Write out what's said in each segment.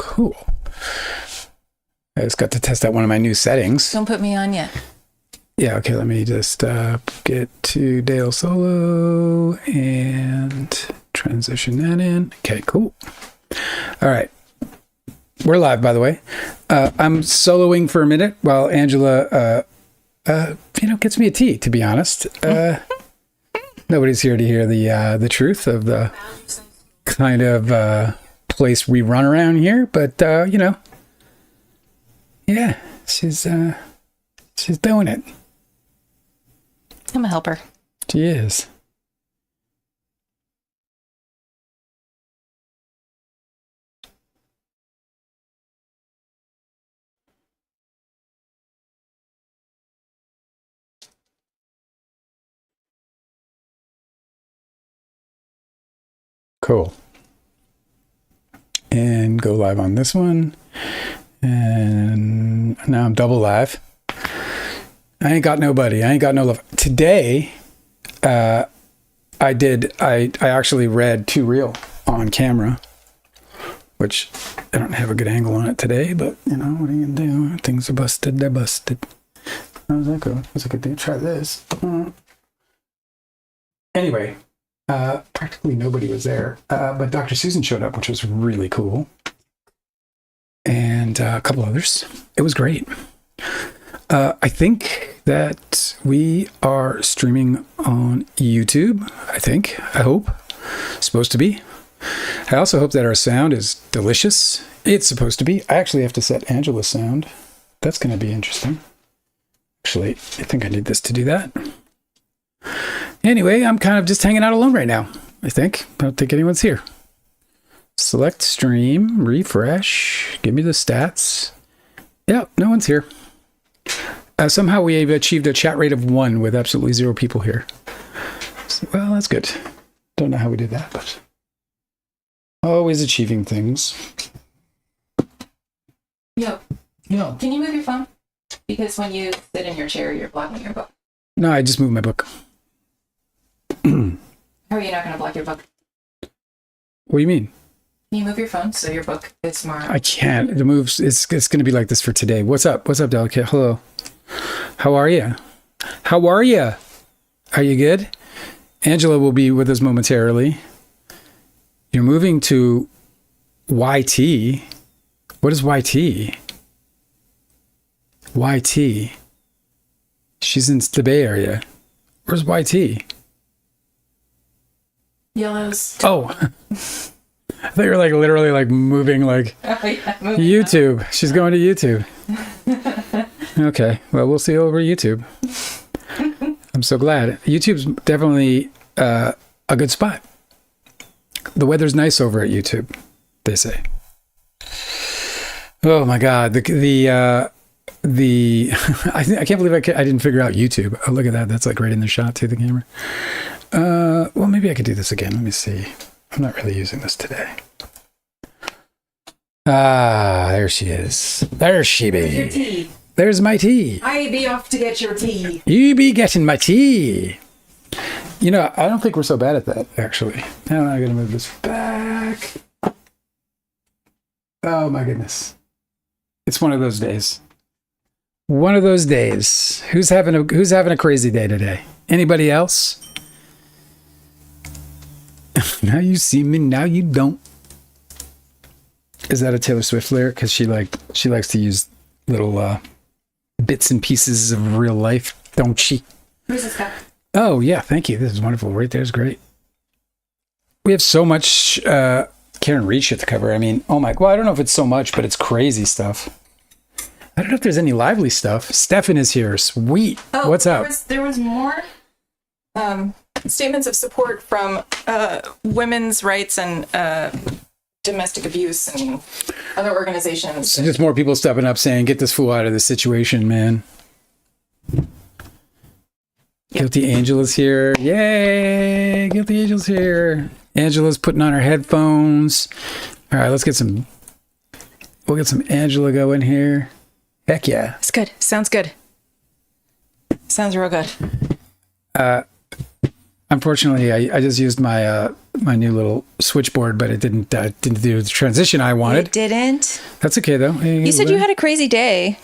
Cool. I just got to test out one of my new settings. Don't put me on yet. Yeah, okay, let me just get to Dale Solo and transition that in. Okay, cool. All right. We're live, by the way. I'm soloing for a minute while Angela, gets me a tea, to be honest. Nobody's here to hear the truth of the kind of place we run around here, but, yeah, she's doing it. I'm a helper. She is. Cool. And go live on this one. And now I'm double live. I ain't got nobody. I ain't got no love. Today, I actually read Too Real on camera, which I don't have a good angle on it today, but what are you gonna do? Things are busted, they're busted. How does that go? I could try this. Anyway, practically nobody was there, but Dr. Susan showed up, which was really cool. And a couple others. It was great. I think that we are streaming on YouTube. I hope. Supposed to be. I also hope that our sound is delicious. It's supposed to be. I actually have to set Angela's sound. That's going to be interesting. Actually, I think I need this to do that. Anyway, I'm kind of just hanging out alone right now. I don't think anyone's here. Select stream, refresh, give me the stats. Yep, no one's here. Somehow we have achieved a chat rate of 1 with absolutely 0 people here. So, well, that's good. Don't know how we did that, but always achieving things. Yo. Can you move your phone? Because when you sit in your chair, you're blocking your book. No, I just moved my book. How are you not going to block your book? What do you mean? Can you move your phone so your book is more... I can't. The moves, it's going to be like this for today. What's up? What's up, Delicate? Hello. How are you? How are you? Are you good? Angela will be with us momentarily. You're moving to YT. What is YT? YT. She's in the Bay Area. Where's YT? Yellows. Oh. I thought you were literally moving moving YouTube. Up. She's going to YouTube. Okay. Well, we'll see you over YouTube. I'm so glad. YouTube's definitely a good spot. The weather's nice over at YouTube, they say. Oh my God. I can't believe I didn't figure out YouTube. Oh, look at that. That's right in the shot to the camera. Well, maybe I could do this again. Let me see. I'm not really using this today. There she is. There she be. Where's your tea? There's my tea. I be off to get your tea. You be getting my tea. I don't think we're so bad at that, actually. Now I'm going to move this back. Oh, my goodness. It's one of those days. One of those days. Who's having a crazy day today? Anybody else? Now you see me, now you don't. Is that a Taylor Swift lyric? Because she likes to use little bits and pieces of real life, don't she? Who's this guy? Oh yeah, thank you. This is wonderful. Right there's great. We have so much Karen Reed shit to cover. I mean, I don't know if it's so much, but it's crazy stuff. I don't know if there's any lively stuff. Stefan is here. Sweet. Oh, what's up? There was more statements of support from women's rights and domestic abuse and other organizations. So just more people stepping up saying, get this fool out of this situation, man. Yep. Guilty Angela's here. Yay! Guilty Angel's here. Angela's putting on her headphones. All right, we'll get some Angela going here. Heck yeah. It's good. Sounds good. Sounds real good. Unfortunately, I just used my my new little switchboard, but it didn't do the transition I wanted. It didn't. That's okay though. You said you had a crazy day.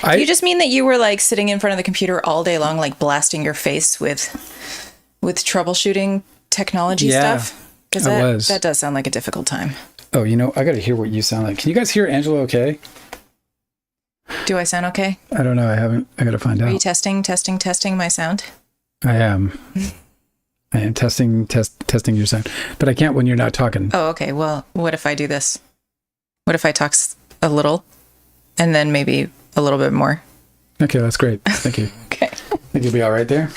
Do you just mean that you were like sitting in front of the computer all day long, like blasting your face with troubleshooting technology stuff? Because that does sound like a difficult time. Oh, I got to hear what you sound like. Can you guys hear Angela okay? Do I sound okay? I don't know. I got to find out. Are you testing my sound? I am. I am testing your sound, but I can't when you're not talking. Oh, okay. Well, what if I do this? What if I talk a little and then maybe a little bit more? Okay, that's great. Thank you. Okay. Think you'll be all right there?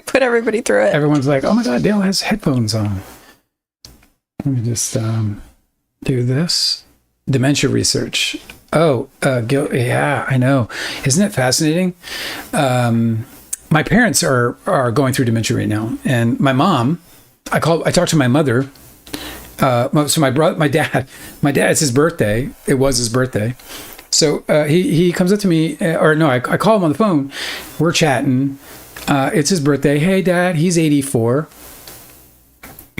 Put everybody through it. Everyone's like, oh my God, Dale has headphones on. Let me just do this. Dementia research. Oh, yeah, I know. Isn't it fascinating? My parents are going through dementia right now, and my mom, I talked to my mother. So my dad, it's his birthday. It was his birthday. So he comes up to me, I call him on the phone. We're chatting. It's his birthday. Hey, Dad, he's 84.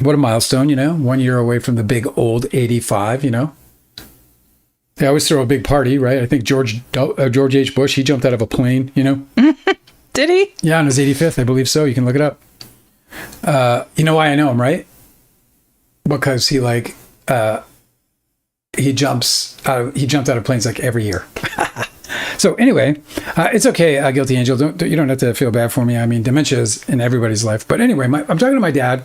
What a milestone, 1 year away from the big old 85, They always throw a big party, right? I think George H. Bush, he jumped out of a plane, Did he? Yeah, on his 85th, I believe so. You can look it up. You know why I know him, right? Because he jumped out of planes like every year. So anyway, it's okay, Guilty Angel. You don't have to feel bad for me. I mean, dementia is in everybody's life. But anyway, I'm talking to my dad,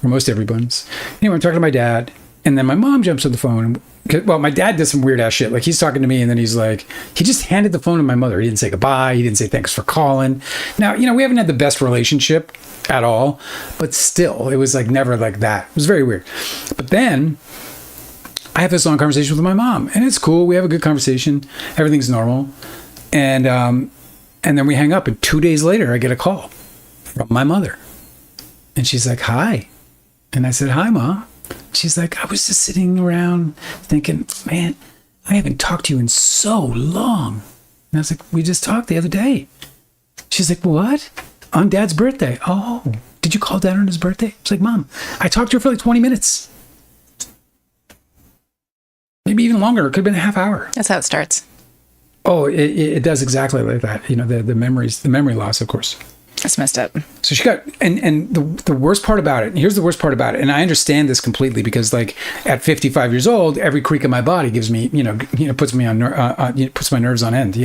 or most everyone's. Anyway, I'm talking to my dad, and then my mom jumps on the phone. Well, my dad did some weird ass shit. Like, he's talking to me, and then he's like, he just handed the phone to my mother. He didn't say goodbye. He didn't say thanks for calling. Now, we haven't had the best relationship at all, but still, it was like never like that. It was very weird. But then I have this long conversation with my mom, and it's cool. We have a good conversation. Everything's normal. And then we hang up, and 2 days later, I get a call from my mother. And she's like, hi. And I said, hi, Ma. She's like, I was just sitting around thinking, man, I haven't talked to you in so long. And I was like, we just talked the other day. She's like, what? On Dad's birthday. Oh, did you call Dad on his birthday? It's like, Mom, I talked to her for like 20 minutes. Maybe even longer. It could have been a half hour. That's how it starts. Oh, it does exactly like that. The memory loss, of course. That's messed up. So she got, and the worst part about it, and here's the worst part about it, and I understand this completely because, like, at 55 years old, every creak in my body gives me, puts me puts my nerves on end,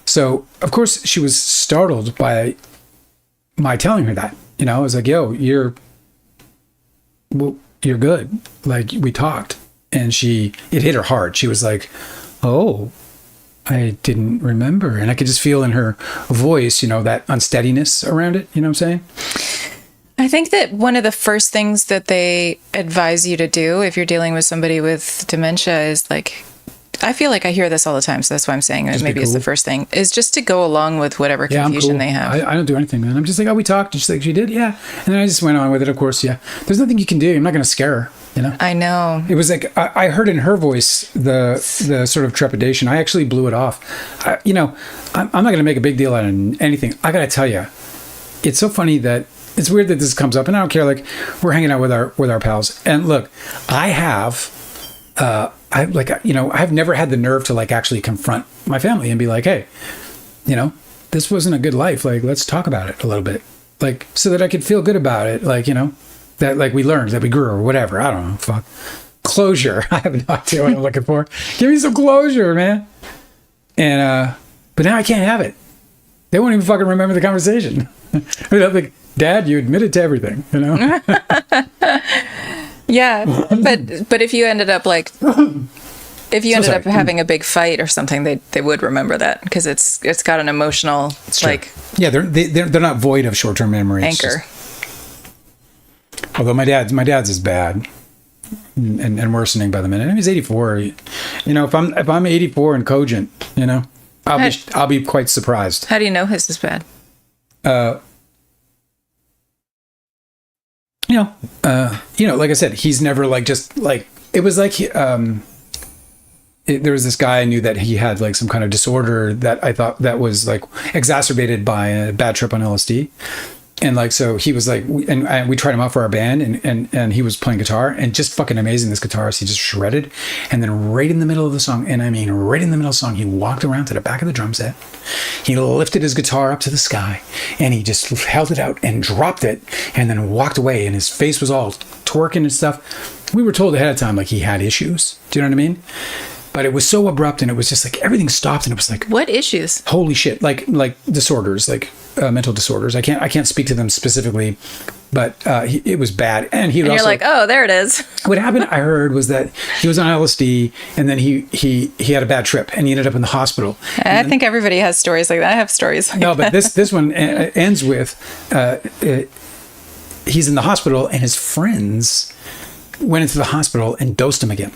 So, of course, she was startled by my telling her that, I was like, yo, you're good. Like, we talked. And it hit her hard. She was like, oh, I didn't remember. And I could just feel in her voice, that unsteadiness around it. You know what I'm saying? I think that one of the first things that they advise you to do if you're dealing with somebody with dementia is like, I feel like I hear this all the time, so that's why I'm saying it. Maybe it's the first thing, is just to go along with whatever confusion they have. I don't do anything, man. I'm just like, oh, we talked. And she's like, she did? Yeah. And then I just went on with it, of course, yeah. There's nothing you can do. I'm not going to scare her. I know. It was like I heard in her voice the sort of trepidation. I actually blew it off. I'm not going to make a big deal out of anything. I got to tell you, it's so funny that it's weird that this comes up, and I don't care. Like, we're hanging out with our pals, and look, I've never had the nerve to like actually confront my family and be like, hey, this wasn't a good life. Like, let's talk about it a little bit, like, so that I could feel good about it. Like, that like we learned, that we grew, or whatever. I don't know. Fuck. Closure. I have no idea what I'm looking for. Give me some closure, man. And but now I can't have it. They won't even fucking remember the conversation. Like, Dad, you admitted to everything, Yeah, but if you ended up like, having a big fight or something, they would remember that because it's got an emotional like. Yeah, they're not void of short-term memory. Anchor. Although my dad's is bad and worsening by the minute. He's 84. If I'm 84 and cogent, I'll be quite surprised. How do you know his is bad? Like I said, he's never like just like it was like there was this guy I knew that he had like some kind of disorder that I thought that was like exacerbated by a bad trip on LSD. And like, so he was like, and we tried him out for our band, and he was playing guitar, and just fucking amazing. This guitarist, he just shredded. And then right in the middle of the song, and I mean right in the middle of the song, he walked around to the back of the drum set. He lifted his guitar up to the sky, and he just held it out and dropped it, and then walked away. And his face was all twerking and stuff. We were told ahead of time like he had issues. Do you know what I mean? But it was so abrupt, and it was just like everything stopped, and it was like, what issues? Holy shit! Like disorders, like mental disorders. I can't speak to them specifically, but it was bad. And he and also, you're like, oh, there it is. What happened? I heard was that he was on LSD, and then he had a bad trip, and he ended up in the hospital. I think everybody has stories like that. I have stories like no, that. but this one ends with he's in the hospital, and his friends went into the hospital and dosed him again.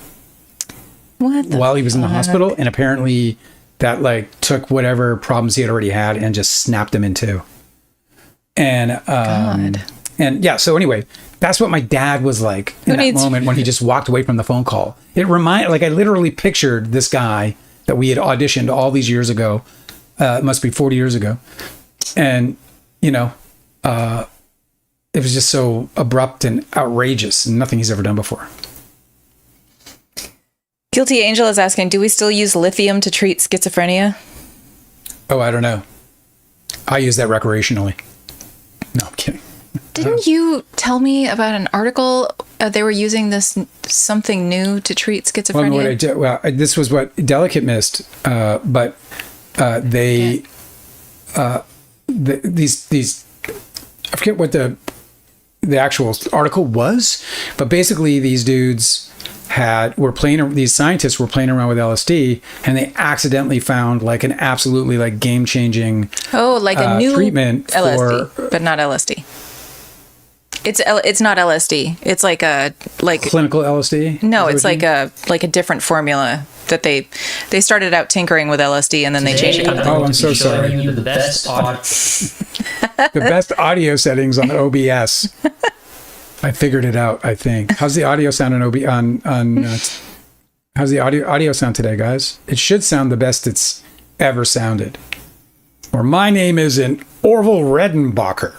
What while he was in the hospital, and apparently that like took whatever problems he had already had and just snapped him in two. And and yeah, so anyway, that's what my dad was like in that moment when he just walked away from the phone call. It like I literally pictured this guy that we had auditioned all these years ago. It must be 40 years ago, and it was just so abrupt and outrageous, and nothing he's ever done before. Guilty Angel is asking, do we still use lithium to treat schizophrenia? Oh, I don't know. I use that recreationally. No, I'm kidding. Didn't you tell me about an article? They were using this something new to treat schizophrenia? This was what Delicate missed, but they these I forget what the actual article was, but basically these dudes these scientists were playing around with LSD, and they accidentally found like an absolutely like game-changing a new treatment LSD, but not LSD. It's not LSD. It's like clinical LSD. No, it's like a different formula that they started out tinkering with LSD, and then they changed it. Oh, I'm so sorry. The best the best audio settings on OBS. I figured it out, I think. How's the audio sound how's the audio sound today, guys? It should sound the best it's ever sounded. Or my name isn't Orville Redenbacher,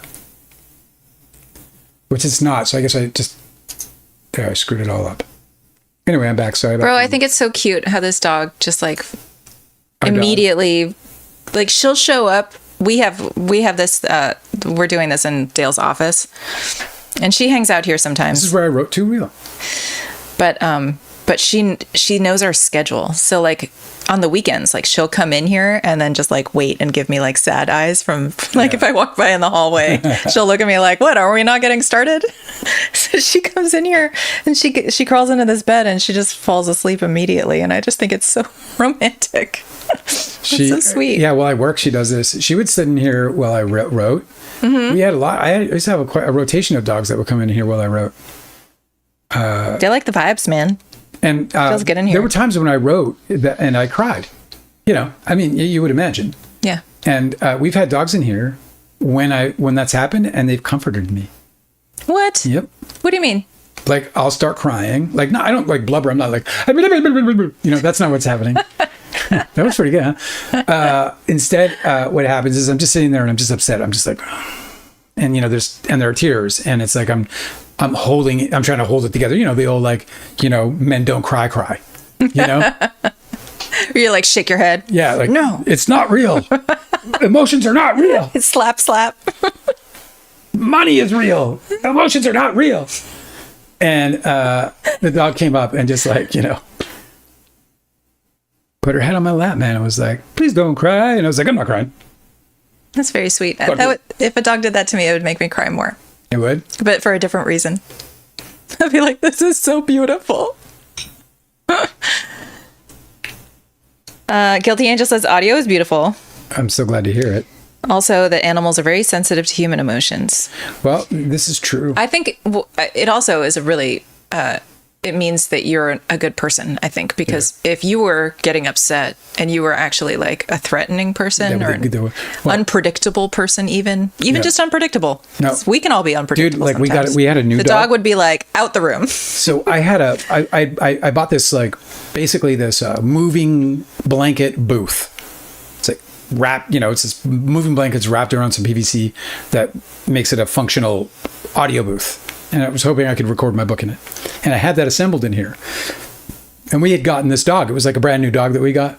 which it's not. So I guess I screwed it all up. Anyway, I'm back. Sorry about that. Bro, I think it's so cute how this dog just like immediately, like she'll show up. We have this, we're doing this in Dale's office. And she hangs out here sometimes. This is where I wrote 2 Real. But she knows our schedule. So like on the weekends, like she'll come in here and then just like wait and give me like sad eyes from like if I walk by in the hallway, she'll look at me like, what, are we not getting started? So she comes in here and she crawls into this bed and she just falls asleep immediately. And I just think it's so romantic. It's so sweet. Yeah, while I work, she does this. She would sit in here while I wrote. Mm-hmm. We had a lot. I used to have quite a rotation of dogs that would come in here while I wrote. They like the vibes, man. And feels good in here. There were times when I wrote and I cried. I mean, you would imagine. Yeah. And we've had dogs in here when that's happened, and they've comforted me. What? Yep. What do you mean? Like I'll start crying. Like no, I don't like blubber. I'm not like that's not what's happening. That was pretty good, huh? Instead, what happens is I'm just sitting there and I'm just upset. I'm just like, and there are tears, and it's like I'm trying to hold it together. The old men don't cry. You like shake your head. Yeah, like no, it's not real. Emotions are not real. It's slap. Money is real. Emotions are not real. And the dog came up and just put her head on my lap, man. I was like, please don't cry. And I was like, I'm not crying. That's very sweet. If a dog did that to me, it would make me cry more. It would? But for a different reason. I'd be like, this is so beautiful. Guilty Angel says, audio is beautiful. I'm so glad to hear it. Also, that animals are very sensitive to human emotions. Well, this is true. I think it also is a really... it means that you're a good person, I think, because if you were getting upset and you were actually like a threatening person or an unpredictable person, even just unpredictable. No, we can all be unpredictable. Dude, like we had a new dog. The dog would be like out the room. So I had I bought this basically this moving blanket booth. It's like wrapped, it's this moving blankets wrapped around some PVC that makes it a functional audio booth. And I was hoping I could record my book in it. And I had that assembled in here. And we had gotten this dog. It was like a brand new dog that we got.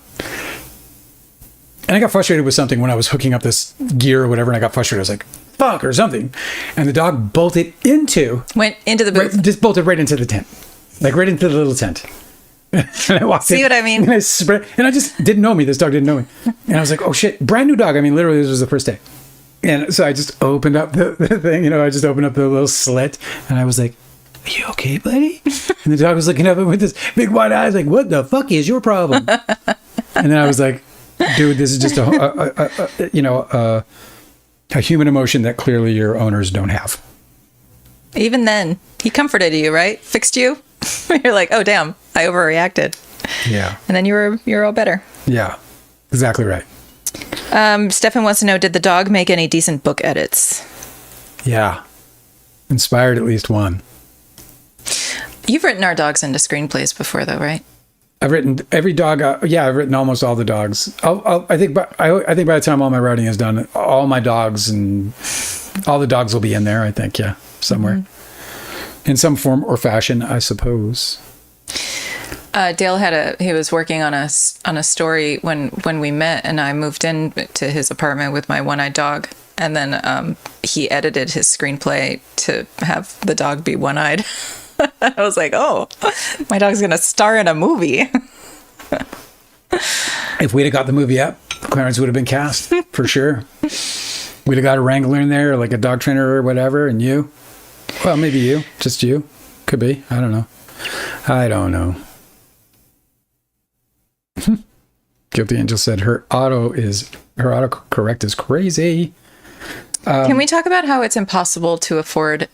And I got frustrated with something when I was hooking up this gear or whatever. And I got frustrated. I was like, fuck, or something. And the dog went into the booth. Just bolted right into the tent. Like right into the little tent. And I walked in. See what I mean? And I just didn't know me. This dog didn't know me. And I was like, oh shit, brand new dog. I mean, literally, this was the first day. And so I just opened up the thing, I just opened up the little slit. And I was like, are you okay, buddy? And the dog was looking up with this big wide eyes, like, what the fuck is your problem? And then I was like, dude, this is just a human emotion that clearly your owners don't have. Even then, he comforted you, right? Fixed you. You're like, oh, damn, I overreacted. Yeah. And then you're all better. Yeah, exactly right. Stefan wants to know, did the dog make any decent book edits? Yeah. Inspired at least one. You've written our dogs into screenplays before, though, right? I've written every dog. I've written almost all the dogs. I think by the time all my writing is done, all my dogs and all the dogs will be in there. I think, yeah, somewhere, in some form or fashion, I suppose. Dale he was working on a story when we met, and I moved in to his apartment with my one-eyed dog, and then he edited his screenplay to have the dog be one-eyed. I was like, oh, my dog's gonna star in a movie. If we'd have got the movie up, Clarence would have been cast for sure. We'd have got a wrangler in there, like a dog trainer or whatever, and you. Well, maybe you, just you, could be. I don't know. Guilty Angel said her autocorrect is crazy. Can we talk about how it's impossible to afford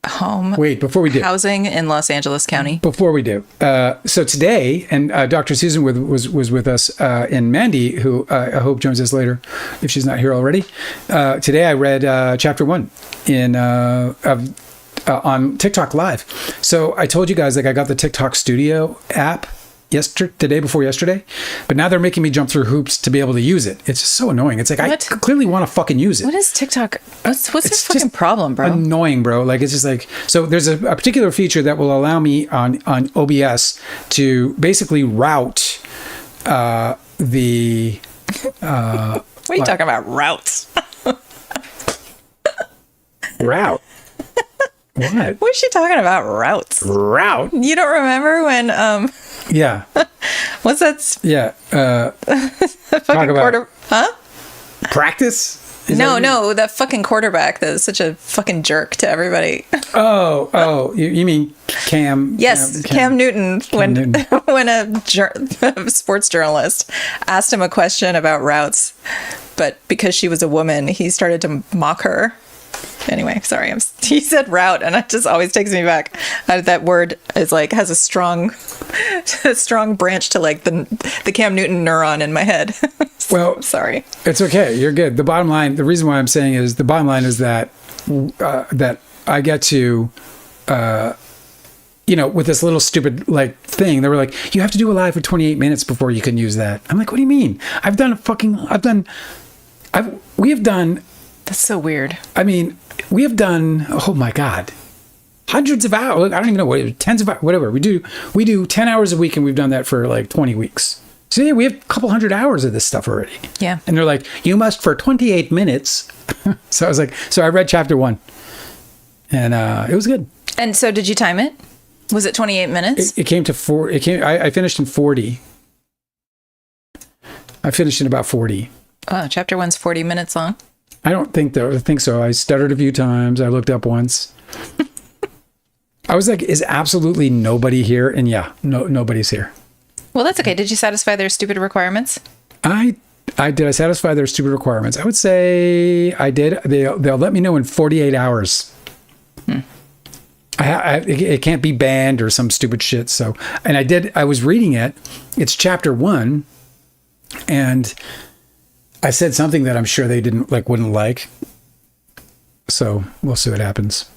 housing in Los Angeles County? Before we do, so today, and Dr. Susan was with us, and Mandy, who I hope joins us later if she's not here already. Today I read chapter 1 on TikTok Live. So I told you guys, like, I got the TikTok Studio app the day before yesterday, but now they're making me jump through hoops to be able to use it. It's just so annoying. It's like, what? I clearly want to fucking use it. What is TikTok? What's the fucking problem, bro? Annoying, bro. Like, it's just like, so there's a particular feature that will allow me on OBS to basically route the what are you talking about? Routes? Route. What? What's she talking about? Routes. Route. You don't remember when yeah. What's that? Yeah. Fucking quarter. Huh? Practice? No, that fucking quarterback that's such a fucking jerk to everybody. Oh, you mean Cam? Yes, Cam Newton. When a sports journalist asked him a question about routes, but because she was a woman, he started to mock her. Anyway, sorry. He said route, and it just always takes me back. That word is like has a strong branch to like the Cam Newton neuron in my head. Well, sorry. It's okay. You're good. The bottom line, the reason why I'm saying is the bottom line is that that I get to, with this little stupid like thing, they were like, you have to do a live for 28 minutes before you can use that. I'm like, what do you mean? We have done. That's so weird. I mean, we have done, oh my God, hundreds of hours. I don't even know tens of hours, whatever. We do 10 hours a week, and we've done that for like 20 weeks. So yeah, we have a couple hundred hours of this stuff already. Yeah. And they're like, you must for 28 minutes. So I was like, so I read chapter 1, and it was good. And so did you time it? Was it 28 minutes? It came to 4. I finished in 40. I finished in about 40. Oh, chapter 1's 40 minutes long. I don't think so. I stuttered a few times. I looked up once. I was like, is absolutely nobody here? And yeah, nobody's here. Well, that's okay. Did you satisfy their stupid requirements? I satisfy their stupid requirements? I would say I did. They'll let me know in 48 hours. It can't be banned or some stupid shit. So, and I was reading it. It's chapter 1. And I said something that I'm sure they wouldn't like. So we'll see what happens.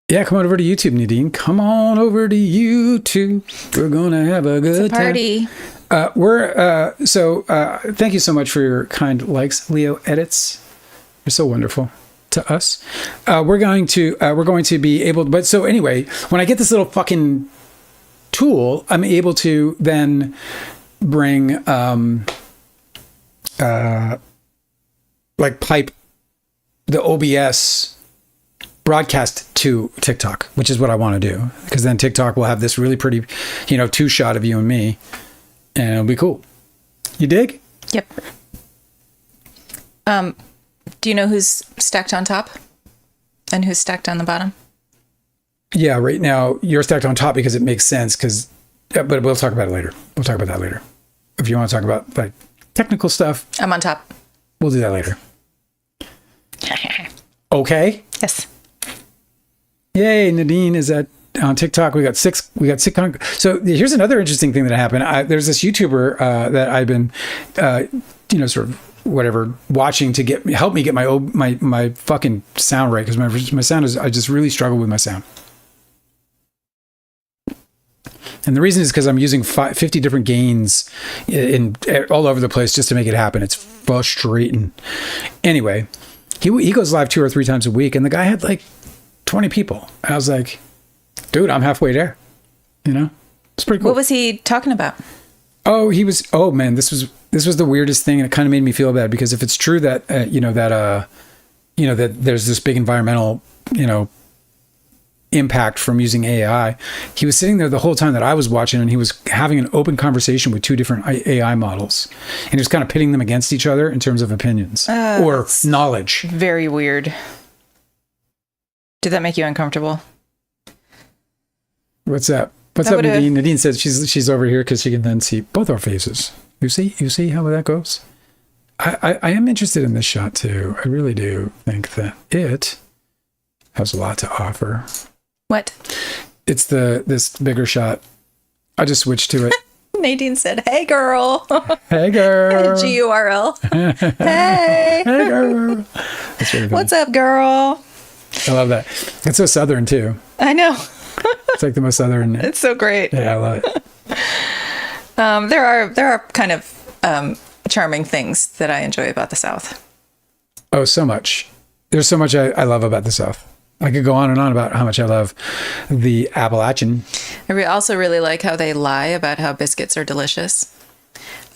Yeah, come on over to YouTube, Nadine. Come on over to YouTube. We're gonna have a good party. time. Thank you so much for your kind likes, Leo Edits. You're so wonderful to us. We're going to be able to, but so anyway, when I get this little fucking tool, I'm able to then bring pipe the OBS broadcast to TikTok, which is what I want to do, because then TikTok will have this really pretty, two shot of you and me, and it'll be cool. You dig? Yep. Do you know who's stacked on top and who's stacked on the bottom? Yeah, right now you're stacked on top because it makes sense. But we'll talk about it later. We'll talk about that later. If you want to talk about like technical stuff, I'm on top. We'll do that later. Okay. Yes. Yay! Nadine is on TikTok. We got six. So here's another interesting thing that happened. There's this YouTuber that I've been, sort of whatever, watching to help me get my fucking sound right, because my sound is, I just really struggle with my sound. And the reason is because I'm using 50 different gains in all over the place just to make it happen. It's frustrating. Anyway, he goes live 2 or 3 times a week, and the guy had like 20 people. I was like, dude, I'm halfway there. It's pretty cool. What was he talking about? Oh, man, this was the weirdest thing, and it kind of made me feel bad, because if it's true that that there's this big environmental impact from using AI, he was sitting there the whole time that I was watching, and he was having an open conversation with 2 different AI models, and he was kind of pitting them against each other in terms of opinions or knowledge. Very weird. Did that make you uncomfortable? What's up? What's up, Nadine? Nadine says she's over here because she can then see both our faces. You see how that goes? I am interested in this shot too. I really do think that it has a lot to offer. What? It's this bigger shot. I just switched to it. Nadine said, "Hey, girl." Hey, girl. GURL. Hey. Hey, girl. That's really funny. What's up, girl? I love that. It's so Southern too. I know. It's like the most Southern. It's so great. Yeah, I love it. There are kind of charming things that I enjoy about the South. Oh, so much. There's so much I love about the South. I could go on and on about how much I love the Appalachian. I also really like how they lie about how biscuits are delicious.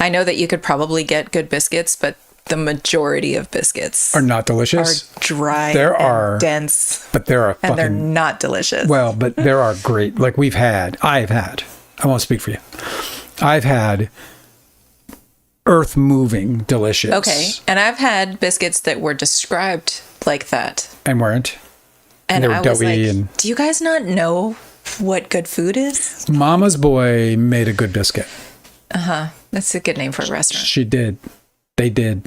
I know that you could probably get good biscuits, but the majority of biscuits are not delicious. Are dry. There are dense, but there are and they're not delicious. Well, but there are great. Like I've had. I won't speak for you. I've had earth-moving delicious. Okay, and I've had biscuits that were described like that and weren't. And they were I was doughy like, do you guys not know what good food is? Mama's Boy made a good biscuit. That's a good name for a restaurant. She did. They did.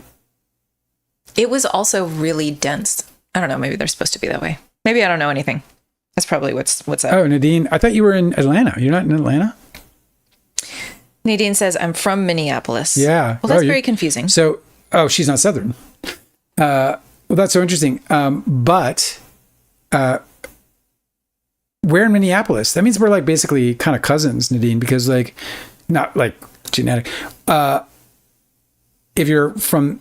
It was also really dense. I don't know. Maybe they're supposed to be that way. Maybe I don't know anything. That's probably what's up. Oh, Nadine, I thought you were in Atlanta. You're not in Atlanta? Nadine says, I'm from Minneapolis. Yeah. Well, that's very confusing. So, she's not Southern. Well, that's so interesting. But we're in Minneapolis. That means we're like basically kind of cousins, Nadine, because like, not like genetic. If you're from,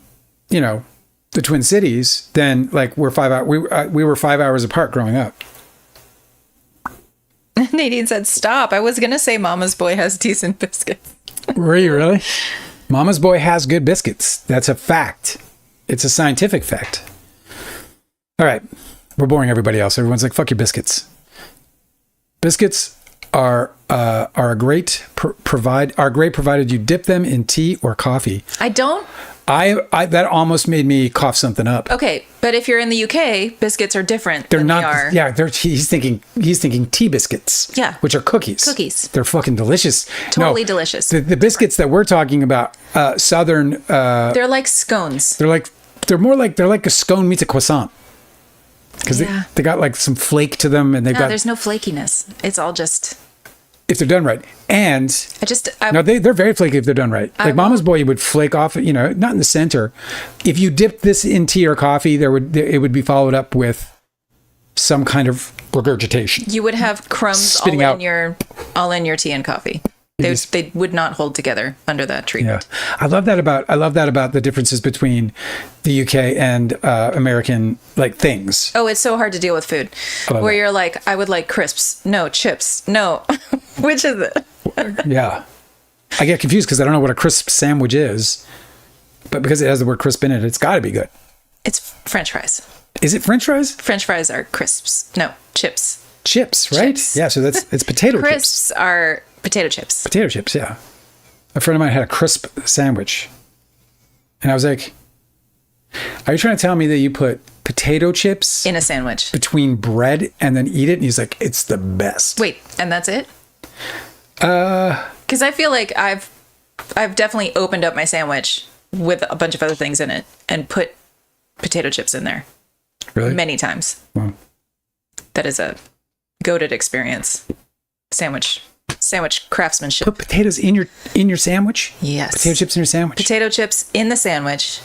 the Twin Cities, then like we're 5 hours. We were 5 hours apart growing up. Nadine said, "Stop! I was gonna say Mama's Boy has decent biscuits." Were you really? Mama's Boy has good biscuits. That's a fact. It's a scientific fact. All right, we're boring everybody else. Everyone's like, "Fuck your biscuits." Biscuits are great provided you dip them in tea or coffee. I don't. That almost made me cough something up. Okay, but if you're in the UK, biscuits are different. They are. Yeah, he's thinking tea biscuits. Yeah, which are cookies. Cookies. They're fucking delicious. Totally delicious. The biscuits that we're talking about, Southern. They're like scones. They're like a scone meets a croissant. Because they got like some flake to them, and there's no flakiness. It's all just. If they're done right. And they're very flaky if they're done right. Like Mama's Boy, you would flake off, not in the center. If you dipped this in tea or coffee, it would be followed up with some kind of regurgitation. You would have crumbs all in your tea and coffee. They would not hold together under that treatment. Yeah, I love that about the differences between the UK and American like things. Oh, it's so hard to deal with food, where you're like, I would like crisps, no chips, no. Which is it? Yeah, I get confused because I don't know what a crisp sandwich is, but because it has the word crisp in it, it's got to be good. It's French fries. Is it French fries? French fries are crisps. No, chips. Chips, right? Chips. Yeah, so it's potato chips. Crisps are potato chips. Potato chips, yeah. A friend of mine had a crisp sandwich. And I was like, are you trying to tell me that you put potato chips in a sandwich between bread and then eat it? And he's like, it's the best. Wait, and that's it? Because I feel like I've definitely opened up my sandwich with a bunch of other things in it and put potato chips in there. Really? Many times. Wow. That is a goated experience. Sandwich craftsmanship. Put potatoes in your sandwich? Yes. Potato chips in your sandwich? Potato chips in the sandwich.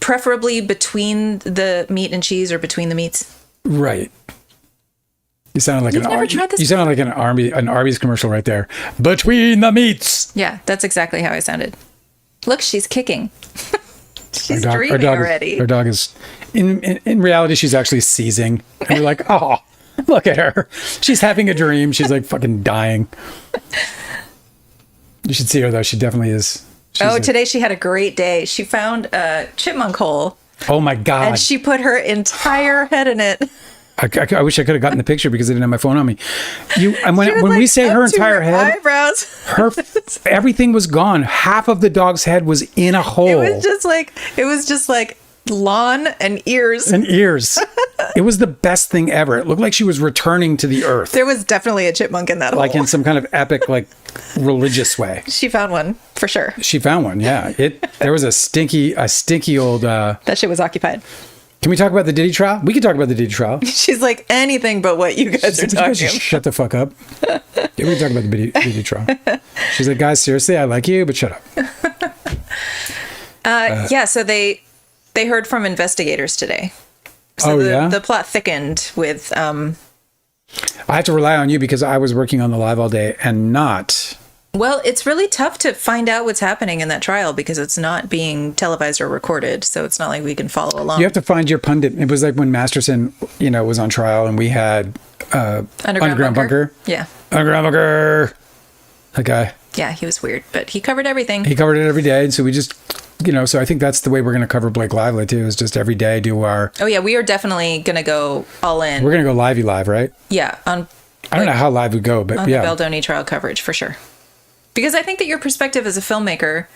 Preferably between the meat and cheese or between the meats. Right. You sounded like You sounded like an Arby's commercial right there. Between the meats. Yeah, that's exactly how I sounded. Look, she's kicking. She's dreaming already. Our dog is in reality she's actually seizing. And we're like, oh, look at her. She's having a dream. She's like fucking dying. You should see her though. She definitely is. Today she had a great day. She found a chipmunk hole. Oh my God. And she put her entire head in it. I wish I could have gotten the picture because I didn't have my phone on me. When we say her entire head, eyebrows, everything was gone. Half of the dog's head was in a hole. It was just like lawn and ears. It was the best thing ever. It looked like she was returning to the earth. There was definitely a chipmunk in that hole. Like in some kind of epic, like religious way. She found one for sure. She found one. Yeah. There was a stinky old. That shit was occupied. Can we talk about the Diddy trial? We can talk about the Diddy trial. She's like, anything but what you guys are talking about. Shut the fuck up. Yeah, we can talk about the Diddy trial. She's like, guys, seriously, I like you, but shut up. So they heard from investigators today. So the plot thickened with... I have to rely on you because I was working on the live all day and not... Well, it's really tough to find out what's happening in that trial because it's not being televised or recorded, so it's not like we can follow along. You have to find your pundit. It was like when Masterson, was on trial and we had Underground Bunker. Yeah. Underground Bunker. That guy. Yeah, he was weird, but he covered everything. He covered it every day, and so we just, so I think that's the way we're going to cover Blake Lively too, is just every day do our... Oh yeah, we are definitely going to go all in. We're going to go live, right? Yeah. I don't know how live we go, but on the Baldoni trial coverage, for sure. Because I think that your perspective as a filmmaker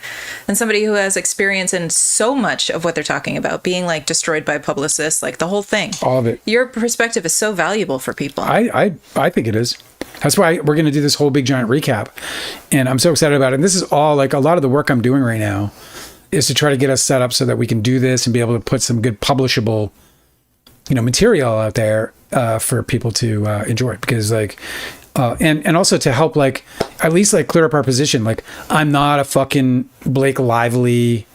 and somebody who has experience in so much of what they're talking about, being like destroyed by publicists, like the whole thing. All of it. Your perspective is so valuable for people. I think it is. That's why we're going to do this whole big giant recap. And I'm so excited about it. And this is all like a lot of the work I'm doing right now is to try to get us set up so that we can do this and be able to put some good publishable, material out there for people to enjoy. Because and also to help at least clear up our position. Like, I'm not a fucking Blake Lively,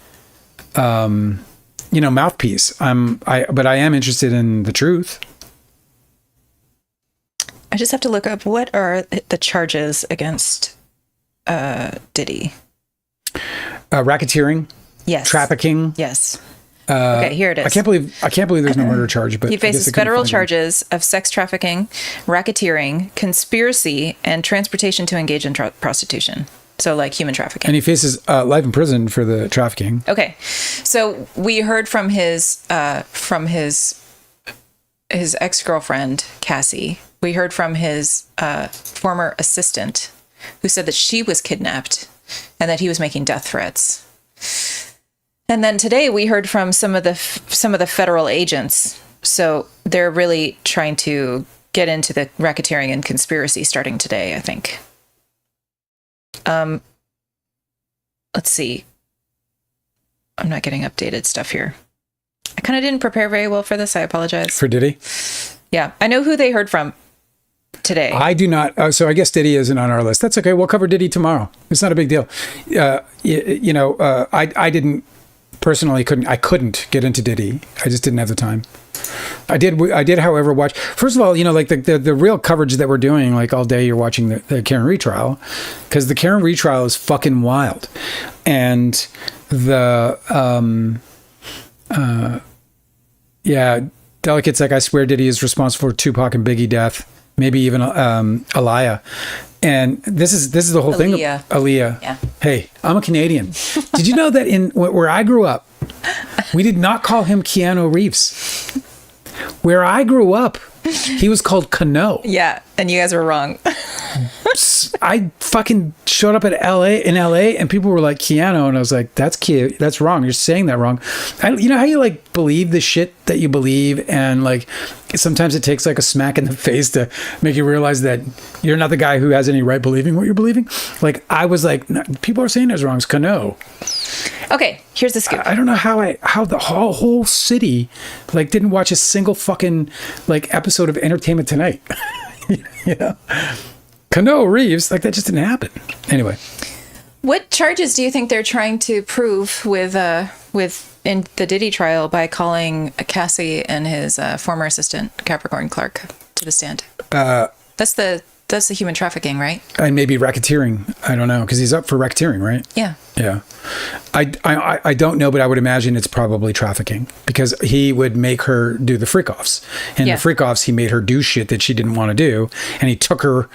mouthpiece. But I am interested in the truth. I just have to look up what are the charges against Diddy. Racketeering. Yes. Trafficking. Yes. Okay, here it is. I can't believe there's no murder charge. But he faces federal charges of sex trafficking, racketeering, conspiracy, and transportation to engage in prostitution. So human trafficking. And he faces life in prison for the trafficking. Okay, so we heard from his ex-girlfriend Cassie. We heard from his former assistant, who said that she was kidnapped and that he was making death threats. And then today we heard from some of the federal agents. So they're really trying to get into the racketeering and conspiracy starting today, I think. Let's see. I'm not getting updated stuff here. I kind of didn't prepare very well for this. I apologize. For Diddy? Yeah. I know who they heard from today. I do not. So I guess Diddy isn't on our list. That's okay. We'll cover Diddy tomorrow. It's not a big deal. I didn't personally couldn't get into Diddy. I just didn't have the time. I did, however, watch. First of all, like the real coverage that we're doing, like all day, you're watching the Karen retrial, because the Karen retrial is fucking wild, and Delicate's like, I swear Diddy is responsible for Tupac and Biggie death, maybe even Aliyah. And this is the whole thing. Aaliyah. Yeah. Hey, I'm a Canadian. Did you know that in where I grew up, we did not call him Keanu Reeves? Where I grew up, he was called Cano. Yeah, and you guys were wrong. I fucking showed up in LA, and people were like, Keanu, and I was like, that's cute. That's wrong. You're saying that wrong. You know how you like believe the shit that you believe, and like sometimes it takes like a smack in the face to make you realize that you're not the guy who has any right believing what you're believing. Like I was like, no, people are saying it's wrong. It's Cano. Okay, here's the scoop. I don't know how the whole city like didn't watch a single fucking like episode of Entertainment Tonight. You know, Cano Reeves, like that just didn't happen. Anyway, what charges do you think they're trying to prove with in the Diddy trial by calling Cassie and his former assistant Capricorn Clark to the stand? That's the human trafficking, right? And maybe racketeering. I don't know, because he's up for racketeering, right? Yeah. Yeah. I don't know, but I would imagine it's probably trafficking, because he would make her do the freak-offs. And the freak-offs, he made her do shit that she didn't want to do. And he took her,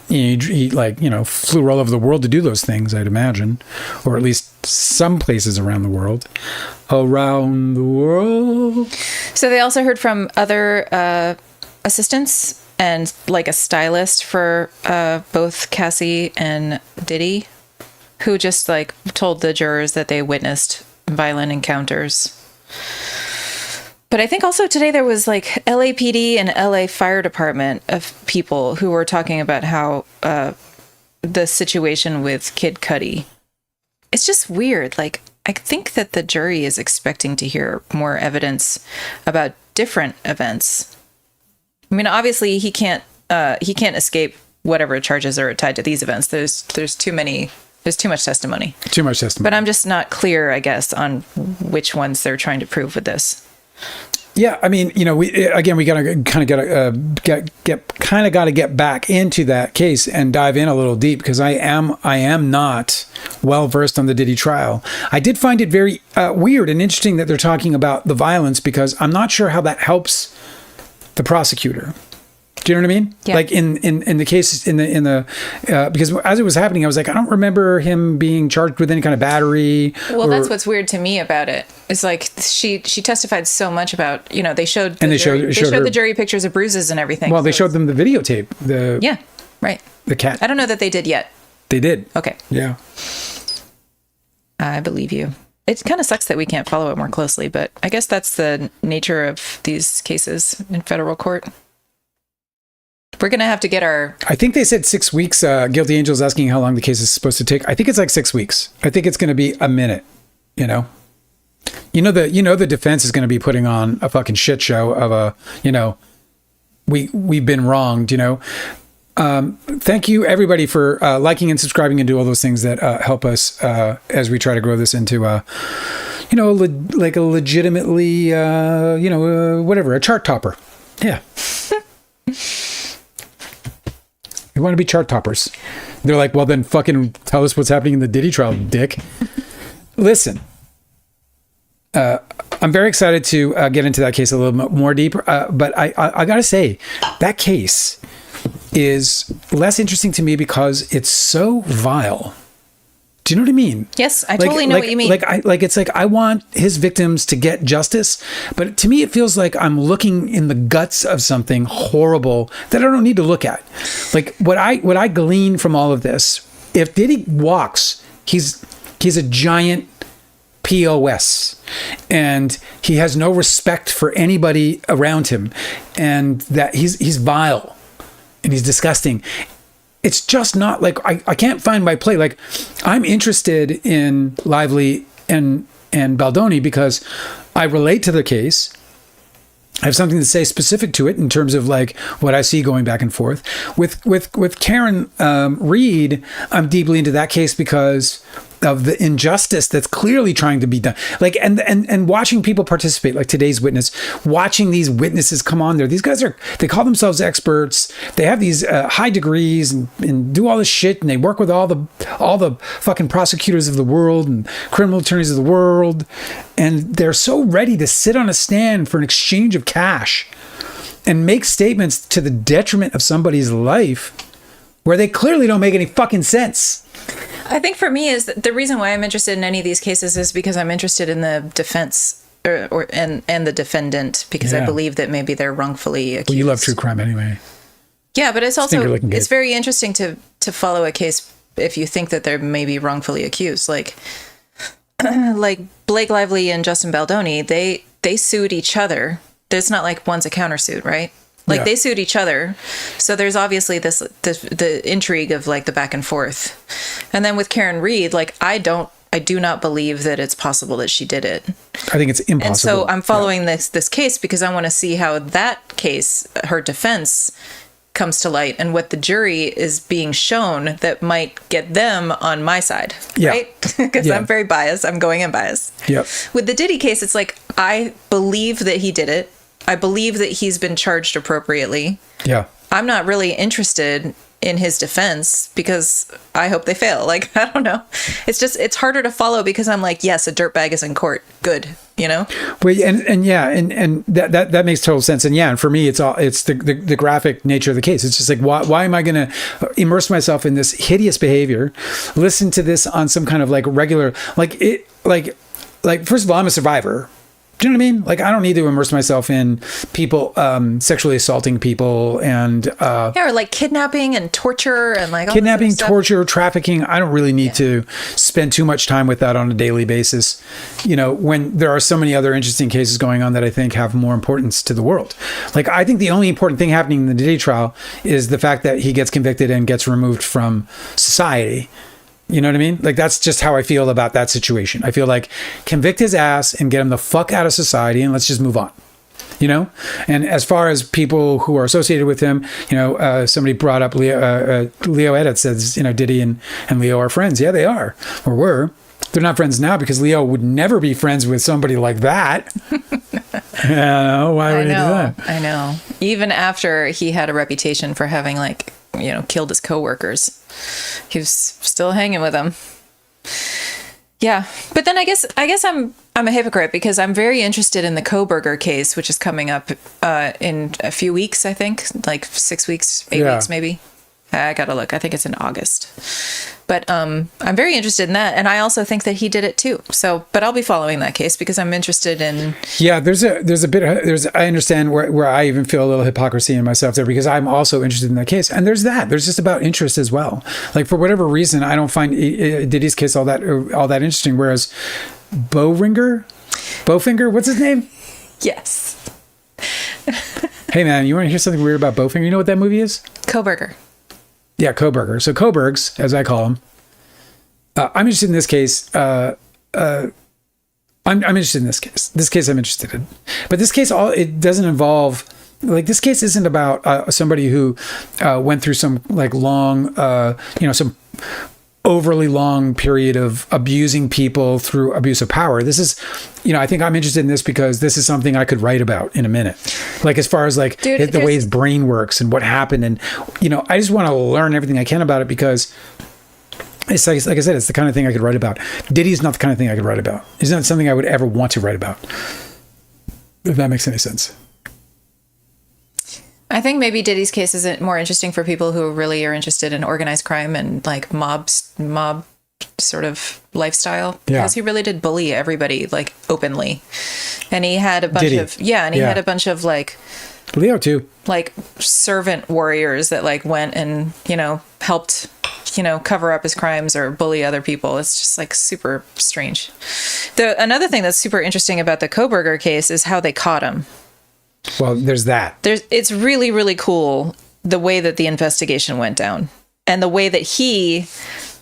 he flew all over the world to do those things, I'd imagine. Or at least some places around the world. Around the world. So they also heard from other assistants and like a stylist for both Cassie and Diddy, who just like told the jurors that they witnessed violent encounters. But I think also today there was like LAPD and LA Fire Department of people who were talking about how the situation with Kid Cudi. It's just weird. Like, I think that the jury is expecting to hear more evidence about different events. I mean, obviously he can't escape whatever charges are tied to these events. There's too much testimony. Too much testimony. But I'm just not clear, I guess, on which ones they're trying to prove with this. Yeah, I mean, we gotta get back into that case and dive in a little deep, because I am not well versed on the Diddy trial. I did find it very weird and interesting that they're talking about the violence, because I'm not sure how that helps the prosecutor. Do you know what I mean? Yeah. Like in the case because as it was happening, I was like, I don't remember him being charged with any kind of battery. Well, that's what's weird to me about it. It's like she testified so much about, they showed the jury pictures of bruises and everything. Well, they showed them the videotape. Yeah, right. The cat. I don't know that they did yet. They did. Okay. Yeah. I believe you. It kind of sucks that we can't follow it more closely, but I guess that's the nature of these cases in federal court. We're going to have to get our... I think they said 6 weeks. Guilty Angel's asking how long the case is supposed to take. I think it's like 6 weeks. I think it's going to be a minute, The defense is going to be putting on a fucking shit show of we've been wronged, Thank you, everybody, for liking and subscribing and do all those things that help us as we try to grow this into, like a legitimately, whatever, a chart topper. Yeah. We want to be chart toppers. They're like, well, then fucking tell us what's happening in the Diddy trial, dick. Listen, I'm very excited to get into that case a little bit more deeper. But I got to say, that case is less interesting to me because it's so vile. Do you know what I mean? Yes, I totally know what you mean. It's like I want his victims to get justice, but to me it feels like I'm looking in the guts of something horrible that I don't need to look at. Like what I glean from all of this, if Diddy walks, he's a giant POS, and he has no respect for anybody around him, and that he's vile and he's disgusting. It's just not like I can't find my play. Like, I'm interested in Lively and Baldoni because I relate to the case. I have something to say specific to it in terms of like what I see going back and forth. With Karen Read, I'm deeply into that case because the injustice that's clearly trying to be done. Like, and watching people participate, like today's witness, watching these witnesses come on there. These guys they call themselves experts. They have these high degrees and do all this shit, and they work with all the fucking prosecutors of the world and criminal attorneys of the world, and they're so ready to sit on a stand for an exchange of cash and make statements to the detriment of somebody's life where they clearly don't make any fucking sense. I think for me is the reason why I'm interested in any of these cases is because I'm interested in the defense and the defendant, because I believe that maybe they're wrongfully accused. Well, you love true crime anyway. Yeah, but it's also it's very interesting to follow a case if you think that they're maybe wrongfully accused. Like Blake Lively and Justin Baldoni, they sued each other. It's not like one's a countersuit, right? Like they sued each other. So there's obviously the intrigue of like the back and forth. And then with Karen Read, like I do not believe that it's possible that she did it. I think it's impossible. And so I'm following this case because I want to see how that case, her defense, comes to light and what the jury is being shown that might get them on my side, right? Because I'm very biased. I'm going in biased. Yep. With the Diddy case, it's like I believe that he did it. I believe that he's been charged appropriately. Yeah. I'm not really interested in his defense because I hope they fail. Like, I don't know. It's harder to follow because I'm like, yes, a dirtbag is in court. Good. You know? Well, and that makes total sense. And and for me, it's the graphic nature of the case. It's just like, why am I going to immerse myself in this hideous behavior? Listen to this on some kind of like regular, like first of all, I'm a survivor. Do you know what I mean? Like, I don't need to immerse myself in people sexually assaulting people and or like kidnapping and torture and like all kidnapping, torture, trafficking. I don't really need to spend too much time with that on a daily basis. You know, when there are so many other interesting cases going on that I think have more importance to the world. Like, I think the only important thing happening in the Diddy trial is the fact that he gets convicted and gets removed from society. You know what I mean? Like, that's just how I feel about that situation. I feel like convict his ass and get him the fuck out of society and let's just move on. You know? And as far as people who are associated with him, you know, somebody brought up Leo Edit says, you know, Diddy and Leo are friends. Yeah, they are. Or were. They're not friends now because Leo would never be friends with somebody like that. Why would he do that? I know. Even after he had a reputation for having, like, you know, killed his coworkers, he was still hanging with them. Yeah, but then I guess I'm a hypocrite because I'm very interested in the Kohberger case, which is coming up in a few weeks. I think like 6 weeks, 8 weeks, maybe. I gotta look. I think it's in August. But I'm very interested in that, and I also think that he did it too. So, but I'll be following that case because I'm interested in. Yeah, I understand where I even feel a little hypocrisy in myself there because I'm also interested in that case, and there's just about interest as well. Like, for whatever reason, I don't find Diddy's case all that interesting, whereas Bowfinger, what's his name? Yes. Hey man, you want to hear something weird about Bowfinger? You know what that movie is? Kohberger. Yeah, Kohberger. So Kohbergs, as I call them. I'm interested in this case. I'm interested in this case. This case I'm interested in. But this case, it doesn't involve, like, this case isn't about somebody who went through some like long, some overly long period of abusing people through abuse of power. This is, I think I'm interested in this because this is something I could write about in a minute. Like, as far as like the way his brain works and what happened. And, I just want to learn everything I can about it because it's like I said, it's the kind of thing I could write about. Diddy's not the kind of thing I could write about. It's not something I would ever want to write about. If that makes any sense. I think maybe Diddy's case isn't more interesting for people who really are interested in organized crime and like mob sort of lifestyle. Because he really did bully everybody like openly. And he had a bunch had a bunch of like Leo too. Like servant warriors that like went and, helped, cover up his crimes or bully other people. It's just like super strange. Another thing that's super interesting about the Kohberger case is how they caught him. Well, there's that. It's really, really cool the way that the investigation went down and the way that he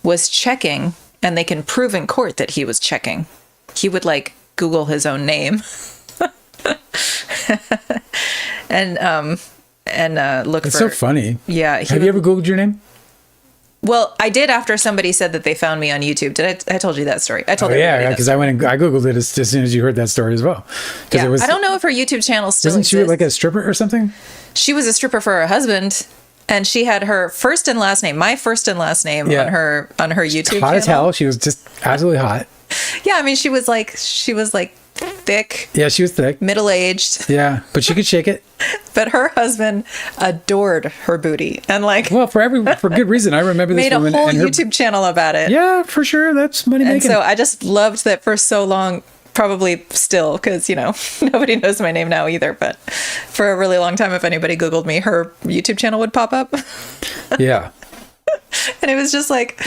was checking, and they can prove in court that he was checking. He would like Google his own name and look It's for. so funny. Yeah. Have you ever Googled your name? Well, I did after somebody said that they found me on YouTube. I told you that story. I told yeah, because I went and I Googled it as soon as you heard that story as well. Yeah, I don't know if her YouTube channel still exists. Isn't she like a stripper or something? She was a stripper for her husband, and she had her first and last name, my first and last name on her YouTube channel. Hot as hell. She was just absolutely hot. Yeah, I mean, she was like thick. Yeah, she was thick. Middle-aged. Yeah, but she could shake it. But her husband adored her booty, and well, for good reason. I remember this woman made a whole YouTube channel about it. Yeah, for sure. That's money making. And so I just loved that for so long. Probably still, because nobody knows my name now either. But for a really long time, if anybody Googled me, her YouTube channel would pop up. Yeah. And it was just like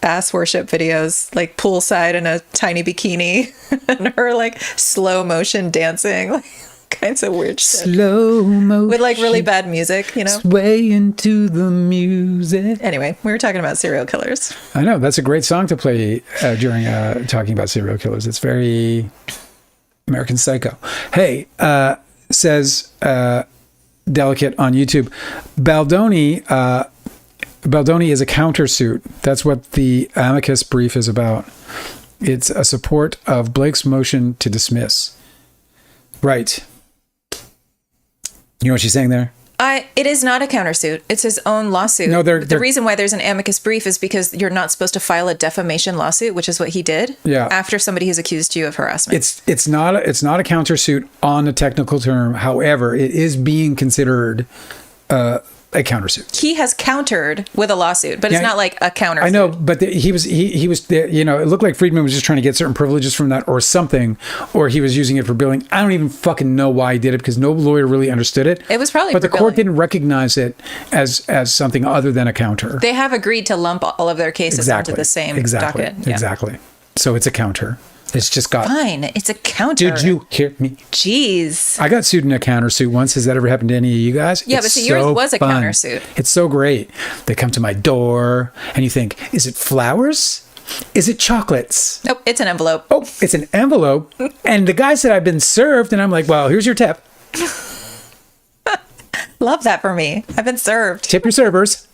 ass worship videos, like poolside in a tiny bikini, and her like slow motion dancing, like kinds of weird shit. Slow motion with like really bad music, sway into the music. Anyway, we were talking about serial killers. I know that's a great song to play during talking about serial killers. It's very American Psycho. Hey, says Delicate on YouTube, Baldoni is a countersuit. That's what the amicus brief is about. It's a support of Blake's motion to dismiss. Right. You know what she's saying there? It is not a countersuit. It's his own lawsuit. No, the reason why there's an amicus brief is because you're not supposed to file a defamation lawsuit, which is what he did. Yeah. After somebody has accused you of harassment. It's not a countersuit on a technical term. However, it is being considered a countersuit. He has countered with a lawsuit, but it's not like a countersuit. I know, but he was there. It looked like Friedman was just trying to get certain privileges from that, or something, or he was using it for billing. I don't even fucking know why he did it, because no lawyer really understood it. It was probably, but the court billing. didn't recognize it as something other than a counter. They have agreed to lump all of their cases onto the same docket. Yeah. Exactly. So it's a counter. It's just got... Fine, it's a counter. Did you hear me? Jeez. I got sued in a countersuit once. Has that ever happened to any of you guys? Yeah, but see, yours was a countersuit. It's so great. They come to my door, and you think, is it flowers? Is it chocolates? Nope, it's an envelope. Oh, it's an envelope. And the guy said, I've been served. And I'm like, well, here's your tip. Love that for me. I've been served. Tip your servers.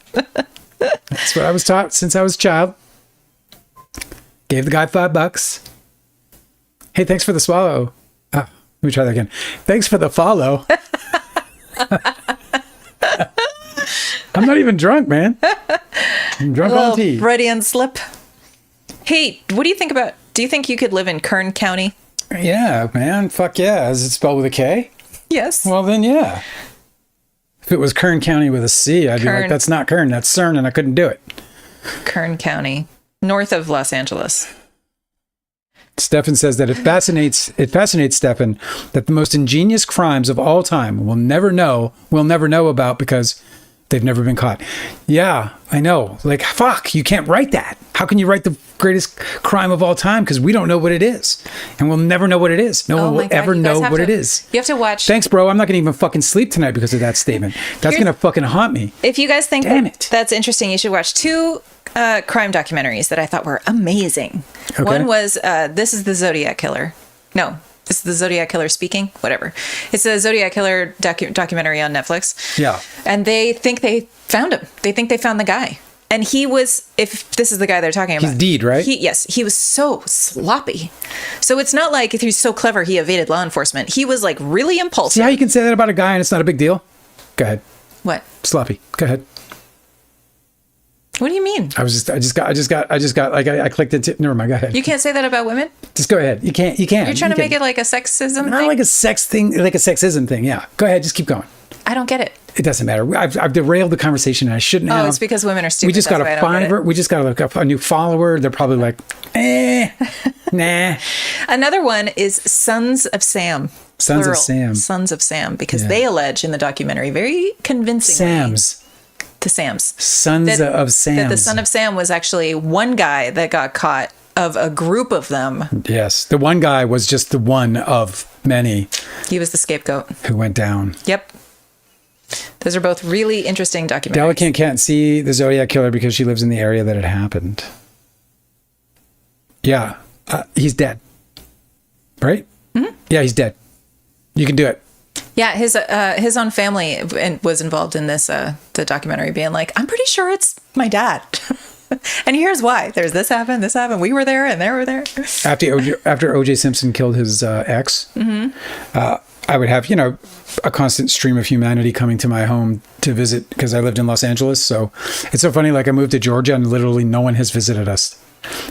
That's what I was taught since I was a child. Gave the guy $5. Hey, thanks for the swallow. Let me try that again. Thanks for the follow. I'm not even drunk, man. I'm drunk on tea. Freudian slip. Hey, what do you think about... Do you think you could live in Kern County? Yeah, man. Fuck yeah. Is it spelled with a K? Yes. Well, then, yeah. If it was Kern County with a C, I'd be like, that's not Kern, that's CERN, and I couldn't do it. Kern County, north of Los Angeles. Stefan says that it fascinates Stefan that the most ingenious crimes of all time we'll never know about because they've never been caught. Yeah, I know. Like, fuck, you can't write that. How can you write the greatest crime of all time? Because we don't know what it is. And we'll never know what it is. No one will ever know what it is. You have to watch. Thanks, bro. I'm not going to even fucking sleep tonight because of that statement. That's going to fucking haunt me. If you guys think that's interesting, you should watch two crime documentaries that I thought were amazing. Okay. One was This is the Zodiac Killer. No, This is the Zodiac Killer Speaking. Whatever. It's a Zodiac Killer documentary on Netflix. Yeah. And they think they found him. They think they found the guy. And he was, if this is the guy they're talking about. He's Deed, right? Yes. He was so sloppy. So it's not like if he's so clever, he evaded law enforcement. He was like really impulsive. See how you can say that about a guy and it's not a big deal? Go ahead. What? Sloppy. Go ahead. What do you mean? I clicked into, never mind, go ahead. You can't say that about women? Just go ahead. You can't. You're trying to make it like a sexism thing? Not like a sex thing, like a sexism thing. Yeah. Go ahead. Just keep going. I don't get it. It doesn't matter. I've derailed the conversation and I shouldn't have. Oh, it's because women are stupid. We just got a fiver. We just got a new follower. They're probably like, nah. Another one is Sons of Sam. Sons plural. of Sam. Sons of Sam, because they allege in the documentary very convincingly. The Sams. Sons of Sam. That the son of Sam was actually one guy that got caught of a group of them. Yes. The one guy was just the one of many. He was the scapegoat. Who went down. Yep. Those are both really interesting documentaries. Delicate can't see the Zodiac Killer because she lives in the area that it happened. Yeah. He's dead. Right? Mm-hmm. Yeah, he's dead. You can do it. Yeah, his own family was involved in this the documentary, being like, I'm pretty sure it's my dad. And here's why. There's this happened, we were there, and they were there. After O.J. Simpson killed his ex, I would have, a constant stream of humanity coming to my home to visit because I lived in Los Angeles. So it's so funny. Like I moved to Georgia and literally no one has visited us.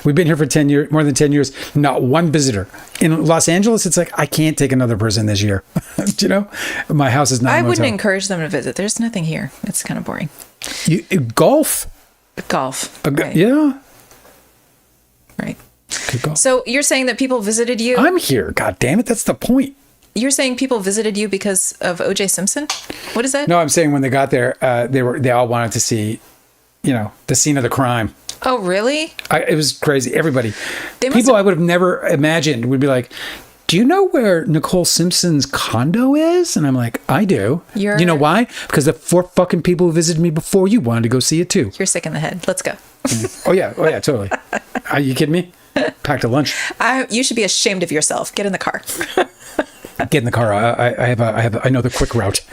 We've been here for 10 years, more than 10 years, not one visitor. In Los Angeles, it's like, I can't take another person this year. My house is not I a wouldn't motel. encourage them to visit. There's nothing here. It's kind of boring. Golf? Golf. Right. Yeah. Right. Good golf. So you're saying that people visited you? I'm here. God damn it. That's the point. You're saying people visited you because of O.J. Simpson? What is that? No, I'm saying when they got there, they all wanted to see, the scene of the crime. Oh, really? It was crazy. Everybody. They must People have- I would have never imagined would be like, do you know where Nicole Simpson's condo is? And I'm like, I do. You know why? Because the 4 fucking people who visited me before you wanted to go see it too. You're sick in the head. Let's go. Oh yeah, totally. Are you kidding me? Packed a lunch. You should be ashamed of yourself. Get in the car. Get in the car. I know the quick route.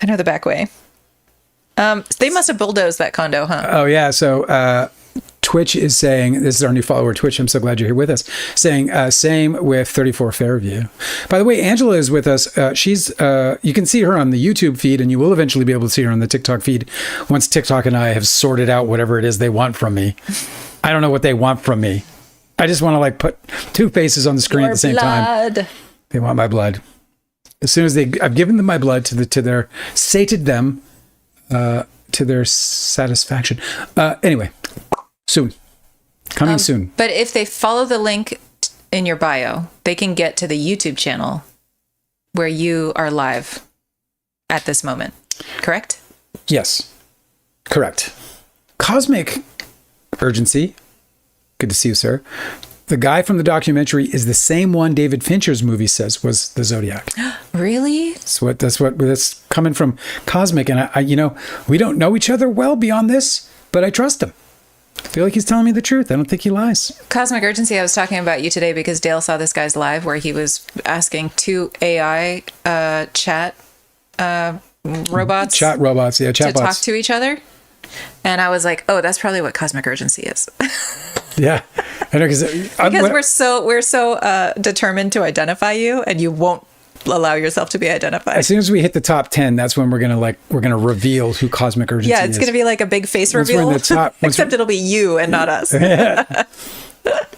I know the back way. They must have bulldozed that condo, huh? Oh yeah. So Twitch is saying, this is our new follower, Twitch. I'm so glad you're here with us. Saying same with 34 Fairview. By the way, Angela is with us. She's you can see her on the YouTube feed, and you will eventually be able to see her on the TikTok feed once TikTok and I have sorted out whatever it is they want from me. I don't know what they want from me. I just want to put 2 faces on the screen at the same time. They want my blood. As soon as I've given them my blood to their sated them to their satisfaction. Anyway, soon, coming soon. But if they follow the link in your bio, they can get to the YouTube channel where you are live at this moment. Correct? Yes, correct. Cosmic Urgency. Good to see you, sir. The guy from the documentary is the same one David Fincher's movie says was the Zodiac. Really? That's coming from Cosmic, and I we don't know each other well beyond this, but I trust him. I feel like he's telling me the truth. I don't think he lies. Cosmic Urgency, I was talking about you today because Dale saw this guy's live where he was asking 2 AI chat robots. Chat robots, yeah, chatbots. To talk to each other. And I was like, oh, that's probably what Cosmic Urgency is. Yeah. I know, because we're so determined to identify you, and you won't allow yourself to be identified. As soon as we hit the top 10, that's when we're gonna reveal who Cosmic Urgency is. Yeah, it's gonna be like a big face reveal. Except it'll be you and not us.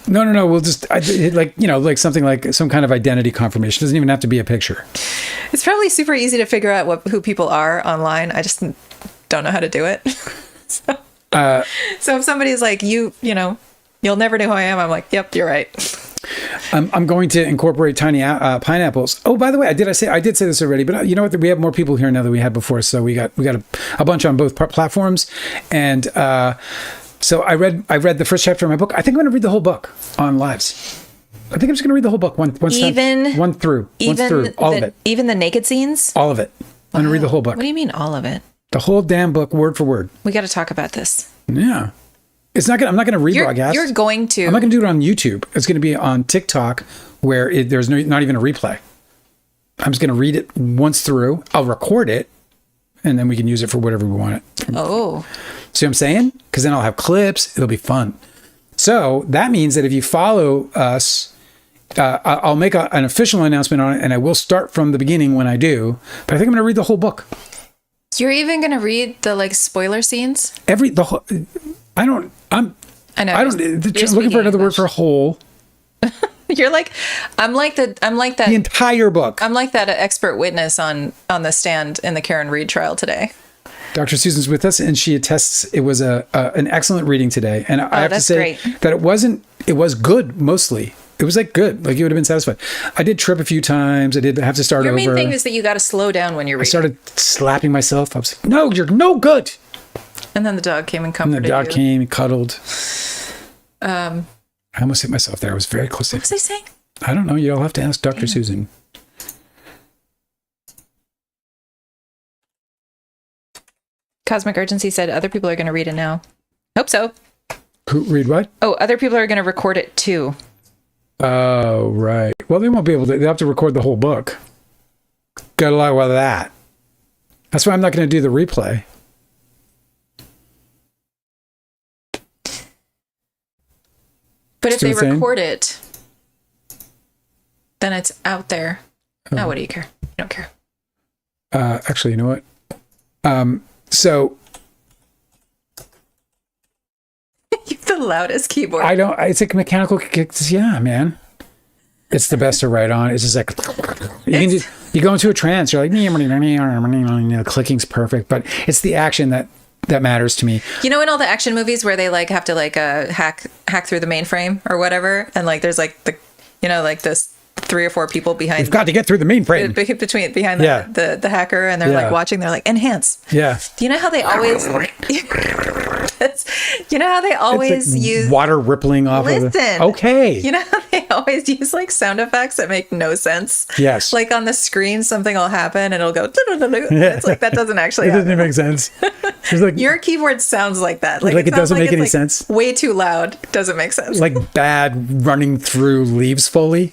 No. We'll just like something like some kind of identity confirmation. It doesn't even have to be a picture. It's probably super easy to figure out who people are online. I just don't know how to do it. So if somebody's like, you'll never know who I am, I'm like, yep, you're right. I'm going to incorporate tiny pineapples. Oh, by the way, I did say this already, but you know what? We have more people here now than we had before, so we got a bunch on both platforms, and so I read the first chapter of my book. I think I'm going to read the whole book on lives. I think I'm just going to read the whole book one through all of it. Even the naked scenes. All of it. I'm going to read the whole book. What do you mean all of it? The whole damn book, word for word. We got to talk about this. Yeah. I'm not going to rebroadcast. You're going to. I'm not going to do it on YouTube. It's going to be on TikTok where there's not even a replay. I'm just going to read it once through. I'll record it, and then we can use it for whatever we want it. Oh. See what I'm saying? Because then I'll have clips. It'll be fun. So that means that if you follow us, I'll make an official announcement on it, and I will start from the beginning when I do. But I think I'm going to read the whole book. You're even going to read the spoiler scenes? I know. Looking for another word for whole. You're like, I'm like that. The entire book. I'm like that expert witness on the stand in the Karen Read trial today. Dr. Susan's with us, and she attests it was an excellent reading today. And I have to say that it was good mostly. It was good. You would have been satisfied. I did trip a few times. I did have to start over. Your main thing is that you got to slow down when you're reading. I started slapping myself. I was like, no, you're no good. And then the dog came and comforted you. And the dog came and cuddled. I almost hit myself there. I was very close. What was I saying? I don't know. You'll have to ask Dr. Susan. Cosmic Urgency said other people are going to read it now. Hope so. Who read what? Oh, other people are going to record it too. Oh, right. Well, they won't be able to. They have to record the whole book. Got a lot of that. That's why I'm not going to do the replay. But if they record it, then it's out there. Oh. Now, what do you care? You don't care. Actually, you know what? So you have the loudest keyboard. I don't. It's like mechanical kicks. Yeah, man. It's the best to write on. It's just like you go into a trance. You're like, the clicking's perfect, but it's the action that matters to me. You know, in all the action movies where they like have to like hack through the mainframe or whatever, and like there's like like this 3 or 4 people behind. We've got to get through the mainframe behind the hacker, and they're like watching. They're like, enhance. Yeah. Do you know how they always? You know how they always use water rippling off of the... Okay. You know how they always use like sound effects that make no sense? Yes. Like on the screen, something will happen and it'll go... It's like, that doesn't actually happen. It doesn't make sense. Like, your keyboard sounds like that. Like it doesn't make any sense. Way too loud. Doesn't make sense. Like bad running through leaves Foley?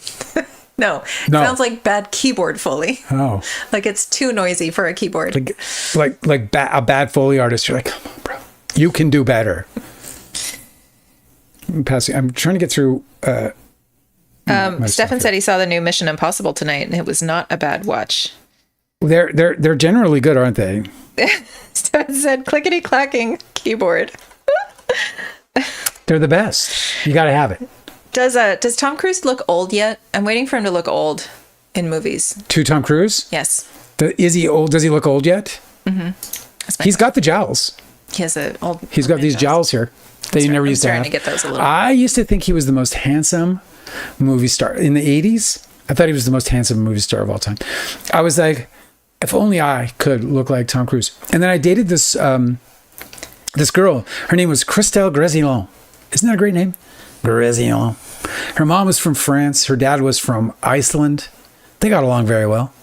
No. It sounds like bad keyboard Foley. Oh. Like it's too noisy for a keyboard. Like a bad Foley artist. You're like, come on, bro. You can do better. I'm trying to get through. Stefan said he saw the new Mission Impossible tonight, and it was not a bad watch. They're generally good, aren't they? Stefan said, "Clickety clacking keyboard." They're the best. You got to have it. Does Tom Cruise look old yet? I'm waiting for him to look old in movies. To Tom Cruise? Yes. Is he old? Does he look old yet? Mm-hmm. He's got the jowls. He has He's got these jowls here. They never used to have. To get those a little. I used to think he was the most handsome movie star in the 80s. I thought he was the most handsome movie star of all time. I was like, if only I could look like Tom Cruise. And then I dated this this girl. Her name was Christelle Grésillon. Isn't that a great name? Grésillon. Her mom was from France. Her dad was from Iceland. They got along very well.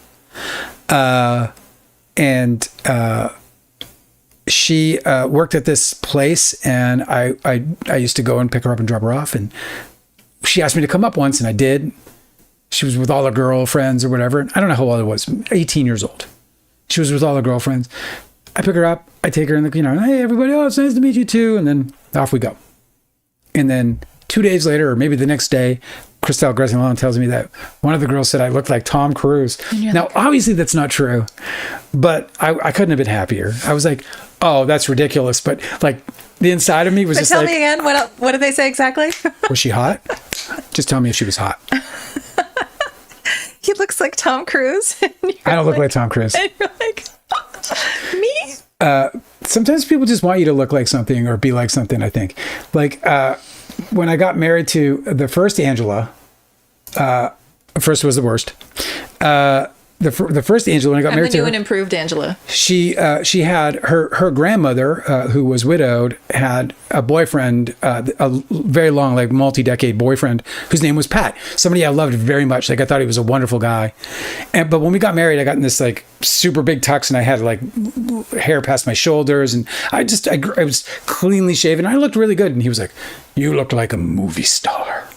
She worked at this place, and I used to go and pick her up and drop her off. And she asked me to come up once, and I did. She was with all her girlfriends or whatever. I don't know how old I was, 18 years old. She was with all her girlfriends. I pick her up. I take her in hey, everybody, oh, it's nice to meet you too. And then off we go. And then 2 days later, or maybe the next day, Christelle Grésillon tells me that one of the girls said I looked like Tom Cruise. Now, obviously that's not true, but I couldn't have been happier. I was like, oh, that's ridiculous. But like the inside of me was just like... Tell me again, what did they say exactly? Was she hot? Just tell me if she was hot. He looks like Tom Cruise. I don't look like Tom Cruise. And you're like, me? Sometimes people just want you to look like something or be like something, I think. Like when I got married to the first Angela, first was the worst. The first Angela, when I got married to her, the new and improved Angela. She had her grandmother, who was widowed, had a boyfriend, a very long, like multi-decade boyfriend, whose name was Pat. Somebody I loved very much. Like I thought he was a wonderful guy. But when we got married, I got in this like super big tux, and I had like hair past my shoulders, and I was cleanly shaven. I looked really good, and he was like, "You look like a movie star."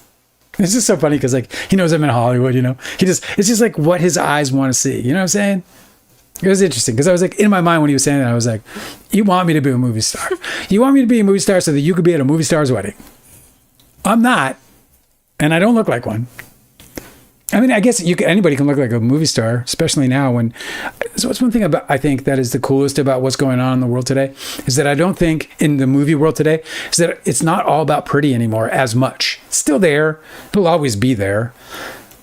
It's just so funny because like he knows I'm in Hollywood, it's just like what his eyes want to see. You know what I'm saying? It was interesting because I was like in my mind when he was saying that, I was like, you want me to be a movie star? You want me to be a movie star so that you could be at a movie star's wedding? I'm not, and I don't look like one. I mean, I guess anybody can look like a movie star, especially now when... So what's one thing I think that is the coolest about what's going on in the world today is that I don't think in the movie world today is that it's not all about pretty anymore as much. It's still there. It'll always be there.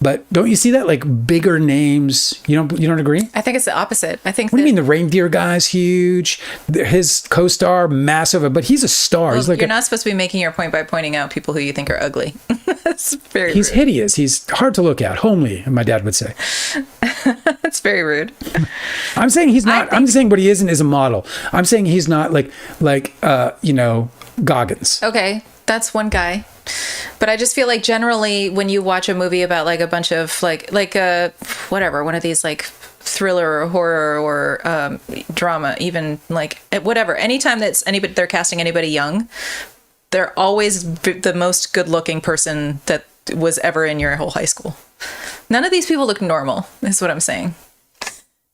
But don't you see that? Like bigger names. You don't agree? I think it's the opposite. I think. What do you mean? The reindeer guy's huge. His co-star massive, but he's a star. Well, he's like you're not supposed to be making your point by pointing out people who you think are ugly. That's very. He's rude. Hideous. He's hard to look at. Homely, my dad would say. That's very rude. I'm saying he's not. I'm saying what he isn't is a model. I'm saying he's not like Goggins. Okay, that's one guy. But I just feel like generally when you watch a movie about like a bunch of like whatever, one of these like thriller or horror or drama, even like whatever, anytime they're casting anybody young, they're always the most good looking person that was ever in your whole high school. None of these people look normal, is what I'm saying.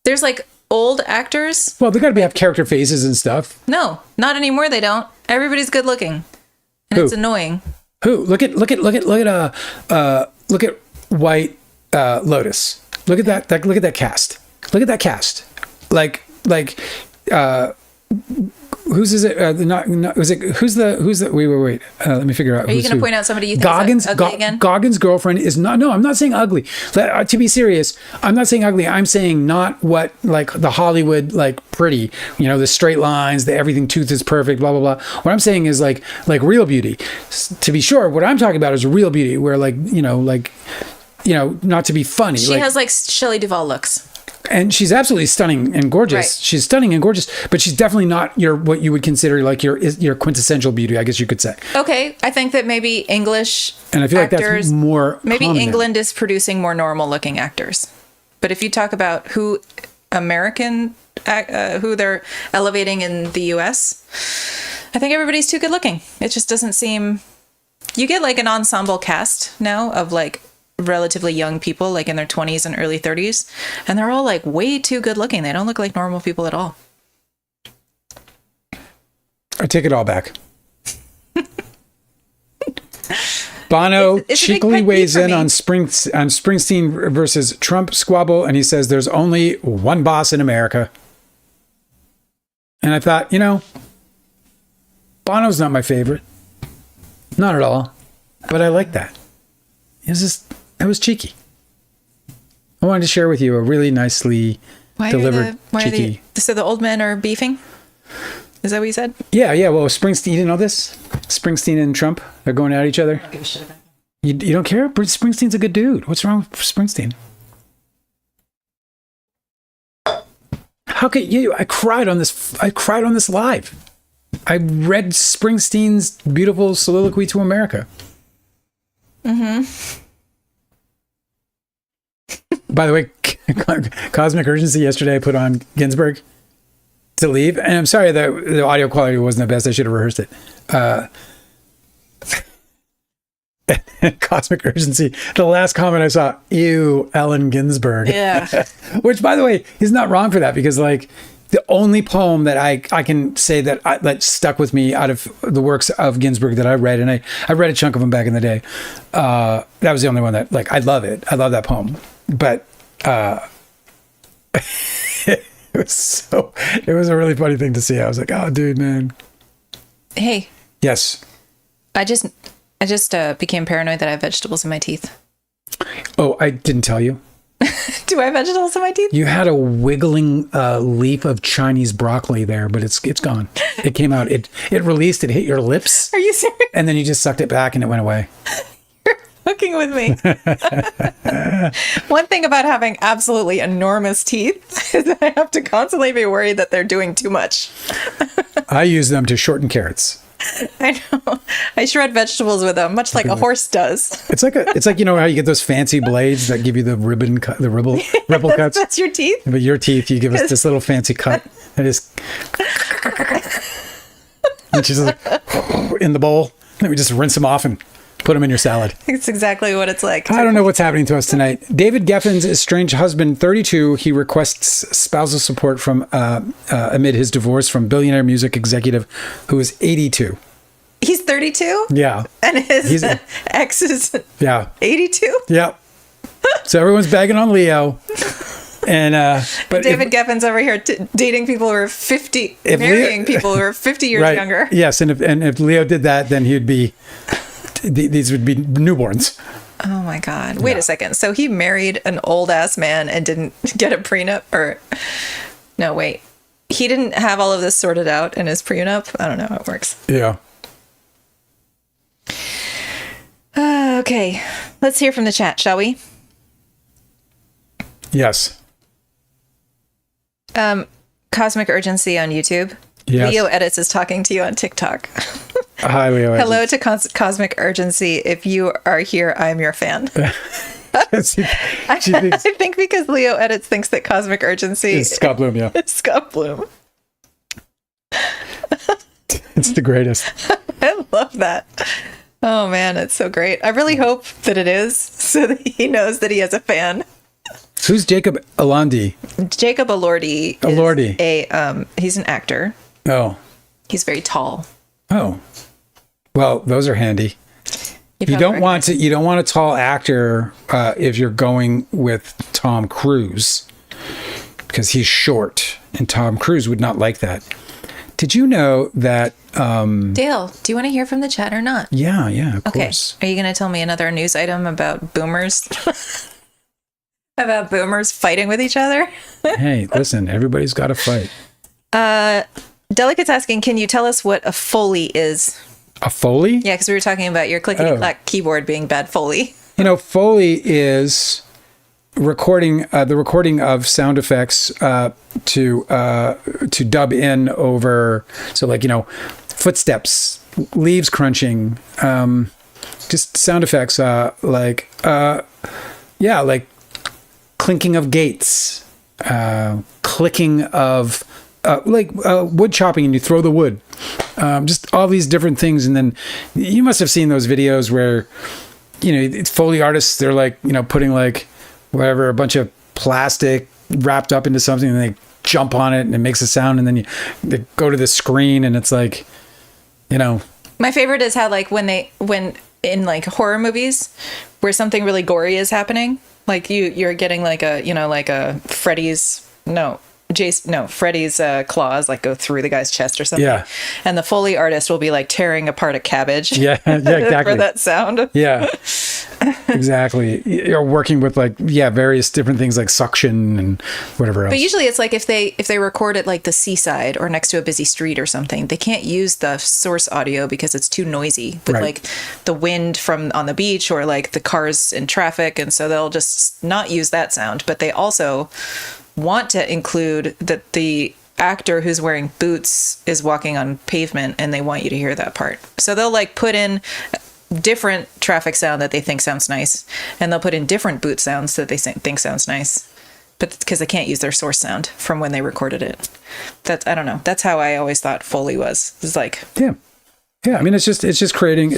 There's like old actors. Well, they got to have character faces and stuff. No, not anymore. They don't. Everybody's good looking, and it's annoying. Who? Look at White Lotus. Look at that. Look at that cast. Look at that cast. Whose is it? Who's the? Wait. Let me figure out. Are you going to point out somebody you think is ugly again? Goggins' girlfriend is not. No, I'm not saying ugly. To be serious, I'm not saying ugly. I'm saying not what like the Hollywood like pretty. You know, the straight lines, the everything tooth is perfect. Blah blah blah. What I'm saying is like real beauty. To be sure, what I'm talking about is real beauty, where not to be funny. She has like Shelley Duvall looks. And she's absolutely stunning and gorgeous. Right. She's stunning and gorgeous, but she's definitely not what you would consider like your quintessential beauty, I guess you could say. Okay, I think that maybe English and I feel actors, like that's more maybe common England is producing more normal looking actors. But if you talk about who they're elevating in the US, I think everybody's too good looking. It just doesn't seem. You get like an ensemble cast now of like relatively young people, like in their 20s and early 30s, and they're all like way too good looking. They don't look like normal people at all. I take it all back. Bono cheekily weighs in on Springsteen versus Trump squabble, and he says there's only one boss in America. And I thought, Bono's not my favorite. Not at all. But I like that. That was cheeky. I wanted to share with you a really nicely delivered cheeky. So the old men are beefing? Is that what you said? Yeah. Well, Springsteen, you didn't know this? Springsteen and Trump, they're going at each other. I don't give a shit about that. You don't care? Springsteen's a good dude. What's wrong with Springsteen? How could you? I cried on this live. I read Springsteen's beautiful soliloquy to America. Mm-hmm. By the way, Cosmic Urgency yesterday I put on Ginsburg to leave, and I'm sorry that the audio quality wasn't the best. I should have rehearsed it. Cosmic Urgency, the last comment I saw, ew, Allen Ginsberg. Yeah. Which, by the way, he's not wrong for that, because like the only poem that I can say that stuck with me out of the works of Ginsberg that I read, and I read a chunk of them back in the day. That was the only one that, like, I love it. I love that poem. But it was a really funny thing to see. I was like, oh, dude, man. Hey. Yes. I just became paranoid that I have vegetables in my teeth. Oh, I didn't tell you. Do I have vegetables in my teeth? You had a wiggling leaf of Chinese broccoli there, but it's gone. It came out. It released. It hit your lips. Are you serious? And then you just sucked it back and it went away. You're fucking with me. One thing about having absolutely enormous teeth is that I have to constantly be worried that they're doing too much. I use them to shorten carrots. I know. I shred vegetables with them, much like a horse does. It's like how you get those fancy blades that give you the ribble cuts. That's your teeth. But your teeth, you give us this little fancy cut that is, which is like in the bowl. Then we just rinse them off and put them in your salad. It's exactly what it's like. I don't know what's happening to us tonight. David Geffen's estranged husband, 32, he requests spousal support from amid his divorce from billionaire music executive who is 82. He's 32? Yeah. And his ex is 82? Yeah. So everyone's bagging on Leo. And but David Geffen's over here dating people who are 50, marrying people who are 50 years younger. Yes, and if Leo did that, then he'd be... These would be newborns. Oh my God. Wait a second. So he married an old ass man and didn't get a prenup, or no, wait. He didn't have all of this sorted out in his prenup. I don't know how it works. Yeah. Okay. Let's hear from the chat, shall we? Yes. Cosmic Urgency on YouTube. Yes. Leo Edits is talking to you on TikTok. Hi, Leo. Hello to Cosmic Urgency. If you are here, I'm your fan. I think because Leo Edits thinks that Cosmic Urgency is Scott Bloom, yeah. It's Scott Bloom. It's the greatest. I love that. Oh man, it's so great. I really hope that it is, so that he knows that he has a fan. So who's Jacob Elordi? Jacob Elordi. He's an actor. Oh. He's very tall. Oh. Well, those are handy. You don't want a tall actor if you're going with Tom Cruise, because he's short, and Tom Cruise would not like that. Did you know that... Dale, do you want to hear from the chat or not? Yeah, of course. Are you going to tell me another news item about boomers? About boomers fighting with each other? Hey, listen, everybody's got to fight. Delicate's asking, can you tell us what a Foley is? A Foley? Yeah, because we were talking about your clickety-clack keyboard being bad Foley. Foley is recording the recording of sound effects to dub in over, so like, footsteps, leaves crunching, just sound effects, like clinking of gates, clicking of wood chopping, and you throw the wood, just all these different things. And then you must have seen those videos where it's Foley artists, they're like putting like whatever, a bunch of plastic wrapped up into something, and they jump on it and it makes a sound, and then they go to the screen and it's like, My favorite is how like when in like horror movies where something really gory is happening, like you're getting like a Freddy's claws like go through the guy's chest or something. Yeah. And the Foley artist will be like tearing apart a cabbage. Yeah, exactly. For that sound. Yeah. Exactly. You're working with various different things like suction and whatever else. But usually it's like if they record at like the seaside or next to a busy street or something, they can't use the source audio because it's too noisy with like the wind from on the beach or like the cars in traffic, and so they'll just not use that sound. But they also want to include that the actor who's wearing boots is walking on pavement, and they want you to hear that part. So they'll like put in different traffic sound that they think sounds nice, and they'll put in different boot sounds that they think sounds nice, but because they can't use their source sound from when they recorded it. I don't know. That's how I always thought Foley was. It's like yeah. I mean, it's just creating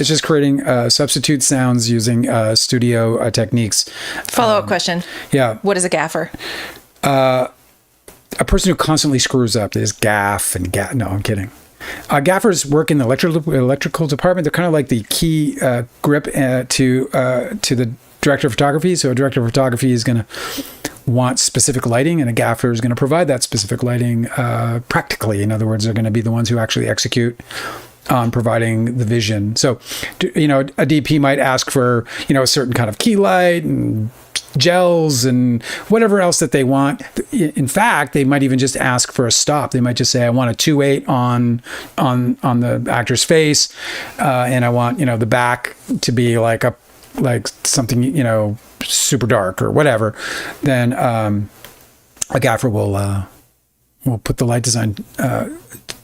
substitute sounds using studio techniques. Follow-up question. Yeah. What is a gaffer? A person who constantly screws up. They just gaff and gaff. No, I'm kidding. Gaffers work in the electrical department. They're kind of like the key grip to the director of photography. So a director of photography is going to want specific lighting, and a gaffer is going to provide that specific lighting practically. In other words, they're going to be the ones who actually execute on providing the vision. So, a DP might ask for, a certain kind of key light and gels and whatever else that they want. In fact, they might even just ask for a stop. They might just say, I want a 2.8 on the actor's face, and I want the back to be like something super dark or whatever. Then a gaffer will put the light design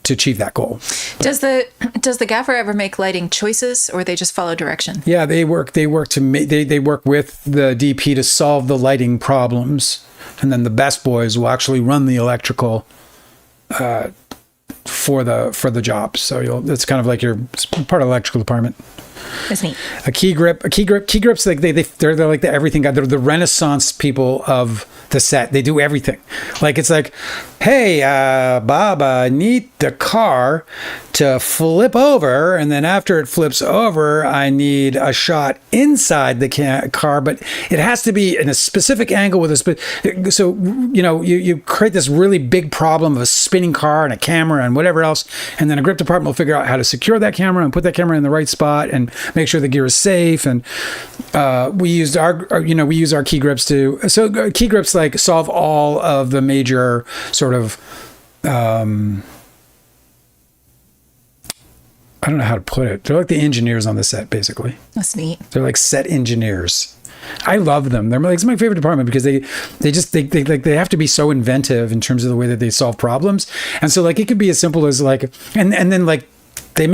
to achieve that goal. Does the gaffer ever make lighting choices, or they just follow direction? Yeah, they work with the DP to solve the lighting problems, and then the best boys will actually run the electrical for the job. So it's kind of like you're part of the electrical department. That's neat. A key grip's like they're like the everything guy. They're the Renaissance people of the set. They do everything. Like it's like, hey, Bob, I need the car to flip over, and then after it flips over, I need a shot inside the car, but it has to be in a specific angle with a so you create this really big problem of a spinning car and a camera and whatever else, and then a grip department will figure out how to secure that camera and put that camera in the right spot and make sure the gear is safe. And we use our key grips key grips like solve all of the major sort of I don't know how to put it. They're like the engineers on the set, basically. That's neat. They're like set engineers. I love them. It's my favorite department because they have to be so inventive in terms of the way that they solve problems. And so like it could be as simple as like and then like they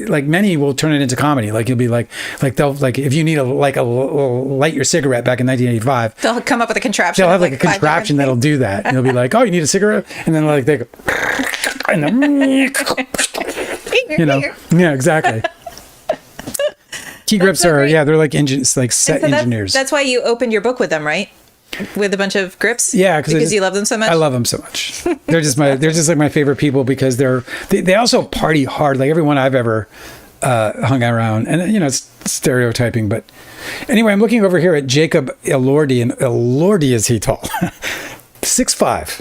like many will turn it into comedy. Like you'll be like they'll like if you need a light your cigarette back in 1985, they'll come up with a contraption. They'll have like a contraption that'll do that. And they'll be like, oh, you need a cigarette, and then like they go, and then, yeah, exactly. Key grips so are, great. they're like engines, like set So engineers. that's why you opened your book with them, right? With a bunch of grips? Yeah, because you love them so much. I love them so much. They're just like my favorite people because they also party hard. Like everyone I've ever hung around, and it's stereotyping, but anyway, I'm looking over here at Jacob Elordi, and Elordi, is he tall? 6'5".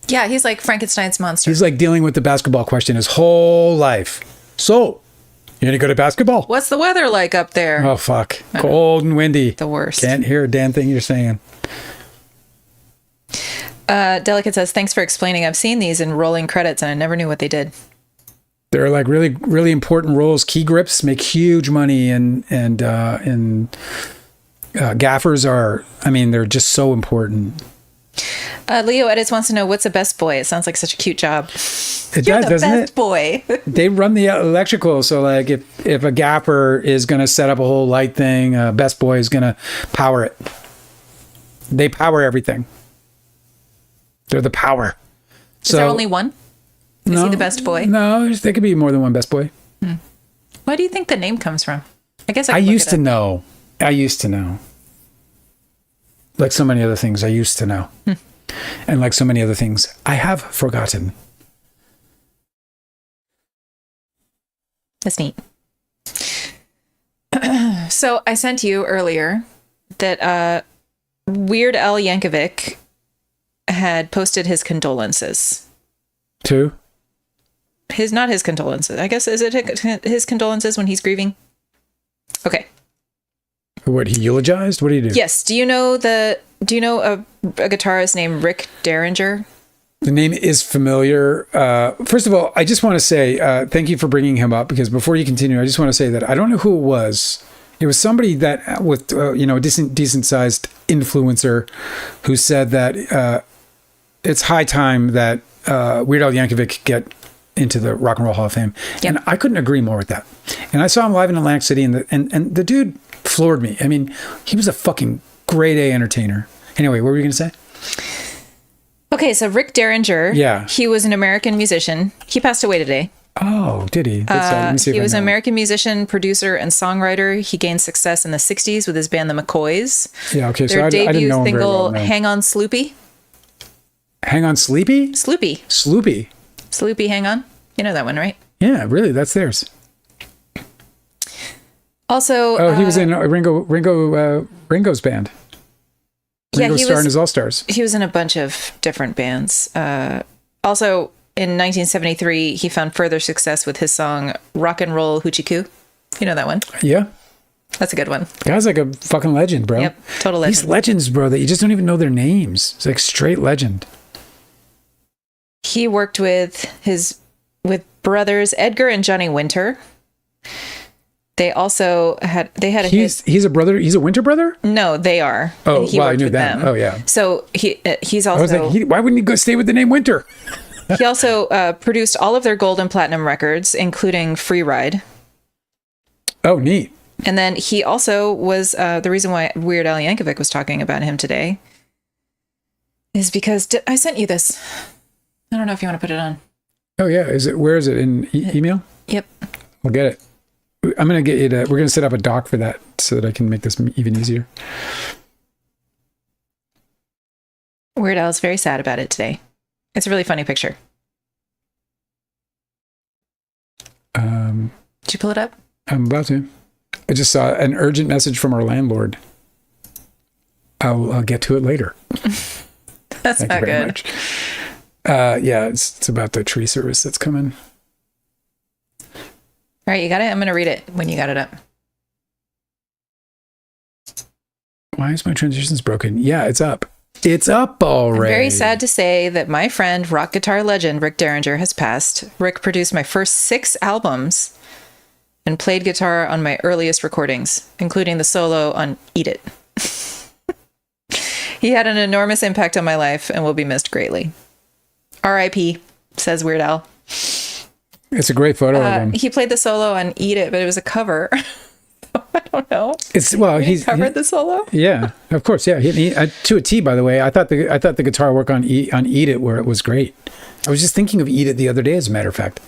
Yeah, he's like Frankenstein's monster. He's like dealing with the basketball question his whole life. So, you gonna go to basketball? What's the weather like up there? Oh fuck, cold and windy. The worst. Can't hear a damn thing you're saying. Delicate says, thanks for explaining. I've seen these in rolling credits and I never knew what they did. They're like really, really important roles. Key grips make huge money, and gaffers are, they're just so important. Leo Edits wants to know, what's a best boy? It sounds like such a cute job. It You're does, the doesn't best it? boy. They run the electrical. So like if a gaffer is going to set up a whole light thing, best boy is going to power it. They power everything. They're the power. Is there only one? Is he the best boy? No, there could be more than one best boy. Where do you think the name comes from? I guess I used to know. Like so many other things, I used to know. And like so many other things, I have forgotten. That's neat. So I sent you earlier that Weird Al Yankovic had posted his condolences. To? Not his condolences. I guess, is it his condolences when he's grieving? Okay. What, he eulogized? What did he do? Yes. Do you know a guitarist named Rick Derringer? The name is familiar. First of all, I just want to say thank you for bringing him up, because before you continue, I just want to say that I don't know who it was. It was somebody that with a decent sized influencer who said that it's high time that Weird Al Yankovic get into the Rock and Roll Hall of Fame. Yep. And I couldn't agree more with that. And I saw him live in Atlantic City, and the dude floored me. I mean, he was a fucking grade A entertainer. Anyway, what were you going to say? Okay, so Rick Derringer, he was an American musician. He passed away today. Oh, did he? Let me see if he I was an know. American musician, producer, and songwriter. He gained success in the 60s with his band, the McCoys. Yeah, okay, Their so I didn't debut know him very single, well, no. Hang On Sloopy. Hang On Sleepy? Sloopy. Sloopy. Hang On. You know that one, right? Yeah, really, that's theirs. Also, he was in Ringo's band. Ringo Starr and his All-Stars. He was in a bunch of different bands. Also, in 1973, he found further success with his song Rock and Roll Hoochie Coo. You know that one? Yeah. That's a good one. The guy's like a fucking legend, bro. Yep, total legend. These legends, bro, that you just don't even know their names. It's like straight legend. He worked with brothers Edgar and Johnny Winter. They also had He's a brother. He's a Winter brother. No, they are. Oh, he well, I worked knew with that. them. Oh, yeah. So he's I was also. like, why wouldn't he go stay with the name Winter? He also produced all of their gold and platinum records, including Free Ride. Oh, neat. And then he also was the reason why Weird Al Yankovic was talking about him today is because I sent you this. I don't know if you want to put it on. Oh yeah, where is it in email? Yep. I'll get it. I'm gonna get you we're gonna set up a doc for that so that I can make this even easier. Weird Al's very sad about it today. It's a really funny picture. Did you pull it up? I'm about to. I just saw an urgent message from our landlord. I'll get to it later. That's Thank not you very good. much. Yeah, it's about the tree service that's coming. All right, you got it? I'm going to read it when you got it up. Why is my transitions broken? Yeah, it's up. It's up already. I'm very sad to say that my friend, rock guitar legend Rick Derringer, has passed. Rick produced my first 6 albums and played guitar on my earliest recordings, including the solo on Eat It. He had an enormous impact on my life and will be missed greatly. R.I.P., says Weird Al. It's a great photo of him. He played the solo on Eat It, but it was a cover. I don't know. It's well, He covered the solo. Yeah, of course. Yeah, to a T. By the way, I thought the guitar work on Eat It, where it was great. I was just thinking of Eat It the other day, as a matter of fact.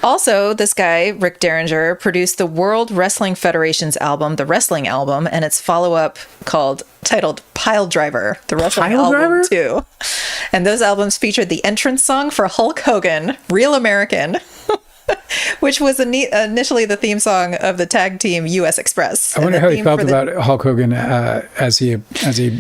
Also, this guy, Rick Derringer, produced the World Wrestling Federation's album, The Wrestling Album, and its follow-up titled Pile Driver, The Wrestling Album 2. And those albums featured the entrance song for Hulk Hogan, Real American, which was initially the theme song of the tag team U.S. Express. I wonder how he felt about Hulk Hogan as he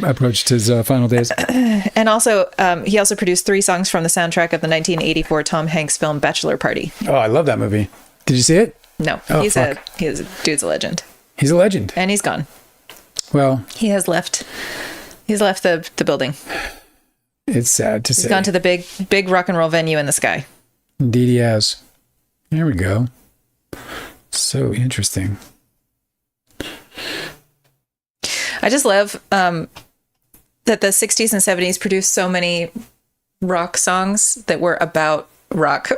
approached his final days. And also, he also produced 3 songs from the soundtrack of the 1984 Tom Hanks film Bachelor Party. Oh, I love that movie. Did you see it? No, oh, dude's a legend. He's a legend. And he's gone. Well, he's left the building. It's sad to say. He's gone to the big rock and roll venue in the sky. Indeed he has. There we go. So interesting. I just love that the 60s and 70s produced so many rock songs that were about rock.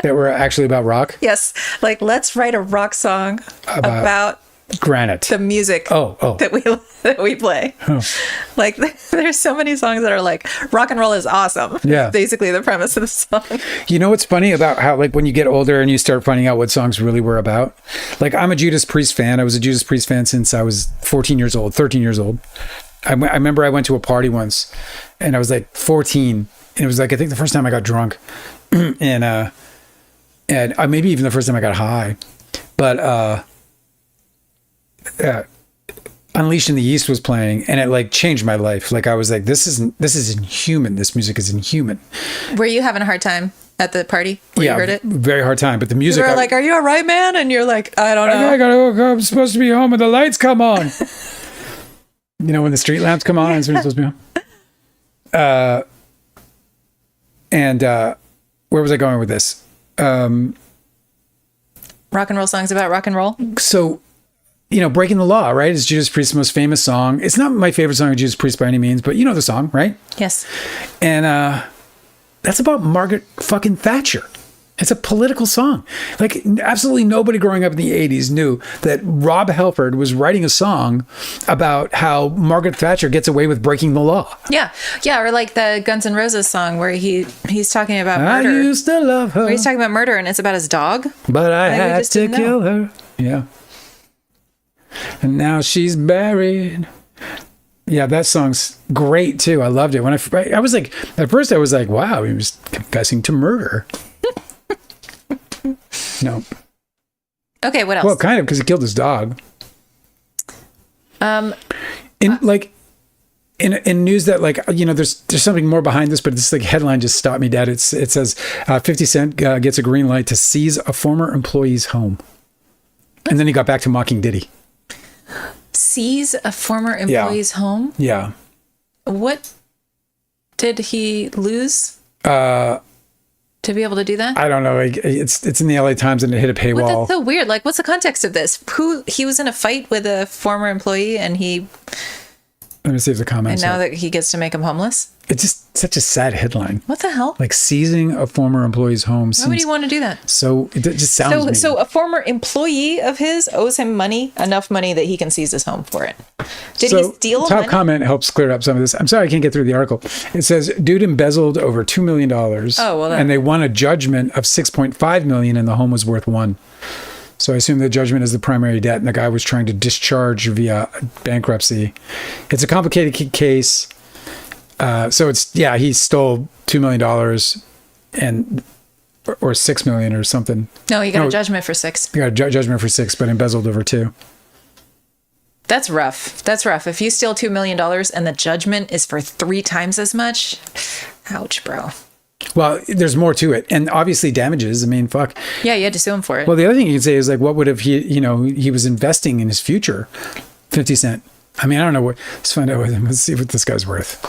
That were actually about rock? Yes. Like, let's write a rock song about granite, the music that we play. Oh. Like, there's so many songs that are like, rock and roll is awesome. Yeah. It's basically the premise of the song. You know what's funny about how, like, when you get older and you start finding out what songs really were about? Like, I'm a Judas Priest fan. I was a Judas Priest fan since I was 13 years old. I remember I went to a party once and I was like 14, and it was like, I think the first time I got drunk and maybe even the first time I got high, but Unleashed in the East was playing, and it like changed my life. Like, I was like, this is inhuman. This music is inhuman. Were you having a hard time at the party when you heard it? Very hard time. But the music, you were like, are you all right, man? And you're like, I don't know. I gotta go. I'm supposed to be home when the lights come on. You know, when the street lamps come on, it's when you're supposed to be home. And where was I going with this? Rock and roll songs about rock and roll. So, you know, Breaking the Law, right, is Judas Priest's most famous song. It's not my favorite song of Judas Priest by any means, but you know the song, right? Yes. And that's about Margaret fucking Thatcher. It's a political song. Like, absolutely nobody growing up in the 80s knew that Rob Halford was writing a song about how Margaret Thatcher gets away with breaking the law. Yeah. Yeah, or like the Guns N' Roses song where he's talking about murder. I used to love her. Where he's talking about murder, and it's about his dog. But I had to kill her. Yeah. And now she's buried. Yeah, that song's great too. I loved it. When I was like, at first I was like, wow, he was confessing to murder. No. Okay, what else? Well, kind of, because he killed his dog. In news that, like, you know, there's something more behind this, but this like headline just stopped me dead. It says 50 Cent gets a green light to seize a former employee's home, and then he got back to mocking Diddy. Seize a former employee's home? Yeah. What did he lose? To be able to do that? I don't know. It's in the LA Times and it hit a paywall. Well, that's so weird. Like, what's the context of this? He was in a fight with a former employee and let me see if the comments. And now that he gets to make him homeless? It's just such a sad headline. What the hell? Like, seizing a former employee's home. Why would he want to do that? So it just sounds So a former employee of his owes him enough money that he can seize his home for it. Did he steal top money? Comment helps clear up some of this. I'm sorry I can't get through the article. It says, dude embezzled over $2 million. And they won a judgment of $6.5 million, and the home was worth $1 million. So I assume the judgment is the primary debt, and the guy was trying to discharge via bankruptcy. It's a complicated case. So he stole $2 million or $6 million or something. No, he got a judgment for $6 million. He got a judgment for $6 million, but embezzled over $2 million. That's rough. That's rough. If you steal $2 million and the judgment is for 3 times as much, ouch, bro. Well, there's more to it. And obviously damages. I mean, fuck. Yeah, you had to sue him for it. Well, the other thing you can say is, like, what would have he was investing in his future. 50 Cent. I mean, I don't know what. Let's find out. Let's see what this guy's worth.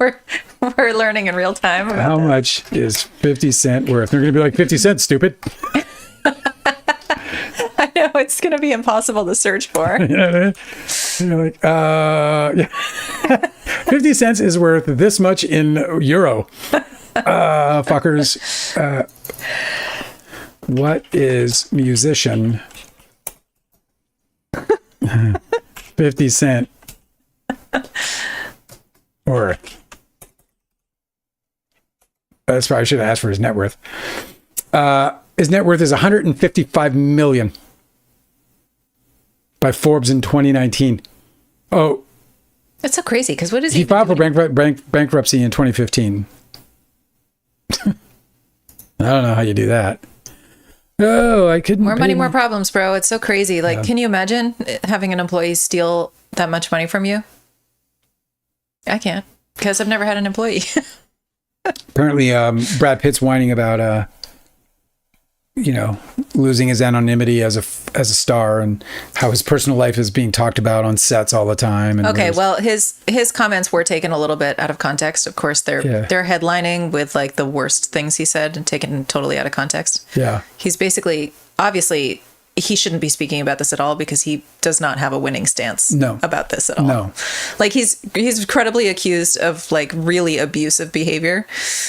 We're learning in real time about how much is 50 Cent worth? They're going to be like, 50 Cent, stupid. I know, it's going to be impossible to search for. You're like, 50 cents is worth this much in euro. Fuckers. What is musician 50 Cent. Or that's probably I should have asked for his net worth. His net worth is 155 million by Forbes in 2019. Oh, that's so crazy. Because what is he filed for bankruptcy in 2015. I don't know how you do that. Oh, I couldn't. More money, more problems, bro. It's so crazy. Like, can you imagine having an employee steal that much money from you? I can't, because I've never had an employee. Apparently, Brad Pitt's whining about, losing his anonymity as a star, and how his personal life is being talked about on sets all the time. And okay, well, his comments were taken a little bit out of context. Of course, they're headlining with like the worst things he said and taken totally out of context. Yeah, he's basically, obviously, he shouldn't be speaking about this at all because he does not have a winning stance about this at all. No. Like he's credibly accused of like really abusive behavior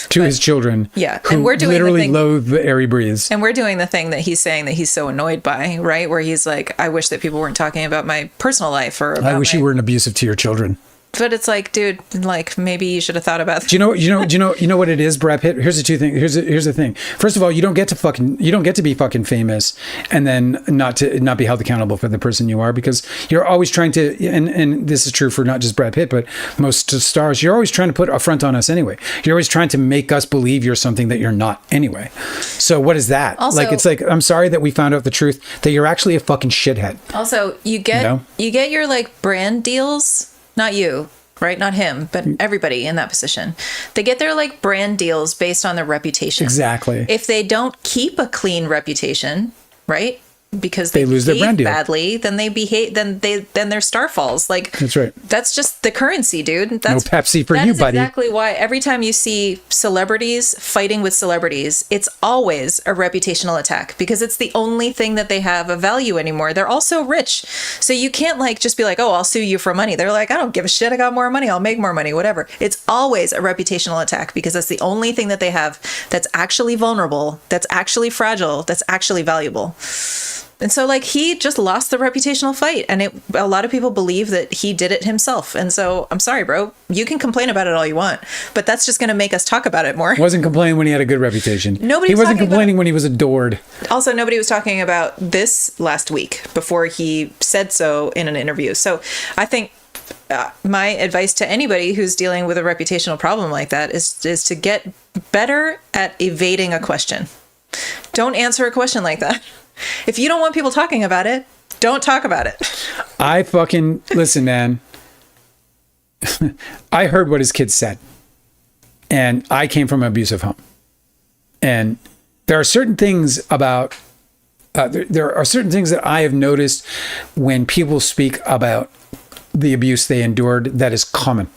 to his children. Yeah. And we're doing literally loathe the air he breathes. And we're doing the thing that he's saying that he's so annoyed by, right? Where he's like, I wish that people weren't talking about my personal life or about I wish you weren't abusive to your children. But it's like, dude, like maybe you should have thought about that. Do you know what it is, Brad Pitt? Here's the thing. First of all, you don't get to be fucking famous and then not be held accountable for the person you are, because you're always trying to, and this is true for not just Brad Pitt, but most stars, you're always trying to put a front on us anyway. You're always trying to make us believe you're something that you're not anyway. So what is that? Also, like, it's like, I'm sorry that we found out the truth that you're actually a fucking shithead. Also, you get your like brand deals. Not you, right? Not him, but everybody in that position. They get their like brand deals based on their reputation. Exactly. If they don't keep a clean reputation, right? Because they lose their brand deal badly, then their star falls. Like, that's right. That's just the currency, dude. That's, no Pepsi for you, buddy. That's exactly why every time you see celebrities fighting with celebrities, it's always a reputational attack, because it's the only thing that they have of value anymore. They're all so rich. So you can't like just be like, oh, I'll sue you for money. They're like, I don't give a shit. I got more money. I'll make more money, whatever. It's always a reputational attack, because that's the only thing that they have that's actually vulnerable, that's actually fragile, that's actually valuable. And so, like, he just lost the reputational fight, and a lot of people believe that he did it himself. And so, I'm sorry, bro. You can complain about it all you want, but that's just going to make us talk about it more. Wasn't complaining when he had a good reputation. He wasn't complaining when he was adored. Also, nobody was talking about this last week before he said so in an interview. So, I think my advice to anybody who's dealing with a reputational problem like that is to get better at evading a question. Don't answer a question like that. If you don't want people talking about it, don't talk about it. I fucking, listen, man. I heard what his kids said. And I came from an abusive home. And there are certain things about, there are certain things that I have noticed when people speak about the abuse they endured that is common.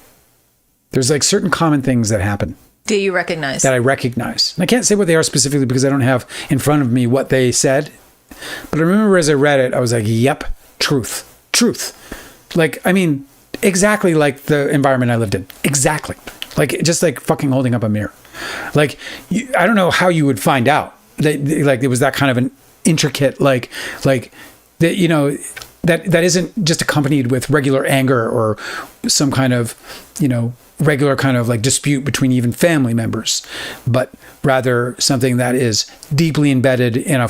There's like certain common things that happen. Do you recognize? That I recognize. And I can't say what they are specifically because I don't have in front of me what they said. But I remember as I read it, I was like, yep, truth. Like, I mean, exactly like the environment I lived in. Exactly. Like, just like fucking holding up a mirror. Like, I don't know how you would find out that, like, it was that kind of an intricate, like that, you know, that isn't just accompanied with regular anger or some kind of, you know, regular kind of like dispute between even family members, but rather something that is deeply embedded in a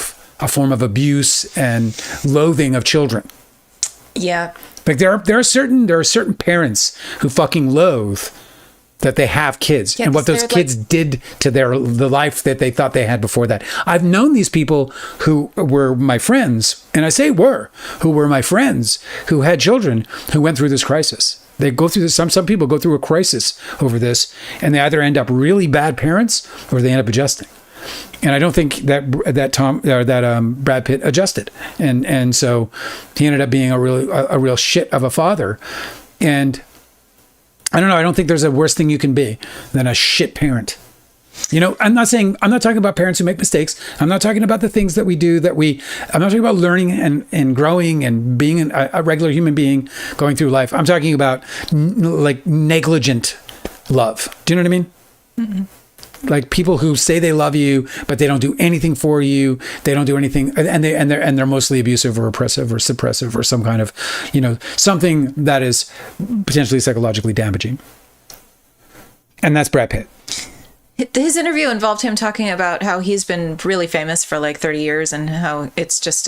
form of abuse and loathing of children. Yeah. Like there are certain parents who fucking loathe that they have kids and what those kids did to the life that they thought they had before that. I've known these people who were my friends, and I say who were my friends who had children who went through this crisis. They go through this. Some people go through a crisis over this, and they either end up really bad parents or they end up adjusting. And I don't think that Brad Pitt adjusted, and so he ended up being a real shit of a father. And I don't know. I don't think there's a worse thing you can be than a shit parent. You know, I'm not talking about parents who make mistakes. I'm not talking about the things that we do I'm not talking about learning and growing and being a regular human being going through life. I'm talking about like negligent love. Do you know what I mean? Mm-hmm. like people who say they love you, but they don't do anything for you. They don't do anything, and they're mostly abusive or oppressive or suppressive or some kind of, something that is potentially psychologically damaging. And that's Brad Pitt. His interview involved him talking about how he's been really famous for like 30 years and how it's just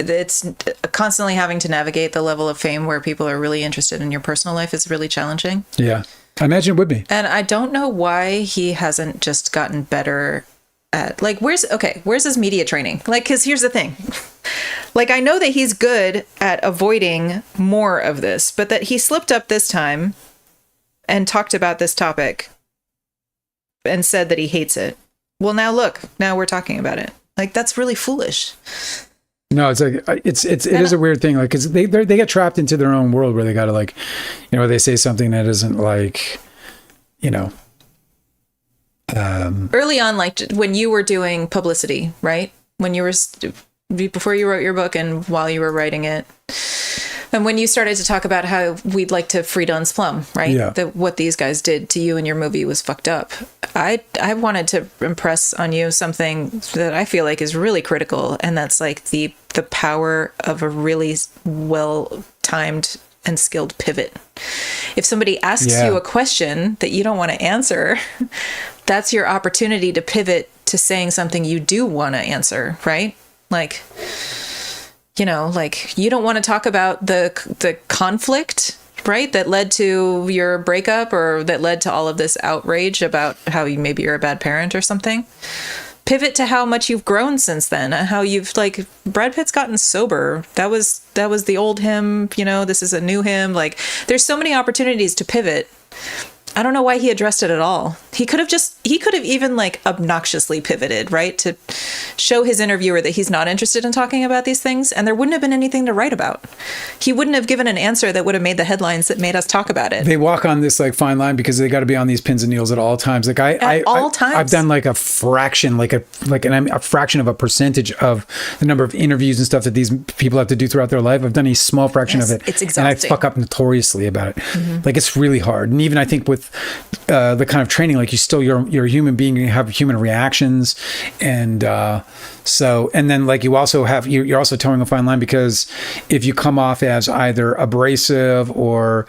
it's constantly having to navigate the level of fame where people are really interested in your personal life is really challenging. Yeah, I imagine it would be. And I don't know why he hasn't just gotten better at, like, where's his media training? Like, because here's the thing. Like, I know that he's good at avoiding more of this, but that he slipped up this time and talked about this topic and said that he hates it. Well, now we're talking about it. Like, that's really foolish. No, it's like it is a weird thing, like, because they get trapped into their own world where they got to, like, they say something that isn't, like, early on, like when you were doing publicity, right? When you were before you wrote your book and while you were writing it, and when you started to talk about how we'd like to free Don's plum, right? Yeah. That what these guys did to you in your movie was fucked up. I wanted to impress on you something that I feel like is really critical, and that's like the power of a really well-timed and skilled pivot. If somebody asks you a question that you don't want to answer, that's your opportunity to pivot to saying something you do want to answer, right? Like, like you don't want to talk about the conflict, right, that led to your breakup or that led to all of this outrage about how maybe you're a bad parent or something. Pivot to how much you've grown since then, how you've, like, Brad Pitt's gotten sober. That was the old him, this is a new him. Like, there's so many opportunities to pivot. I don't know why he addressed it at all. He could have even, like, obnoxiously pivoted, right? To show his interviewer that he's not interested in talking about these things, and there wouldn't have been anything to write about. He wouldn't have given an answer that would have made the headlines that made us talk about it. They walk on this, like, fine line because they got to be on these pins and needles at all times. Like, at all times. I've done, like, a fraction, a fraction of a percentage of the number of interviews and stuff that these people have to do throughout their life. I've done a small fraction of it. It's exhausting. And I fuck up notoriously about it. Mm-hmm. Like, it's really hard. And even I think with the kind of training, like, you're a human being, you have human reactions, and and then, like, you're also towing a fine line, because if you come off as either abrasive or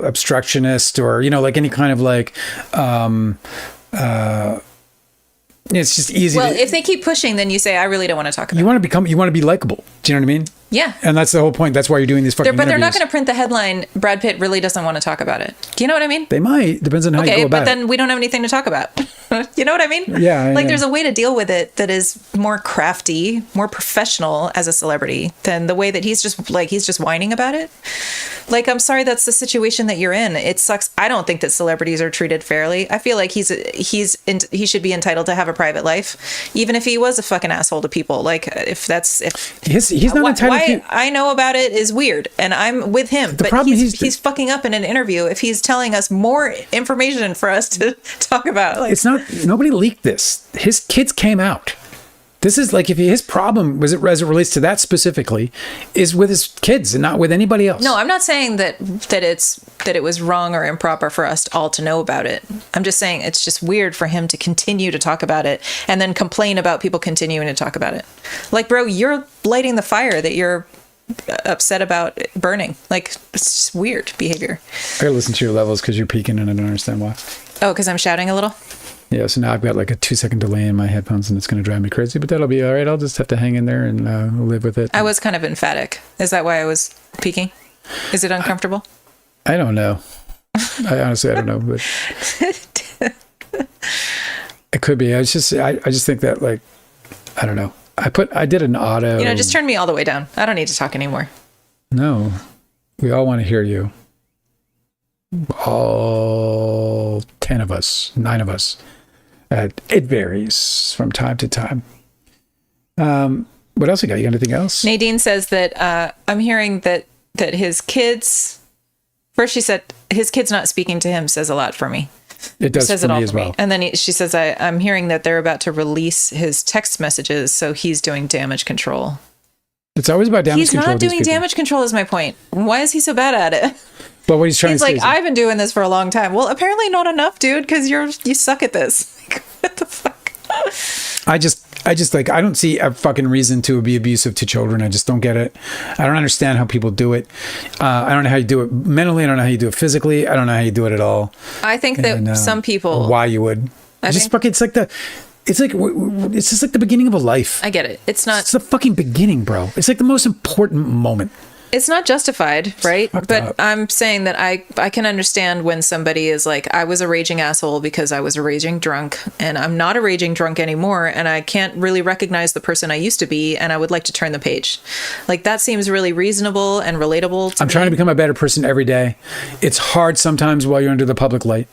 obstructionist or like any kind of, like, it's just easy. Well, if they keep pushing, then you say, I really don't want to talk about it. You want to be likable. Do you know what I mean? Yeah. And that's the whole point. That's why you're doing these fucking But they're not interviews. going to print the headline, Brad Pitt really doesn't want to talk about it. Do you know what I mean? They might. Depends on how you go about it. But then we don't have anything to talk about. You know what I mean? Yeah. Like, there's a way to deal with it that is more crafty, more professional as a celebrity than the way that he's just whining about it. Like, I'm sorry, that's the situation that you're in. It sucks. I don't think that celebrities are treated fairly. I feel like he should be entitled to have a private life, even if he was a fucking asshole to people. Like, he's not entitled to. I know about it is weird, and I'm with him. But he's fucking up in an interview if he's telling us more information for us to talk about. Like, it's not. Nobody leaked this. His kids came out. This is like, if his problem was as it relates to that specifically is with his kids and not with anybody else. No, I'm not saying that it was wrong or improper for us all to know about it. I'm just saying it's just weird for him to continue to talk about it and then complain about people continuing to talk about it. Like, bro, you're lighting the fire that you're upset about burning. Like, it's just weird behavior. I gotta listen to your levels because you're peaking and I don't understand why. Oh, because I'm shouting a little? Yeah, so now I've got like a 2-second delay in my headphones and it's going to drive me crazy, but that'll be all right. I'll just have to hang in there and live with it. I was kind of emphatic. Is that why I was peaking? Is it uncomfortable? I don't know. I don't know, but it could be. I just think that, like, I don't know. I did an auto. Just turn me all the way down. I don't need to talk anymore. No, we all want to hear you. All 10 of us, 9 of us. It varies from time to time. What else you got? You got anything else? Nadine says that I'm hearing that his kids. First, she said his kids not speaking to him says a lot for me. It does for me as well. And then she says, I'm hearing that they're about to release his text messages, so he's doing damage control. It's always about damage control. He's not doing damage control is my point. Why is he so bad at it? Well, what he's trying He's to say like, is, I've been doing this for a long time. Well, apparently not enough, dude, because you suck at this. Like, what the fuck? I just like, I don't see a fucking reason to be abusive to children. I just don't get it. I don't understand how people do it. I don't know how you do it mentally. I don't know how you do it physically. I don't know how you do it at all. I think that some people, why you would. It's just like the beginning of a life. I get it. It's the fucking beginning, bro. It's like the most important moment. It's not justified, right? But I'm saying that I can understand when somebody is like, I was a raging asshole because I was a raging drunk, and I'm not a raging drunk anymore, and I can't really recognize the person I used to be, and I would like to turn the page. Like, that seems really reasonable and relatable to me. Trying to become a better person every day. It's hard sometimes while you're under the public light.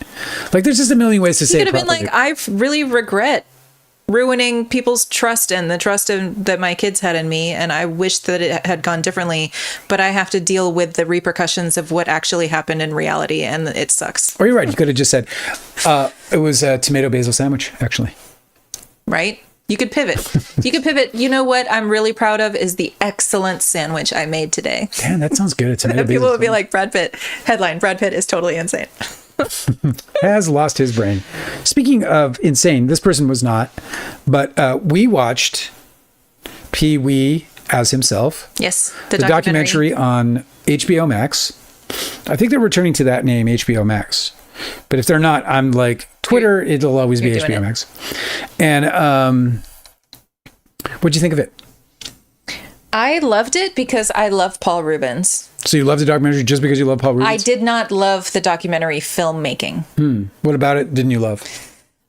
Like, there's just a million ways to say it. He could have been like, I really regret ruining people's trust and the trust that my kids had in me, and I wish that it had gone differently, but I have to deal with the repercussions of what actually happened in reality, and it sucks. Or you're right, you could have just said it was a tomato basil sandwich, actually. Right? You could pivot. You know what I'm really proud of is the excellent sandwich I made today. Damn, that sounds good. A tomato basil People would be like, Brad Pitt, headline, Brad Pitt is totally insane. Has lost his brain. Speaking of insane, this person was not, but we watched Pee Wee as himself. Yes, the documentary on HBO Max. I think they're returning to that name, HBO Max. But if they're not, I'm like, Twitter, it'll always be HBO Max. And what'd you think of it? I loved it because I love Paul Reubens. So you love the documentary just because you love Paul Reubens? I did not love the documentary filmmaking. What about it didn't you love?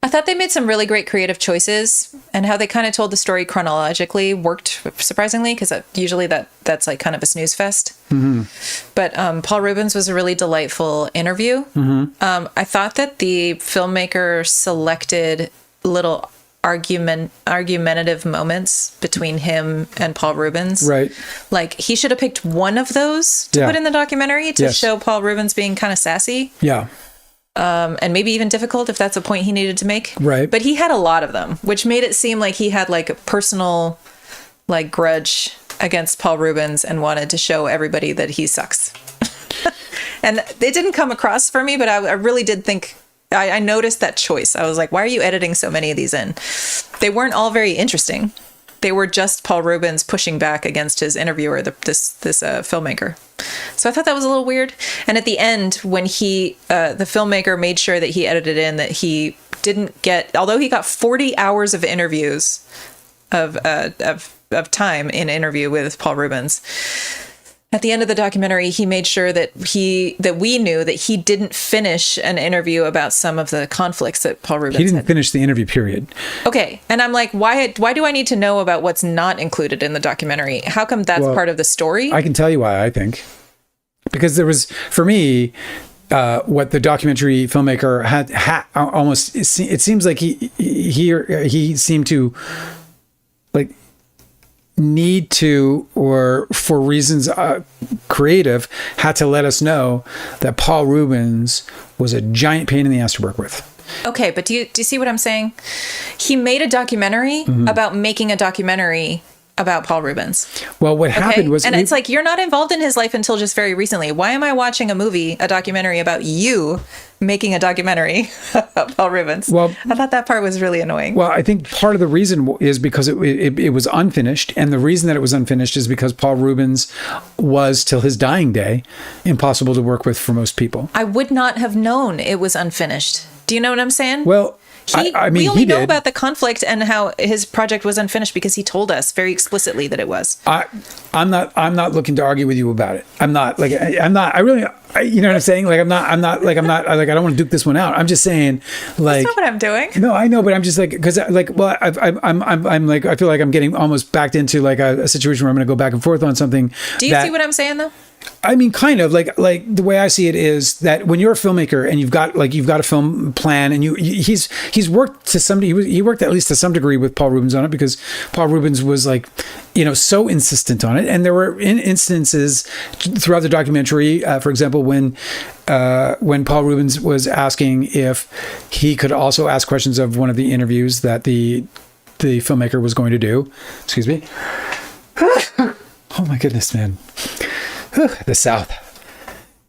I thought they made some really great creative choices, and how they kind of told the story chronologically worked surprisingly, because usually that's like kind of a snooze fest. Mm-hmm. But Paul Reubens was a really delightful interview. Mm-hmm. I thought that the filmmaker selected little argumentative moments between him and Paul Reubens. Right. Like, he should have picked one of those to put in the documentary to show Paul Reubens being kind of sassy. Yeah. And maybe even difficult if that's a point he needed to make. Right. But he had a lot of them, which made it seem like he had like a personal like grudge against Paul Reubens and wanted to show everybody that he sucks. And it didn't come across for me, but I really did think, I noticed that choice. I was like, why are you editing so many of these in? They weren't all very interesting. They were just Paul Reubens pushing back against his interviewer, this filmmaker. So I thought that was a little weird. And at the end, when the filmmaker made sure that he edited in that he didn't get, although he got 40 hours of interviews of time in interview with Paul Reubens. At the end of the documentary, he made sure that we knew that he didn't finish an interview about some of the conflicts that Paul Reubens had. He didn't finish the interview, period. Okay. And I'm like, why do I need to know about what's not included in the documentary? How come that's part of the story? I can tell you why, I think. Because there was, for me, what the documentary filmmaker had almost, it seems like he seemed to like need to, or for reasons creative, had to let us know that Paul Reubens was a giant pain in the ass to work with. Okay, but do you see what I'm saying? He made a documentary about making a documentary about Paul Reubens. Well, what happened was... And it's like, you're not involved in his life until just very recently. Why am I watching a documentary about you making a documentary about Paul Reubens? Well, I thought that part was really annoying. Well, I think part of the reason is because it was unfinished. And the reason that it was unfinished is because Paul Reubens was, till his dying day, impossible to work with for most people. I would not have known it was unfinished. Do you know what I'm saying? Well... we only know about the conflict and how his project was unfinished because he told us very explicitly that it was. I'm not looking to argue with you about it. I really, you know what I'm saying? Like, I don't want to duke this one out. I'm just saying, like, that's not what I'm doing. No, I know, but I'm just like, because like, well, I'm like, I feel like I'm getting almost backed into like a situation where I'm going to go back and forth on something. Do you see what I'm saying though? I mean, kind of like the way I see it is that when you're a filmmaker and you've got a film plan, and he's worked to some, he worked at least to some degree with Paul Reubens on it, because Paul Reubens was like, you know, so insistent on it. And there were instances throughout the documentary, for example, when Paul Reubens was asking if he could also ask questions of one of the interviews that the filmmaker was going to do. Excuse me. Oh my goodness, man. The South.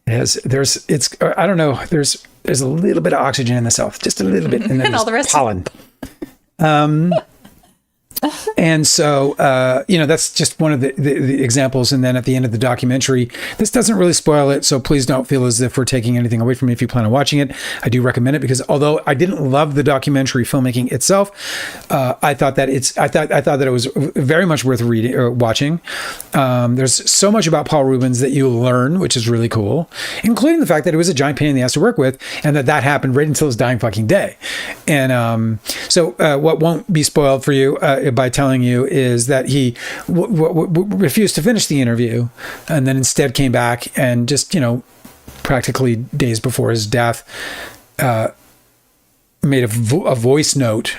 I don't know. There's a little bit of oxygen in the south, just a little bit, and then And all the rest pollen. And so, that's just one of the examples. And then at the end of the documentary, this doesn't really spoil it. So please don't feel as if we're taking anything away from you if you plan on watching it. I do recommend it because although I didn't love the documentary filmmaking itself, I thought that it was very much worth reading or watching. There's so much about Paul Rubens that you learn, which is really cool, including the fact that it was a giant pain in the ass to work with and that happened right until his dying fucking day. And so what won't be spoiled for you by telling you is that he refused to finish the interview and then instead came back and just, practically days before his death, made a voice note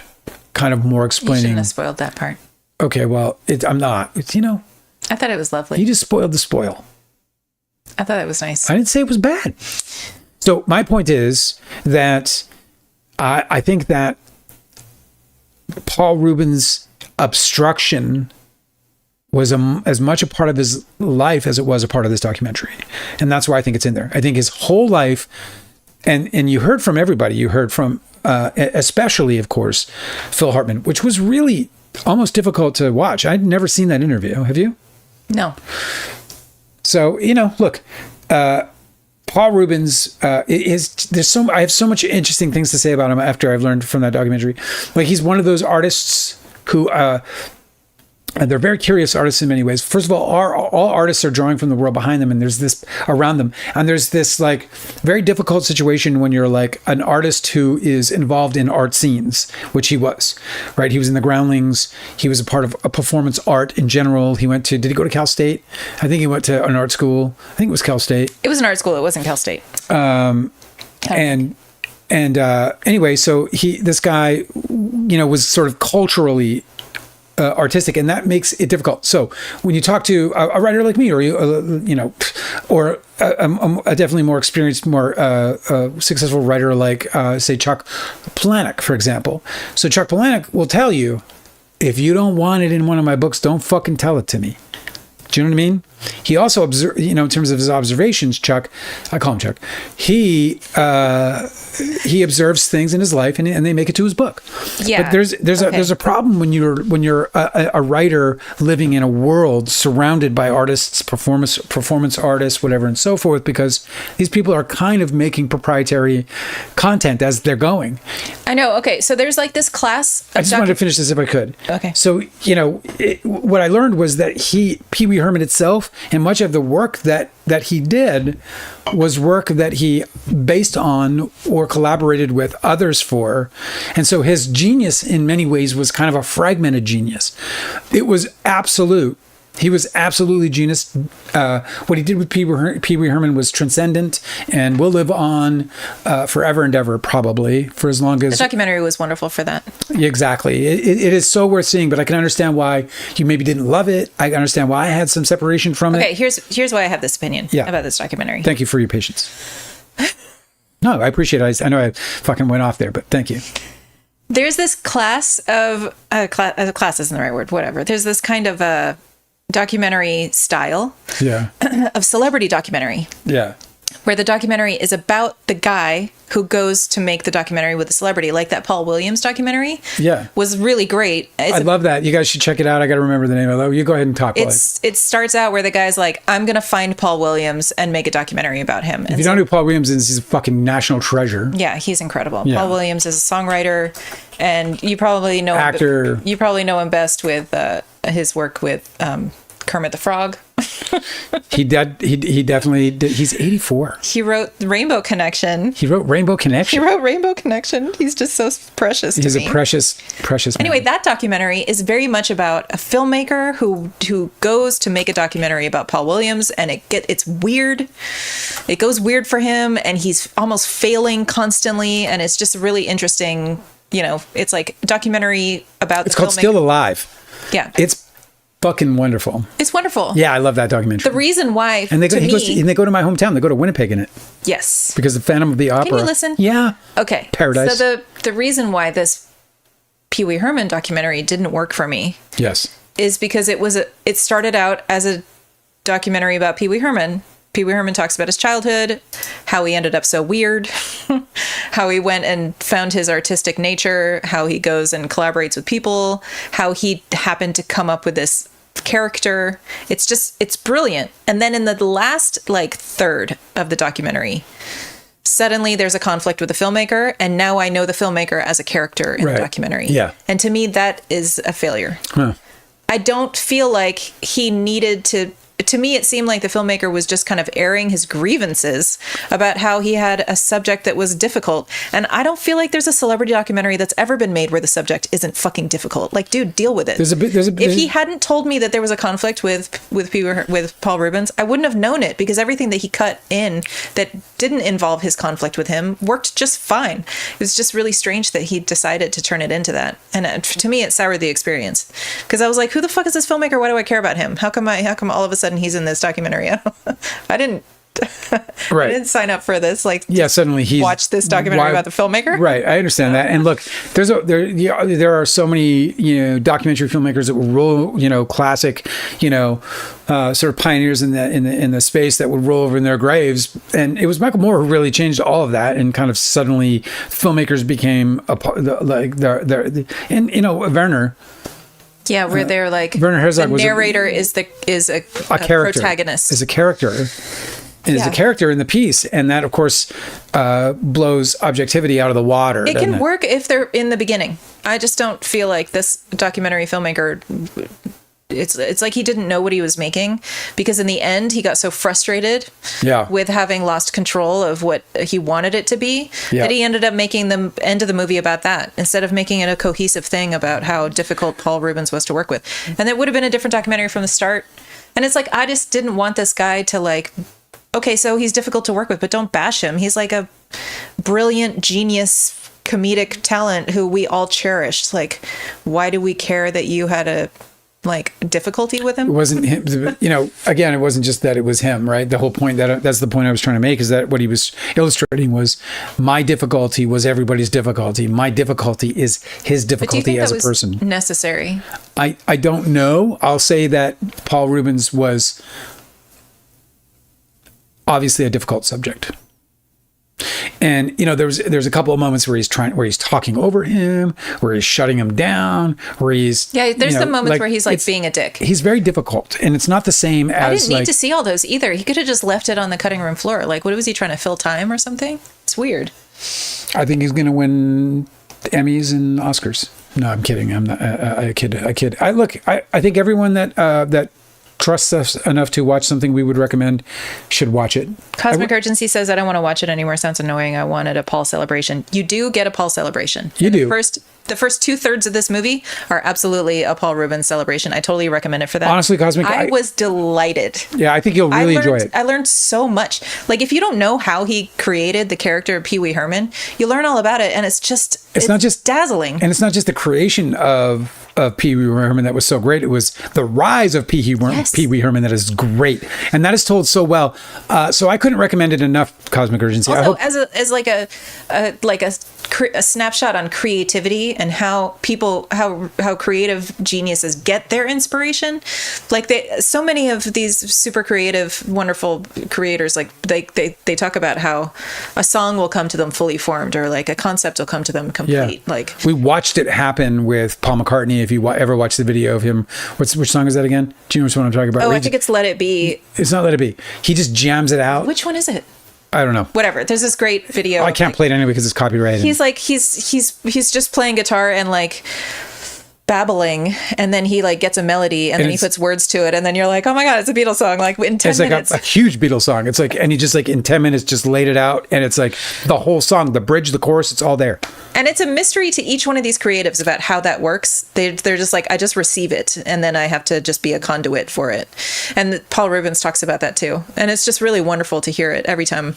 kind of more explaining. You shouldn't have spoiled that part. Okay, well, I'm not. I thought it was lovely. You just spoiled the spoil. I thought it was nice. I didn't say it was bad. So my point is that I think that Paul Rubens' obstruction was as much a part of his life as it was a part of this documentary. And that's why I think it's in there. I think his whole life, and you heard from everybody, you heard from, especially, of course, Phil Hartman, which was really almost difficult to watch. I'd never seen that interview. Have you? No. So, look, Paul Rubens I have so much interesting things to say about him after I've learned from that documentary. Like, he's one of those artists who and they're very curious artists in many ways. First of all artists are drawing from the world behind them, and there's this around them, and there's this like very difficult situation when you're like an artist who is involved in art scenes, which he was, right? He was in the Groundlings. He was a part of a performance art in general. Did he go to Cal State? I think he went to an art school. I think it was Cal State. It was an art school. It wasn't Cal State. Anyway, so this guy, was sort of culturally artistic, and that makes it difficult. So when you talk to a writer like me, or or a definitely more experienced, more successful writer like say Chuck Palahniuk, for example. So Chuck Palahniuk will tell you, if you don't want it in one of my books, don't fucking tell it to me. Do you know what I mean? He also observed, in terms of his observations, Chuck, I call him Chuck, he observes things in his life and they make it to his book. Yeah. But there's a problem when you're a writer living in a world surrounded by artists, performance artists, whatever, and so forth, because these people are kind of making proprietary content as they're going. I know. Okay. So there's like this class. I just wanted to finish this if I could. Okay. So, what I learned was that Pee Wee Herman itself, and much of the work that he did was work that he based on or collaborated with others for. And so his genius in many ways was kind of a fragmented genius. It was absolute. He was absolutely genius. What he did with Pee Wee Herman was transcendent and will live on forever and ever, probably, for as long as... The documentary was wonderful for that. Exactly. It is so worth seeing, but I can understand why you maybe didn't love it. I understand why I had some separation from it. Okay, here's why I have this opinion about this documentary. Thank you for your patience. No, I appreciate it. I know I fucking went off there, but thank you. There's this class of... class isn't the right word, whatever. There's this kind of a... documentary style of celebrity documentary. Yeah. Where the documentary is about the guy who goes to make the documentary with the celebrity, like that Paul Williams documentary. Yeah. Was really great. I love that. You guys should check it out. I got to remember the name of it. You go ahead and talk. It starts out where the guy's like, I'm going to find Paul Williams and make a documentary about him. If you don't know who Paul Williams is, he's a fucking national treasure. Yeah, he's incredible. Yeah. Paul Williams is a songwriter, and you probably know actor. You probably know him best with his work with Kermit the Frog. He definitely did. He's 84. He wrote Rainbow Connection. He's just so precious to me. He's a precious man. Anyway, that documentary is very much about a filmmaker who goes to make a documentary about Paul Williams, and it's weird. It goes weird for him, and he's almost failing constantly, and it's just really interesting. It's like a documentary about It's called filmmaker. Still Alive. Yeah. It's fucking wonderful. It's wonderful. Yeah, I love that documentary. The reason why, and they go to my hometown. They go to Winnipeg in it. Yes, because the Phantom of the Opera. Can you listen? Yeah. Okay. Paradise. So the reason why this Pee Wee Herman documentary didn't work for me. Yes. Is because it started out as a documentary about Pee Wee Herman, Pee Wee Herman talks about his childhood, how he ended up so weird, how he went and found his artistic nature, how he goes and collaborates with people, how he happened to come up with this character. It's brilliant. And then in the last like third of the documentary, suddenly there's a conflict with the filmmaker, and now I know the filmmaker as a character in the documentary. Yeah. And to me, that is a failure. Huh. I don't feel like he needed to me, it seemed like the filmmaker was just kind of airing his grievances about how he had a subject that was difficult. And I don't feel like there's a celebrity documentary that's ever been made where the subject isn't fucking difficult. Like, dude, deal with it. If he hadn't told me that there was a conflict with Paul Rubens, I wouldn't have known it, because everything that he cut in that didn't involve his conflict with him worked just fine. It was just really strange that he decided to turn it into that. And to me, it soured the experience, because I was like, who the fuck is this filmmaker? Why do I care about him? How come all of a sudden he's in this documentary? I didn't I didn't sign up for this. Like, suddenly he's watch this documentary about the filmmaker. Right, I understand that. And look, there are so many documentary filmmakers that will roll classic sort of pioneers in the space that would roll over in their graves. And it was Michael Moore who really changed all of that, and kind of suddenly filmmakers became a part Werner. Yeah, where they're like, Werner Herzog the narrator is a character, protagonist. Is a character. And is a character in the piece, and that, of course, blows objectivity out of the water. It can work if they're in the beginning. I just don't feel like this documentary filmmaker. It's like he didn't know what he was making, because in the end he got so frustrated with having lost control of what he wanted it to be that he ended up making the end of the movie about that, instead of making it a cohesive thing about how difficult Paul Rubens was to work with. And it would have been a different documentary from the start. And it's like, I just didn't want this guy to like, okay, so he's difficult to work with, but don't bash him. He's like a brilliant genius comedic talent who we all cherish. Like, why do we care that you had a difficulty with him? It wasn't him. Again, it wasn't just that it was him, right? The whole point that's the point I was trying to make, is that what he was illustrating was, my difficulty was everybody's difficulty. My difficulty is his difficulty as a person. Necessary? I don't know. I'll say that Paul Rubens was obviously a difficult subject. And there's a couple of moments where he's talking over him, where he's shutting him down, where he's there's some moments where he's like being a dick. He's very difficult, and it's not the same as I didn't need to see all those either. He could have just left it on the cutting room floor. Like, what was he trying to fill time or something? It's weird. I think he's going to win Emmys and Oscars. No, I'm kidding. I'm not. I kid. I think everyone that trusts us enough to watch something we would recommend should watch it. Cosmic Urgency says, I don't want to watch it anymore. Sounds annoying. I wanted a Paul celebration. You do get a Paul celebration. You do. The first 2/3 of this movie are absolutely a Paul Rubens celebration. I totally recommend it for that. Honestly, Cosmic, I was delighted. Yeah, I think you'll really enjoy it. I learned so much. Like, if you don't know how he created the character of Pee Wee Herman, you learn all about it, and it's not just dazzling. And it's not just the creation of Pee Wee Herman that was so great. It was the rise of Pee Wee Herman that is great, and that is told so well. So I couldn't recommend it enough. Cosmic Urgency. Also, as like a snapshot on creativity and how creative geniuses get their inspiration. Like, so many of these super creative, wonderful creators, like they talk about how a song will come to them fully formed, or like a concept will come to them complete. Yeah. Like, we watched it happen with Paul McCartney. If you ever watched the video of him, which song is that again? Do you know which one I'm talking about? Oh, I think it's Let It Be. It's not Let It Be. He just jams it out. Which one is it? I don't know. Whatever. There's this great video. I can't play it anyway because it's copyrighted. He's like, he's just playing guitar and like babbling, and then he like gets a melody, and then he puts words to it, and then you're like, oh my god, it's a Beatles song. Like, in 10 minutes. Like a huge Beatles song. It's like, and he just like in 10 minutes just laid it out, and it's like the whole song, the bridge, the chorus, it's all there. And it's a mystery to each one of these creatives about how that works. They're just like, I just receive it, and then I have to just be a conduit for it. And Paul Rubens talks about that too. And it's just really wonderful to hear it every time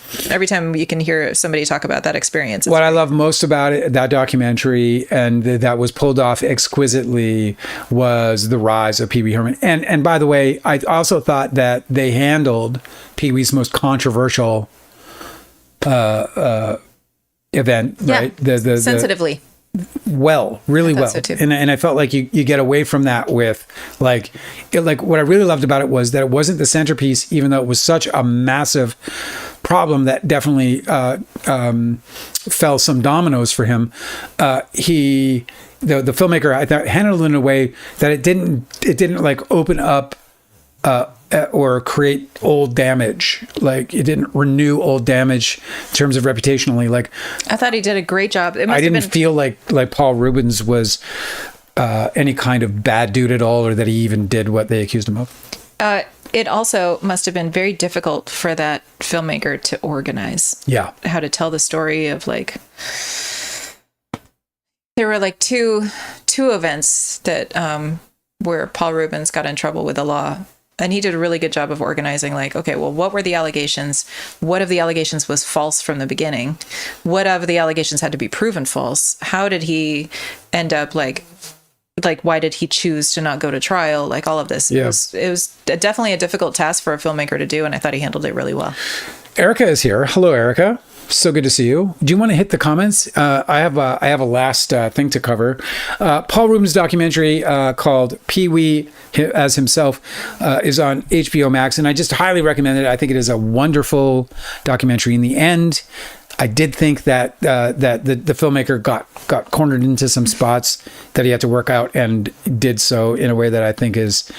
you can hear somebody talk about that experience. What I love most about it, that documentary, and that was pulled off exquisitely, was the rise of Pee Wee Herman. And by the way, I also thought that they handled Pee Wee's most controversial event, right? Sensitively. really well. so too. And I felt like you get away from that with like what I really loved about it was that it wasn't the centerpiece, even though it was such a massive problem that definitely fell some dominoes for him. The filmmaker, I thought, handled it in a way that it didn't like open up or create old damage. Like it didn't renew old damage in terms of reputationally. Like I thought he did a great job. I didn't feel like Paul Rubens was any kind of bad dude at all, or that he even did what they accused him of. It also must have been very difficult for that filmmaker to organize. Yeah. How to tell the story of like, there were like two events that where Paul Rubens got in trouble with the law. And he did a really good job of organizing, like, okay, well, what were the allegations? What of the allegations was false from the beginning? What of the allegations had to be proven false? How did he end up like why did he choose to not go to trial? Like all of this. Yeah. It was definitely a difficult task for a filmmaker to do, and I thought he handled it really well. Erica is here. Hello, Erica. So good to see you. Do you want to hit the comments? I have a last thing to cover. Paul Rubens' documentary called Pee-wee as Himself is on HBO Max, and I just highly recommend it. I think it is a wonderful documentary. In the end, I did think that the filmmaker got cornered into some spots that he had to work out, and did so in a way that I think is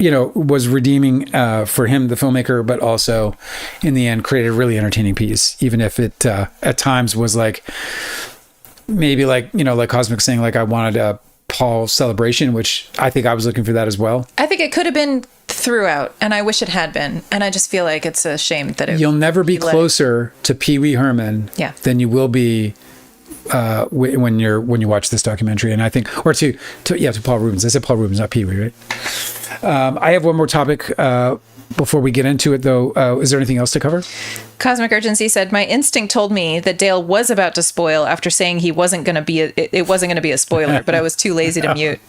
was redeeming for him, the filmmaker, but also in the end created a really entertaining piece, even if it at times was like maybe like Cosmic saying like I wanted a Paul celebration, which I think I was looking for that as well. I think it could have been throughout, and I wish it had been, and I just feel like it's a shame that you'll never be closer to Pee Wee Herman than you will be when you watch this documentary. And I think, or to Paul Rubens. I said Paul Rubens, not Pee Wee, right? I have one more topic before we get into it, though. Is there anything else to cover? Cosmic Urgency said, my instinct told me that Dale was about to spoil after saying he wasn't going to be it wasn't going to be a spoiler, but I was too lazy to mute.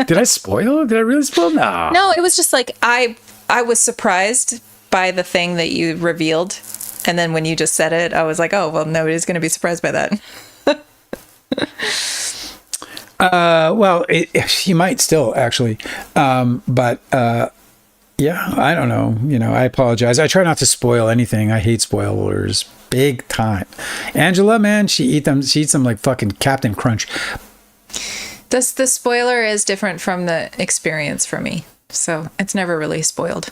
Did I spoil? Did I really spoil? No, it was just like I was surprised by the thing that you revealed, and then when you just said it, I was like, oh well, nobody's going to be surprised by that. Well, you might still actually, but yeah, I don't know. I apologize. I try not to spoil anything. I hate spoilers big time. Angela, man, she eats them like fucking Captain Crunch. The spoiler is different from the experience for me, so it's never really spoiled.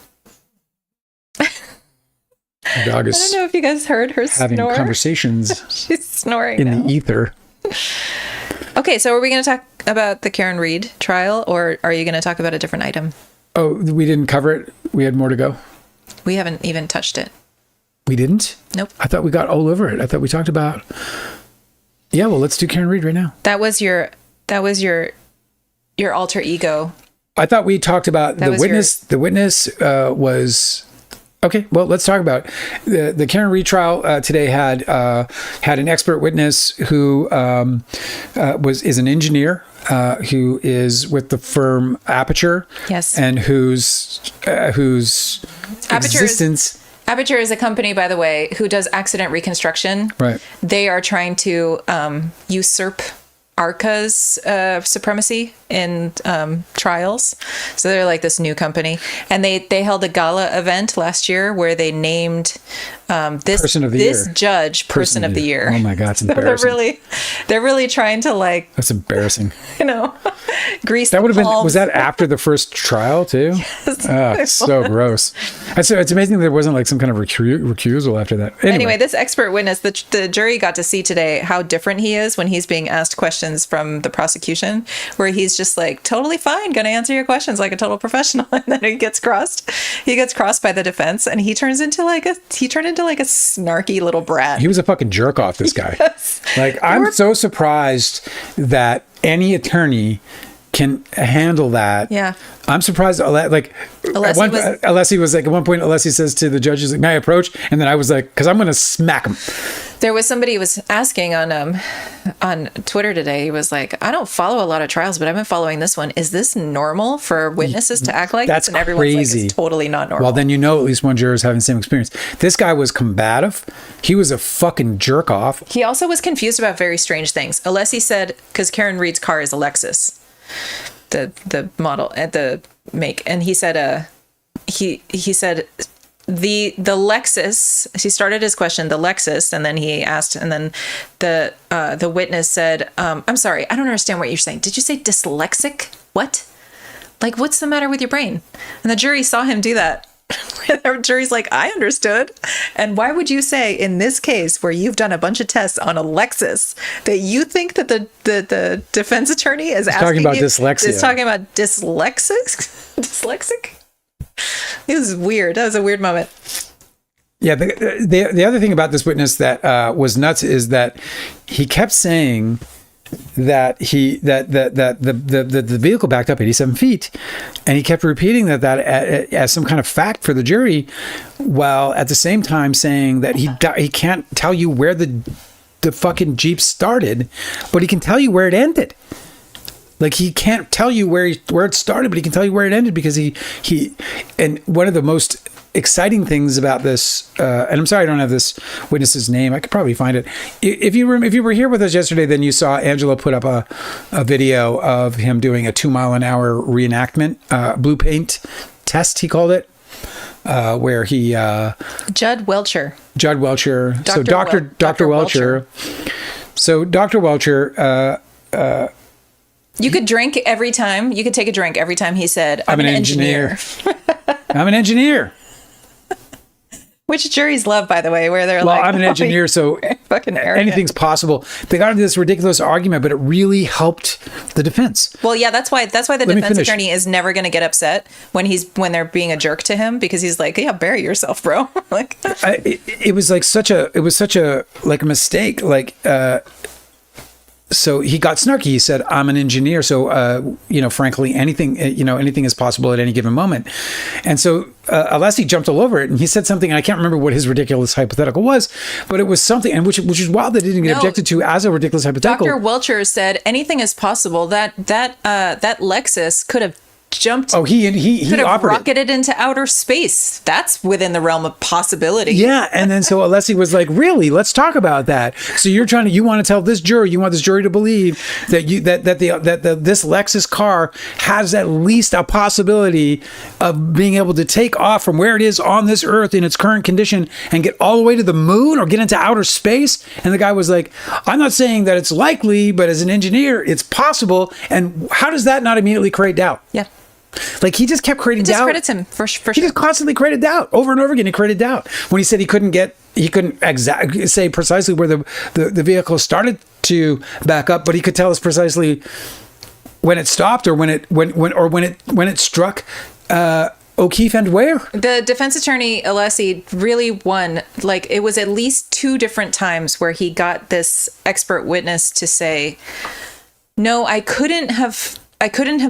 The dog is. I don't know if you guys heard her having snore. Conversations. She's snoring in the ether. Okay, so are we going to talk about the Karen Read trial, or are you going to talk about a different item? Oh, we didn't cover it? We had more to go? We haven't even touched it. We didn't? Nope. I thought we got all over it. I thought we talked about... Yeah, well, let's do Karen Read right now. That was your alter ego. I thought we talked about the witness. The witness was... Okay, well, let's talk about it. The Karen Read trial today had an expert witness who is an engineer who is with the firm Aperture. Yes. And whose existence... Aperture is a company, by the way, who does accident reconstruction. Right. They are trying to usurp ARCA's supremacy in trials. So they're like this new company. And they held a gala event last year where they named this judge Person of the Year. Oh my God, it's embarrassing. They're really trying to like... That's embarrassing. Grease that would have been... Was that after the first trial too? Yes. It's so gross. It's amazing there wasn't like some kind of recusal after that. Anyway, this expert witness, the jury got to see today how different he is when he's being asked questions from the prosecution, where he's just like totally fine, gonna answer your questions like a total professional, and then he gets crossed by the defense, and he turned into like a snarky little brat. He was a fucking jerk off, this guy. Yes. Like, I'm so surprised that any attorney can handle that. Yeah. I'm surprised. Like, Alessi was like, at one point, Alessi says to the judges, like, may I approach? And then I was like, because I'm going to smack him. There was somebody who was asking on Twitter today. He was like, I don't follow a lot of trials, but I've been following this one. Is this normal for witnesses to act like That's this? And everyone's crazy. like, it's totally not normal. Well, then you know at least one juror is having the same experience. This guy was combative. He was a fucking jerk off. He also was confused about very strange things. Alessi said, because Karen Reed's car is a Lexus, the model at the make, and he said, he said the Lexus. He started his question the Lexus, and then he asked, and then the witness said, "I'm sorry, I don't understand what you're saying. Did you say dyslexic? What? Like, what's the matter with your brain?" And the jury saw him do that. The jury's like, I understood. And why would you say in this case where you've done a bunch of tests on a Lexus that you think that the defense attorney is asking talking about you, dyslexia. is talking about dyslexic? It was weird. That was a weird moment. Yeah, the other thing about this witness that was nuts is that he kept saying that the vehicle backed up 87 feet, and he kept repeating that as some kind of fact for the jury, while at the same time saying that he can't tell you where the fucking Jeep started, but he can tell you where it ended. Like, he can't tell you where it started, but he can tell you where it ended, because he and one of the most exciting things about this, and I'm sorry I don't have this witness's name. I could probably find it. If you were here with us yesterday, then you saw Angela put up a video of him doing a 2 mile an hour reenactment, blue paint test, he called it, where he Judd Welcher. So Dr. Welcher. So Dr. Welcher. You could drink every time. You could take a drink every time he said, I'm an engineer. I'm an engineer. Which juries love, by the way, where they're well, like, I'm an engineer, so fucking arrogant. Anything's possible. They got into this ridiculous argument, but it really helped the defense. Well, yeah, that's why the defense attorney is never going to get upset when they're being a jerk to him, because he's like, yeah, bury yourself, bro. Like, it was such a like a mistake. Like, so he got snarky. He said, I'm an engineer. So, frankly, anything is possible at any given moment. And so Alessi jumped all over it, and he said something, and I can't remember what his ridiculous hypothetical was, but it was something, and which is wild that it didn't get objected to as a ridiculous hypothetical. Dr. Welcher said anything is possible. That Lexus could have jumped. Oh, he could have operated. Rocketed into outer space. That's within the realm of possibility. Yeah, and then so Alessi was like, "Really? Let's talk about that." So you want to tell this jury, you want this jury to believe that this Lexus car has at least a possibility of being able to take off from where it is on this Earth in its current condition and get all the way to the moon or get into outer space. And the guy was like, "I'm not saying that it's likely, but as an engineer, it's possible." And how does that not immediately create doubt? Yeah. Like, he just kept creating doubt. Discredits him for sure. He just constantly created doubt over and over again. He created doubt when he said he couldn't exactly say precisely where the vehicle started to back up, but he could tell us precisely when it stopped or when it struck O'Keefe and where. The defense attorney Alessi really won. Like, it was at least 2 different times where he got this expert witness to say, "No, I couldn't have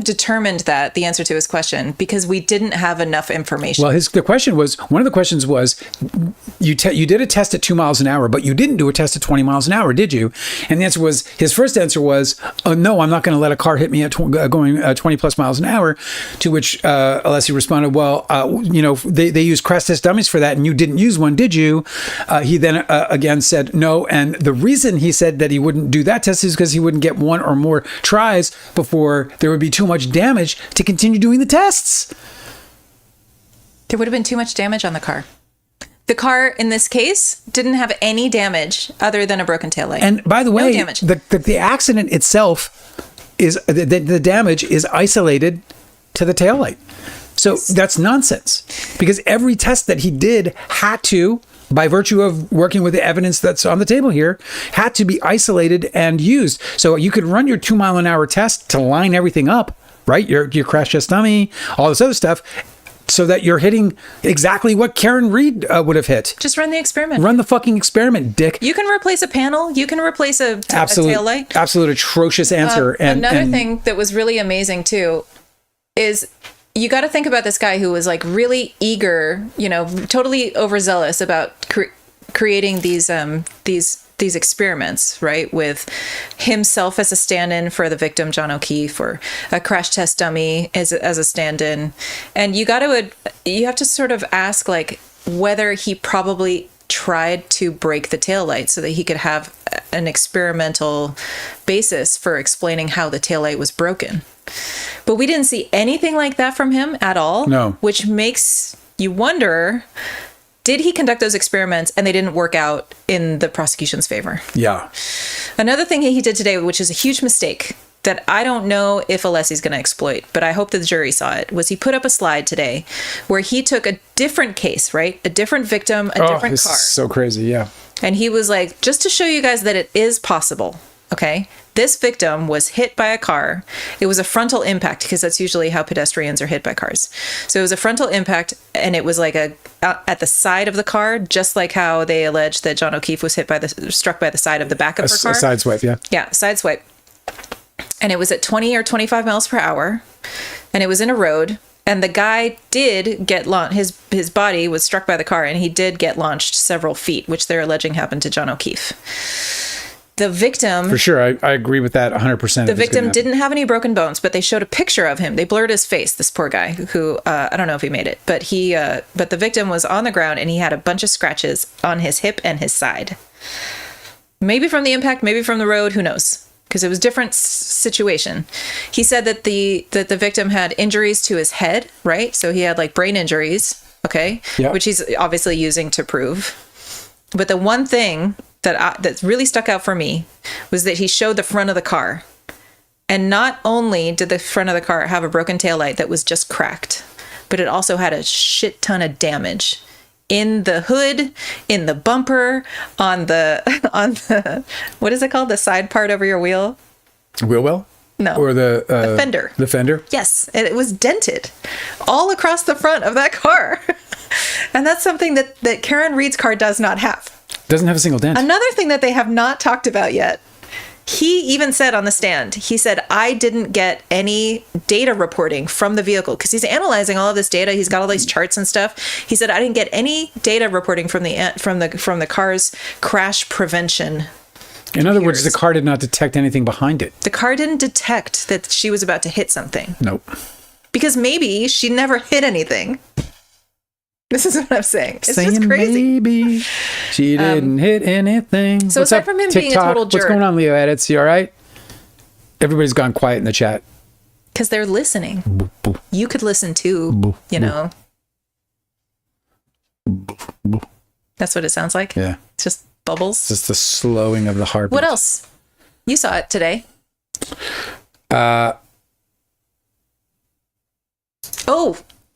determined that," the answer to his question, because we didn't have enough information. Well, one of the questions was, you did a test at 2 miles an hour, but you didn't do a test at 20 miles an hour, did you? And the answer was, his first answer was, "Oh, no, I'm not going to let a car hit me at going 20 plus miles an hour." To which Alessi responded, "Well, they use crash test dummies for that, and you didn't use one, did you?" He then again said no, and the reason he said that he wouldn't do that test is because he wouldn't get one or more tries before there would be too much damage to continue doing the tests. There would have been too much damage on the car. The car, in this case, didn't have any damage other than a broken taillight. And by the way, no damage. The accident itself is the damage is isolated to the taillight. So that's nonsense, because every test that he did had to, by virtue of working with the evidence that's on the table here, had to be isolated and used. So you could run your 2 mile an hour test to line everything up, right? Your crash test dummy, all this other stuff, so that you're hitting exactly what Karen Reed would have hit. Just run the experiment. Run the fucking experiment, dick. You can replace a panel. You can replace a taillight. Absolute atrocious answer. Another thing that was really amazing too is, you got to think about this guy who was like really eager, totally overzealous about creating these experiments, right, with himself as a stand-in for the victim, John O'Keefe, or a crash test dummy as a stand-in. And you have to sort of ask, like, whether he probably tried to break the taillight so that he could have an experimental basis for explaining how the taillight was broken. But we didn't see anything like that from him at all. No. Which makes you wonder, did he conduct those experiments and they didn't work out in the prosecution's favor? Yeah. Another thing he did today, which is a huge mistake that I don't know if Alessi's going to exploit, but I hope that the jury saw it, was he put up a slide today where he took a different case, right? A different victim, a different this car. is so crazy, yeah. And he was like, just to show you guys that it is possible, okay? This victim was hit by a car. It was a frontal impact, because that's usually how pedestrians are hit by cars. So it was a frontal impact, and it was like at the side of the car, just like how they alleged that John O'Keefe was struck by the side of the back of her car. A side swipe, yeah. Yeah, side swipe. And it was at 20 or 25 miles per hour, and it was in a road. And the guy did get launched. His body was struck by the car, and he did get launched several feet, which they're alleging happened to John O'Keefe. The victim... For sure, I agree with that 100%. The victim didn't have any broken bones, but they showed a picture of him. They blurred his face, this poor guy, who, I don't know if he made it, but but the victim was on the ground, and he had a bunch of scratches on his hip and his side. Maybe from the impact, maybe from the road, who knows? Because it was a different situation. He said that the victim had injuries to his head, right? So he had like brain injuries, okay? Yeah. Which he's obviously using to prove. But the one thing that really stuck out for me was that he showed the front of the car. And not only did the front of the car have a broken taillight that was just cracked, but it also had a shit ton of damage. In the hood, in the bumper, on the what is it called? The side part over your wheel? Wheel well? No. Or the fender. The fender? Yes. And it was dented all across the front of that car. And that's something that Karen Read's car does not have. Doesn't have a single dent. Another thing that they have not talked about yet. He even said on the stand, he said, I didn't get any data reporting from the vehicle, because he's analyzing all of this data. He's got all these charts and stuff. He said, I didn't get any data reporting from the car's crash prevention. In other words, the car did not detect anything behind it. The car didn't detect that she was about to hit something. Nope. Because maybe she never hit anything. This is what I'm saying. It's just crazy. Maybe she didn't hit anything. So What's aside up, from him TikTok? being a total jerk. What's going on, Leo Edits? You all right? Everybody's gone quiet in the chat. Because they're listening. You could listen too, you know. That's what it sounds like? Yeah. It's just bubbles. Just the slowing of the heartbeat. What else? You saw it today. Oh,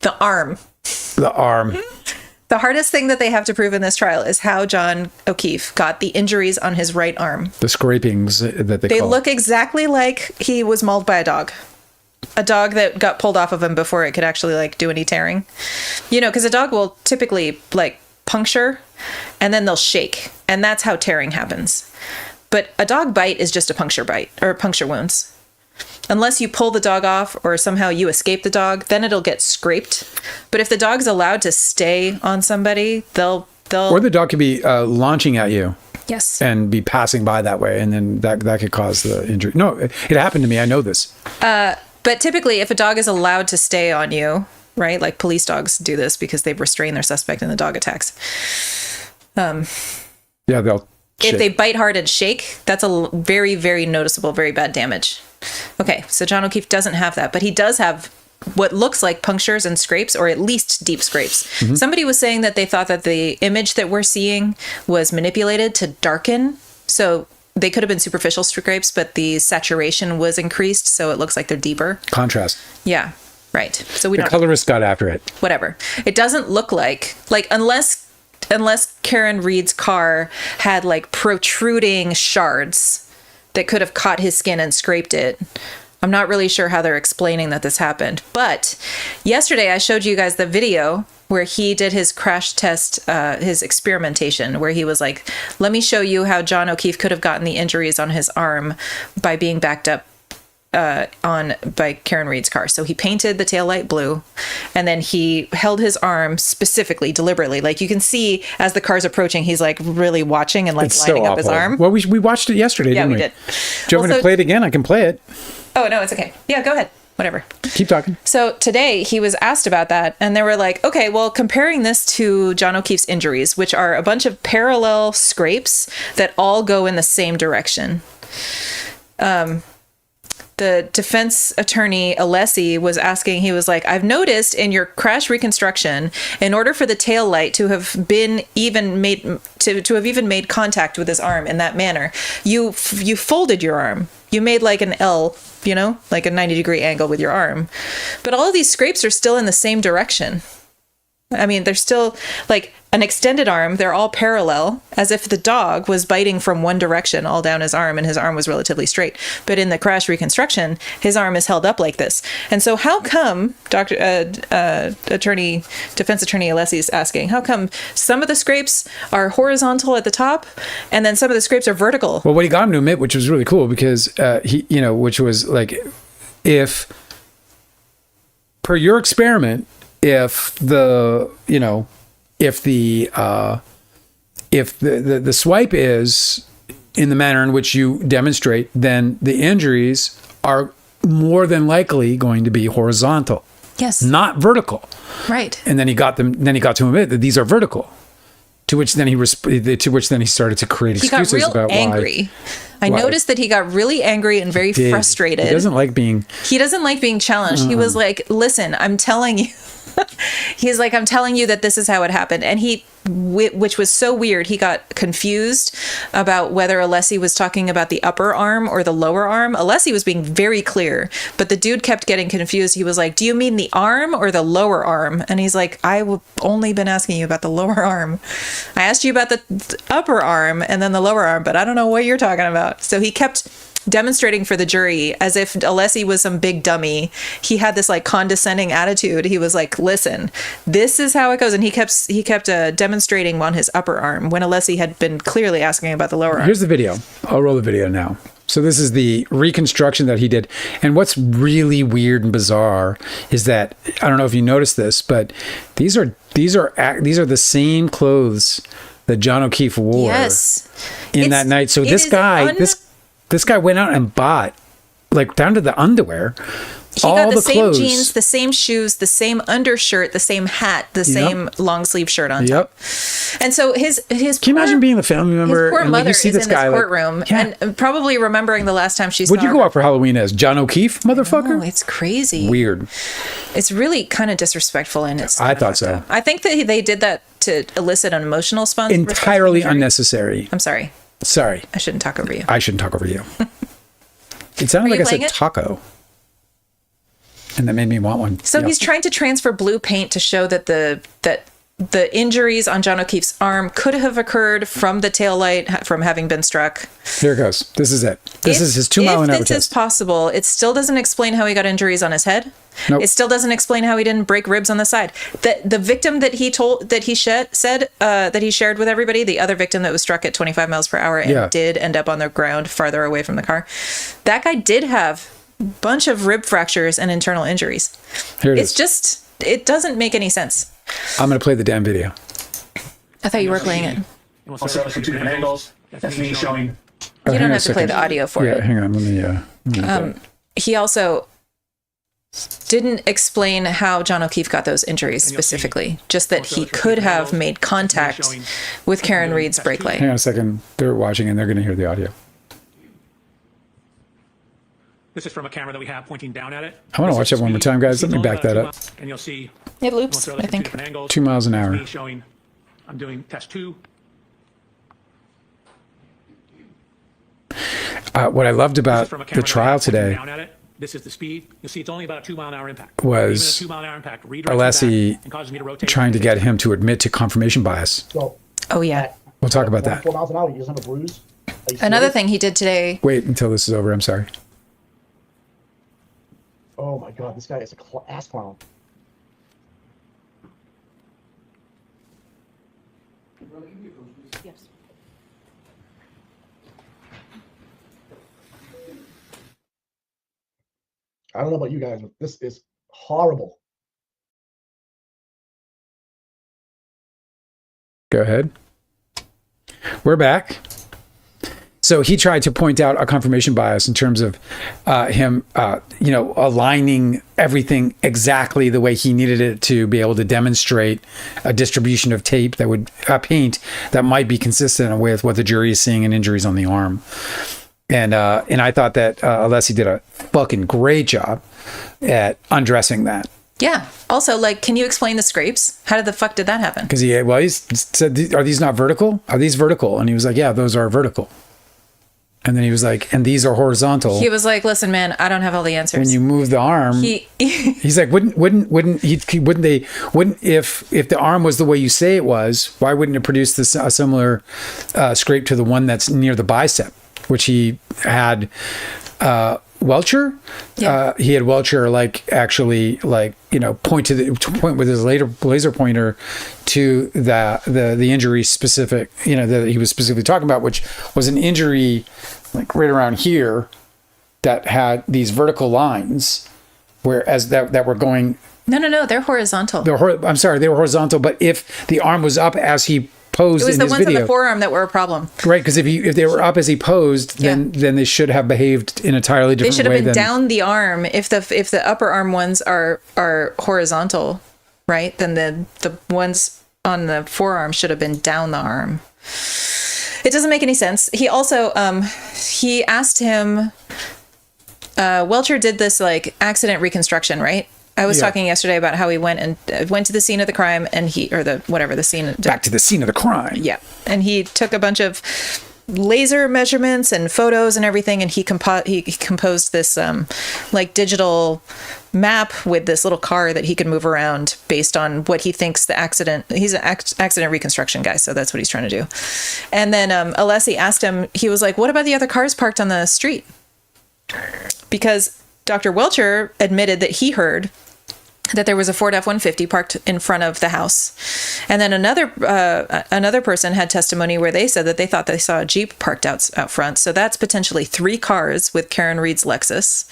the arm. The arm. The hardest thing that they have to prove in this trial is how John O'Keefe got the injuries on his right arm. The scrapings that they call. Look exactly like he was mauled by a dog. A dog that got pulled off of him before it could actually like do any tearing. You know, because a dog will typically like puncture and then they'll shake. And that's how tearing happens. But a dog bite is just a puncture bite or puncture wounds. Unless you pull the dog off or somehow you escape the dog, then it'll get scraped. But if the dog's allowed to stay on somebody, they'll... Or the dog could be launching at you. Yes. And be passing by that way. And then that could cause the injury. No, it happened to me. I know this. But typically, if a dog is allowed to stay on you, right? Like police dogs do this because they've restrained their suspect in the dog attacks. Yeah, they'll... If they bite hard and shake, that's a very, very noticeable, very bad damage. Okay, so John O'Keefe doesn't have that, but he does have what looks like punctures and scrapes, or at least deep scrapes. Mm-hmm. Somebody was saying that they thought that the image that we're seeing was manipulated to darken. So they could have been superficial scrapes, but the saturation was increased, so it looks like they're deeper. Contrast. Yeah, right. So we the colorist got after it. Whatever. It doesn't look like unless Karen Read's car had like protruding shards that could have caught his skin and scraped it. I'm not really sure how they're explaining that this happened. But yesterday I showed you guys the video where he did his crash test, his experimentation, where he was like, let me show you how John O'Keefe could have gotten the injuries on his arm by being backed up by Karen Reed's car. So he painted the taillight blue, and then he held his arm specifically, deliberately. Like you can see as the car's approaching, he's like really watching and like It's lining so up his awful. arm. Well, we watched it yesterday, Yeah, didn't we we? did. Do you want me to play it again? I can play it. Oh, no, it's okay. Yeah, go ahead. Whatever. Keep talking. So today he was asked about that, and they were like, okay, well, comparing this to John O'Keefe's injuries, which are a bunch of parallel scrapes that all go in the same direction. The defense attorney, Alessi, was asking, he was like, I've noticed in your crash reconstruction, in order for the tail light to have been even made, to have even made contact with his arm in that manner, you folded your arm. You made like an L, you know, like a 90-degree angle with your arm. But all of these scrapes are still in the same direction. I mean, they're still like an extended arm. They're all parallel, as if the dog was biting from one direction all down his arm, and his arm was relatively straight. But in the crash reconstruction, his arm is held up like this. And so how come defense attorney Alessi is asking, how come some of the scrapes are horizontal at the top and then some of the scrapes are vertical? Well, what he got him to admit, which was really cool, because he, you know, which was like, if per your experiment, if the swipe is in the manner in which you demonstrate, then the injuries are more than likely going to be horizontal. Yes. Not vertical. Right. And then he got to admit that these are vertical. To which then he started to create excuses about why. He got real angry. I noticed that he got really angry and very frustrated. He doesn't like being challenged. He was like, listen, I'm telling you. He's like, I'm telling you that this is how it happened. And which was so weird, he got confused about whether Alessi was talking about the upper arm or the lower arm. Alessi was being very clear, but the dude kept getting confused. He was like, do you mean the arm or the lower arm? And he's like, I've only been asking you about the lower arm. I asked you about the upper arm and then the lower arm, but I don't know what you're talking about. So he kept demonstrating for the jury as if Alessi was some big dummy. He had this like condescending attitude. He was like, listen, this is how it goes. And he kept demonstrating on his upper arm when Alessi had been clearly asking about the lower arm. Here's the video. I'll roll the video now. So this is the reconstruction that he did. And what's really weird and bizarre is that, I don't know if you noticed this, but these are the same clothes that John O'Keefe wore that night. So this guy went out and bought, like, down to the underwear, all got the the same clothes. jeans, the same shoes, the same undershirt, the same hat, the same long sleeve shirt on top. And so his Can you imagine being the family member his poor and mother you see is this in guy this courtroom and probably remembering the last time she saw What'd you go out for Halloween as? John O'Keefe, motherfucker? Oh, it's crazy. Weird. It's really kind of disrespectful, and it's I thought so. I think that they did that to elicit an emotional response. Entirely unnecessary. I'm sorry. Sorry. I shouldn't talk over you. I shouldn't talk over you. It sounded like I said taco. And that made me want one. So he's trying to transfer blue paint to show that the injuries on John O'Keefe's arm could have occurred from the taillight, from having been struck. Here it goes. This is it. This is his 2 mile an hour test. If this is possible, it still doesn't explain how he got injuries on his head. Nope. It still doesn't explain how he didn't break ribs on the side. The victim that he shared with everybody, the other victim that was struck at 25 miles per hour and did end up on the ground farther away from the car, that guy did have a bunch of rib fractures and internal injuries. It doesn't make any sense. I'm going to play the damn video. I thought you were playing it. I'll show us from two different angles. That's me showing. You don't have to play the audio for it. Yeah, hang on. Let me he also didn't explain how John O'Keefe got those injuries specifically, just that he could have made contact with Karen Reed's brake light. Hang on a second. They're watching and they're going to hear the audio. This is from a camera that we have pointing down at it. I want to watch that one more time, guys. Let me back that up. And you'll see it loops, I think. 2 miles an hour. Me showing I'm doing test 2. What I loved about the trial today this is the speed. You'll see it's only about a 2 mile an hour impact. Was Alessi trying to get him to admit to confirmation bias. Oh, yeah. We'll talk about that. 4 miles an hour, he doesn't have a bruise. Another thing he did today. Wait until this is over. I'm sorry. Oh my God, this guy is a ass clown. Yes. I don't know about you guys, but this is horrible. Go ahead. We're back. So he tried to point out a confirmation bias in terms of him, aligning everything exactly the way he needed it to be able to demonstrate a distribution of tape that would paint that might be consistent with what the jury is seeing in injuries on the arm. And I thought that Alessi did a fucking great job at undressing that. Yeah. Also, like, can you explain the scrapes? How did the fuck did that happen? Because he said, "Are these not vertical? Are these vertical?" And he was like, "Yeah, those are vertical." And then he was like, "And these are horizontal." He was like, "Listen, man, I don't have all the answers." When you move the arm, he's like, wouldn't if the arm was the way you say it was, why wouldn't it produce a similar scrape to the one that's near the bicep, which he had Welcher? Yeah. He had Welcher point with his laser pointer to the injury specific, that he was specifically talking about, which was an injury like right around here that had these vertical lines, whereas that were going. No, they're horizontal. I'm sorry, they were horizontal, but if the arm was up as he posed in his video, it was the ones on the forearm that were a problem, right? Because if they were up as he posed, then they should have behaved in an entirely different way. They should have been down the arm. If the upper arm ones are horizontal, right? Then the ones on the forearm should have been down the arm. It doesn't make any sense. He also he asked him. Welcher did this like accident reconstruction, right? I was talking yesterday about how he went to the scene of the crime and back to the scene of the crime. Yeah. And he took a bunch of laser measurements and photos and everything. And he composed this like digital map with this little car that he could move around based on what he thinks the accident. He's an accident reconstruction guy. So that's what he's trying to do. And then Alessi asked him, he was like, "What about the other cars parked on the street?" Because Dr. Welcher admitted that he heard that there was a Ford F-150 parked in front of the house. And then another person had testimony where they said that they thought they saw a Jeep parked out front. So that's potentially 3 cars with Karen Reed's Lexus.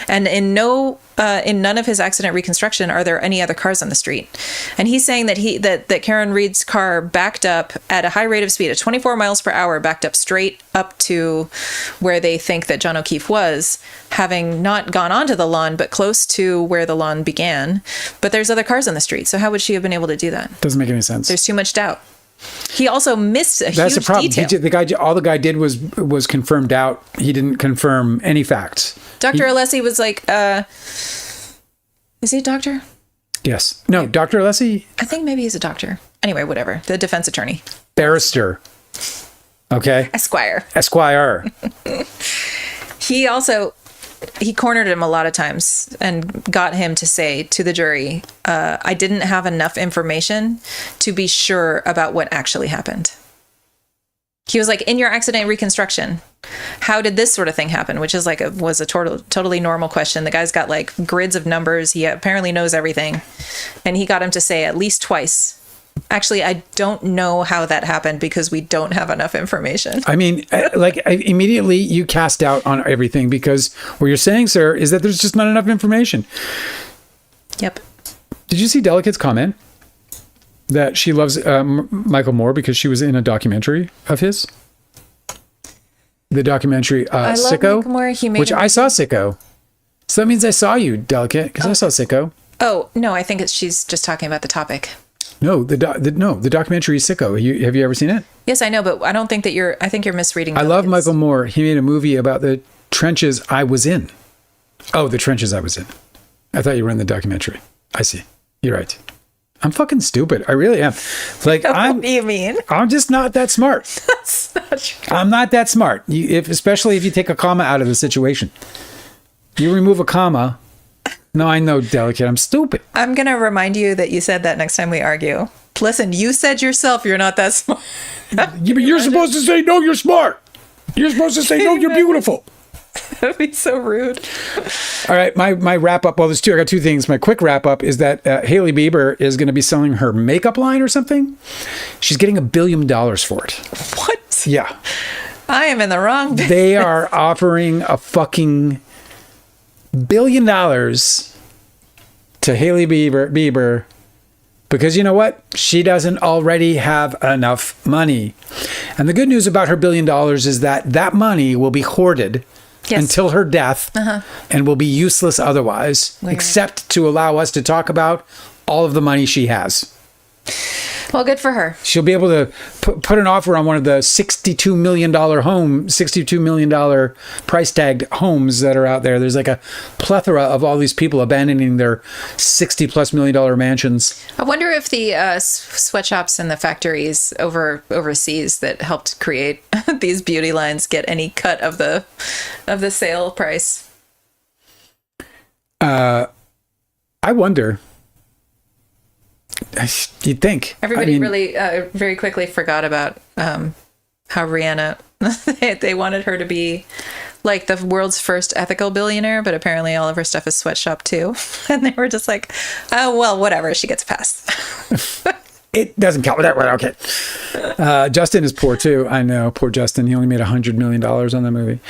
And in none of his accident reconstruction are there any other cars on the street. And he's saying that Karen Reed's car backed up at a high rate of speed, at 24 miles per hour, backed up straight up to where they think that John O'Keefe was, having not gone onto the lawn, but close to where the lawn began. But there's other cars on the street. So how would she have been able to do that? Doesn't make any sense. There's too much doubt. He also missed a That's huge the problem. detail. All the guy did was confirm doubt. He didn't confirm any facts. Dr. Alessi was like, is he a doctor? Yes. No, Dr. Alessi? I think maybe he's a doctor. Anyway, whatever. The defense attorney. Barrister. Okay. Esquire. He cornered him a lot of times and got him to say to the jury, I didn't have enough information to be sure about what actually happened. He was like, in your accident reconstruction, how did this sort of thing happen? Which is was a totally normal question. The guy's got like grids of numbers. He apparently knows everything. And he got him to say at least twice, actually, I don't know how that happened because we don't have enough information. I mean, immediately you cast doubt on everything because what you're saying, sir, is that there's just not enough information. Yep. Did you see Delicate's comment that she loves Michael Moore because she was in a documentary of his? The documentary I love Sicko, Michael Moore. I saw Sicko. So that means I saw you, Delicate, because I saw Sicko. Oh, no, I think she's just talking about the topic. No, the documentary is Sicko. Have you ever seen it? Yes, I know, but I don't think that I think you're misreading. I love Michael Moore. He made a movie about the trenches I was in. Oh, the trenches I was in. I thought you were in the documentary. I see. You're right. I'm fucking stupid. I really am. Like, what do you mean? I'm just not that smart. That's not true. I'm not that smart. Especially if you take a comma out of the situation. You remove a comma. No, I know, Delicate. I'm stupid. I'm going to remind you that you said that next time we argue. Listen, you said yourself you're not that smart. Yeah, but you're supposed to say, no, you're smart. You're supposed to say, no, you're beautiful. That would be so rude. All right, my wrap up. Well, I got 2 things. My quick wrap up is that Hailey Bieber is going to be selling her makeup line or something. She's getting $1 billion for it. What? Yeah. I am in the wrong business. They are offering a fucking billion to Hailey Bieber because you know what? She doesn't already have enough money. And the good news about her $1 billion is that that money will be hoarded until her death and will be useless otherwise, except to allow us to talk about all of the money she has. Well, good for her. She'll be able to put an offer on one of the $62 million price tagged homes that are out there. There's like a plethora of all these people abandoning their $60+ million mansions. I wonder if the sweatshops and the factories overseas that helped create these beauty lines get any cut of the sale price. I wonder. You'd think. Everybody really very quickly forgot about how Rihanna, they wanted her to be like the world's first ethical billionaire, but apparently all of her stuff is sweatshop too. And they were just like, oh, well, whatever, she gets a pass. It doesn't count with that one. Okay. Justin is poor too. I know. Poor Justin. He only made $100 million on that movie.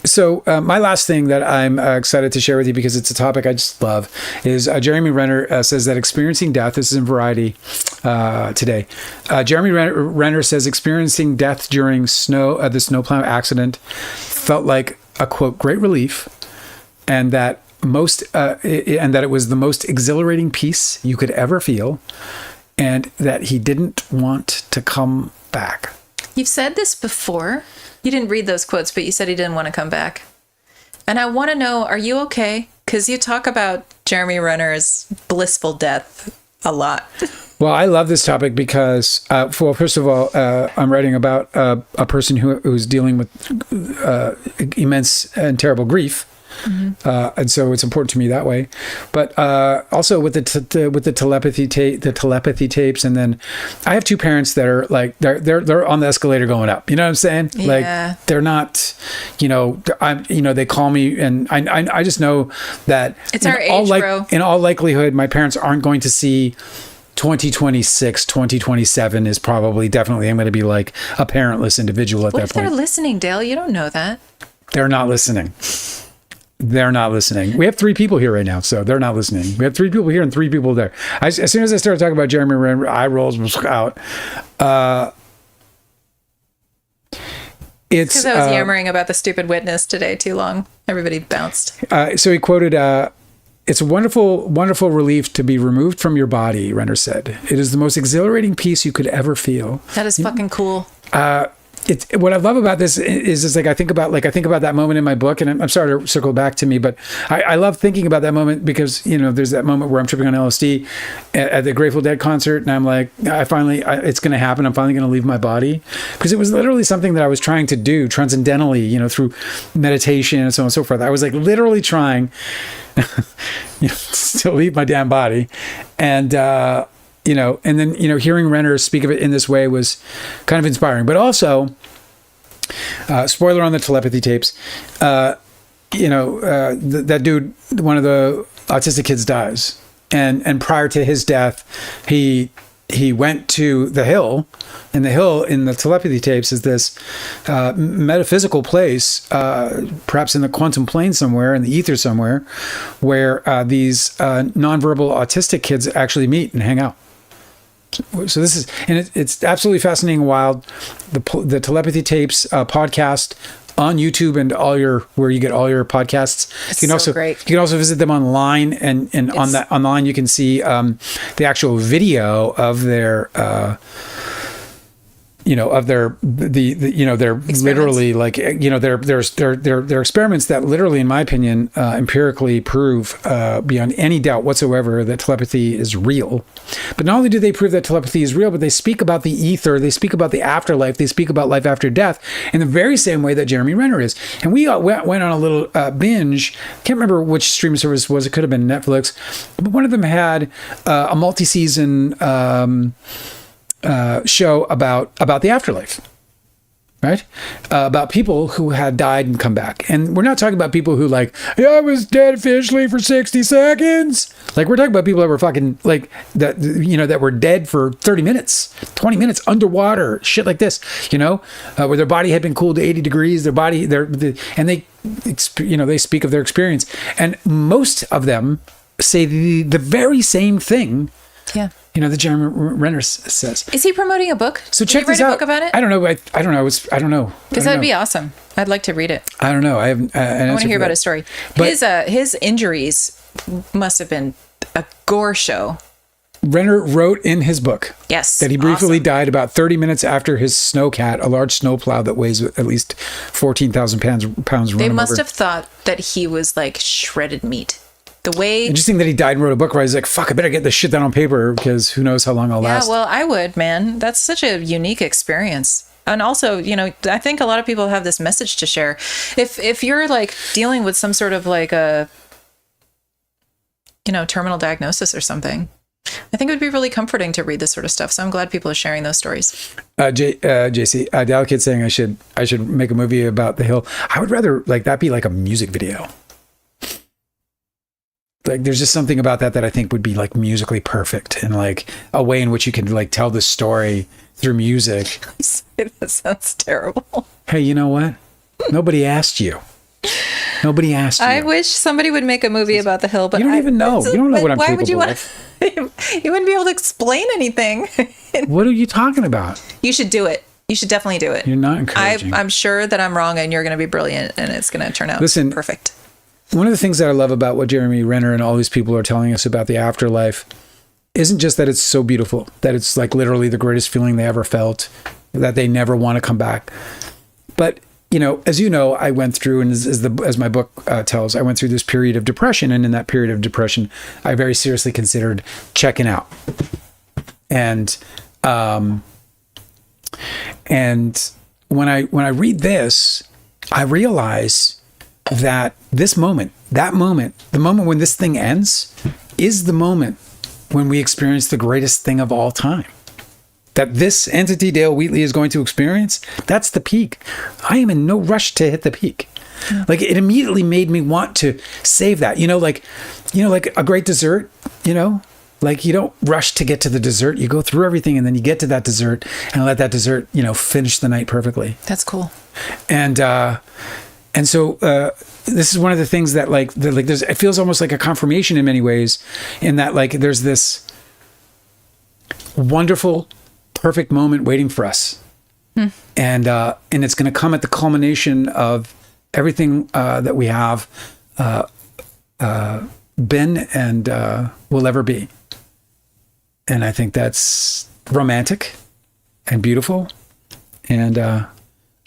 So my last thing that I'm excited to share with you, because it's a topic I just love, is Jeremy Renner says that experiencing death, this is in Variety today, Jeremy Renner says experiencing death during the snowplow accident felt like a, quote, great relief, and that it was the most exhilarating peace you could ever feel, and that he didn't want to come back. You've said this before. You didn't read those quotes, but you said he didn't want to come back. And I want to know, are you okay? Because you talk about Jeremy Renner's blissful death a lot. Well, I love this topic because, first of all, I'm writing about a person who's dealing with immense and terrible grief. Mm-hmm. And so it's important to me that way, but also with the telepathy tapes, and then I have two parents that are like they're on the escalator going up. You know what I'm saying? Yeah. Like they're not, they call me, and I just know that it's our age, bro. In all likelihood, my parents aren't going to see 2026, 2027 is definitely I'm going to be like a parentless individual at that point. What if they're listening, Dale? You don't know that. They're not listening. They're not listening. We have 3 people here right now, so they're not listening. We have 3 people here and 3 people there. As soon as I started talking about Jeremy Renner, eye rolls out. It's because I was yammering about the stupid witness today too long. Everybody bounced. So he quoted, "It's a wonderful, wonderful relief to be removed from your body," Renner said. "It is the most exhilarating peace you could ever feel." That is fucking cool. It's what I love about this is like I think about that moment in my book, and I'm sorry to circle back to me, but I love thinking about that moment because there's that moment where I'm tripping on LSD at the Grateful Dead concert, and I'm like, it's going to happen. I'm finally going to leave my body, because it was literally something that I was trying to do transcendentally, through meditation and so on and so forth. I was like literally trying to leave my damn body, and and then, hearing Renner speak of it in this way was kind of inspiring. But also, spoiler on the telepathy tapes, that dude, one of the autistic kids, dies. And prior to his death, he went to the Hill. And the Hill in the telepathy tapes is this metaphysical place, perhaps in the quantum plane somewhere, in the ether somewhere, where these nonverbal autistic kids actually meet and hang out. So this is, and it's absolutely fascinating and wild. The telepathy tapes podcast on YouTube and where you get all your podcasts. Great. You can also visit them online, and yes. On that online you can see the actual video of their they're literally like, they're experiments that literally, in my opinion, empirically prove beyond any doubt whatsoever that telepathy is real. But not only do they prove that telepathy is real, but they speak about the ether, they speak about the afterlife, they speak about life after death in the very same way that Jeremy Renner is. And we went on a little binge. I can't remember which streaming service it was. It could have been Netflix, but one of them had a multi-season show about the afterlife. right? About people who had died and come back. And we're not talking about people who like, yeah, I was dead officially for 60 seconds. Like, we're talking about people that were fucking like that, you know, that were dead for 30 minutes, 20 minutes underwater, shit like this, you know, where their body had been cooled to 80 degrees, and they, you know, they speak of their experience. And most of them say the very same thing. Yeah. You know, that Jeremy Renner says. Is he promoting a book? So check Did he this write out. a book about it? I don't know. I don't know. I don't know. Because that'd be awesome. I'd like to read it. I don't know. I haven't. I want to hear about his story. But His injuries must have been a gore show. Renner wrote in his book, yes, that he briefly died about 30 minutes after his snowcat, a large snowplow that weighs at least 14,000 pounds. They must have thought that he was like shredded meat. The way interesting that he died and wrote a book where he's like, fuck, I better get this shit down on paper because who knows how long I'll last. Yeah, well, I would, man. That's such a unique experience. And also, you know, I think a lot of people have this message to share. If you're like dealing with some sort of like a, you know, terminal diagnosis or something, I think it would be really comforting to read this sort of stuff. So I'm glad people are sharing those stories. JC, Dalekid saying I should make a movie about the hill. I would rather like that be like a music video. Like, there's just something about that I think would be like musically perfect and like a way in which you can like tell the story through music. That sounds terrible. Hey, you know what? Nobody asked you. Nobody asked you. I wish somebody would make a movie about the hill, but you don't even know. You don't know what I'm capable would you of. You wouldn't be able to explain anything. What are you talking about? You should do it. You should definitely do it. You're not encouraging. I'm sure that I'm wrong and you're going to be brilliant and it's going to turn out perfect. One of the things that I love about what Jeremy Renner and all these people are telling us about the afterlife isn't just that it's so beautiful, that it's like literally the greatest feeling they ever felt, that they never want to come back. But, you know, as you know, I went through, and as my book tells, I went through this period of depression. And in that period of depression, I very seriously considered checking out. And when I read this, I realize that the moment when this thing ends, is the moment when we experience the greatest thing of all time. That this entity, Dale Wheatley, is going to experience, that's the peak. I am in no rush to hit the peak. Yeah. Like, it immediately made me want to save that. Like a great dessert, you know? Like, you don't rush to get to the dessert. You go through everything and then you get to that dessert and let that dessert, you know, finish the night perfectly. That's cool. And so this is one of the things that it feels almost like a confirmation in many ways, in that like there's this wonderful, perfect moment waiting for us, and it's going to come at the culmination of everything that we have been and will ever be. And I think that's romantic and beautiful, and.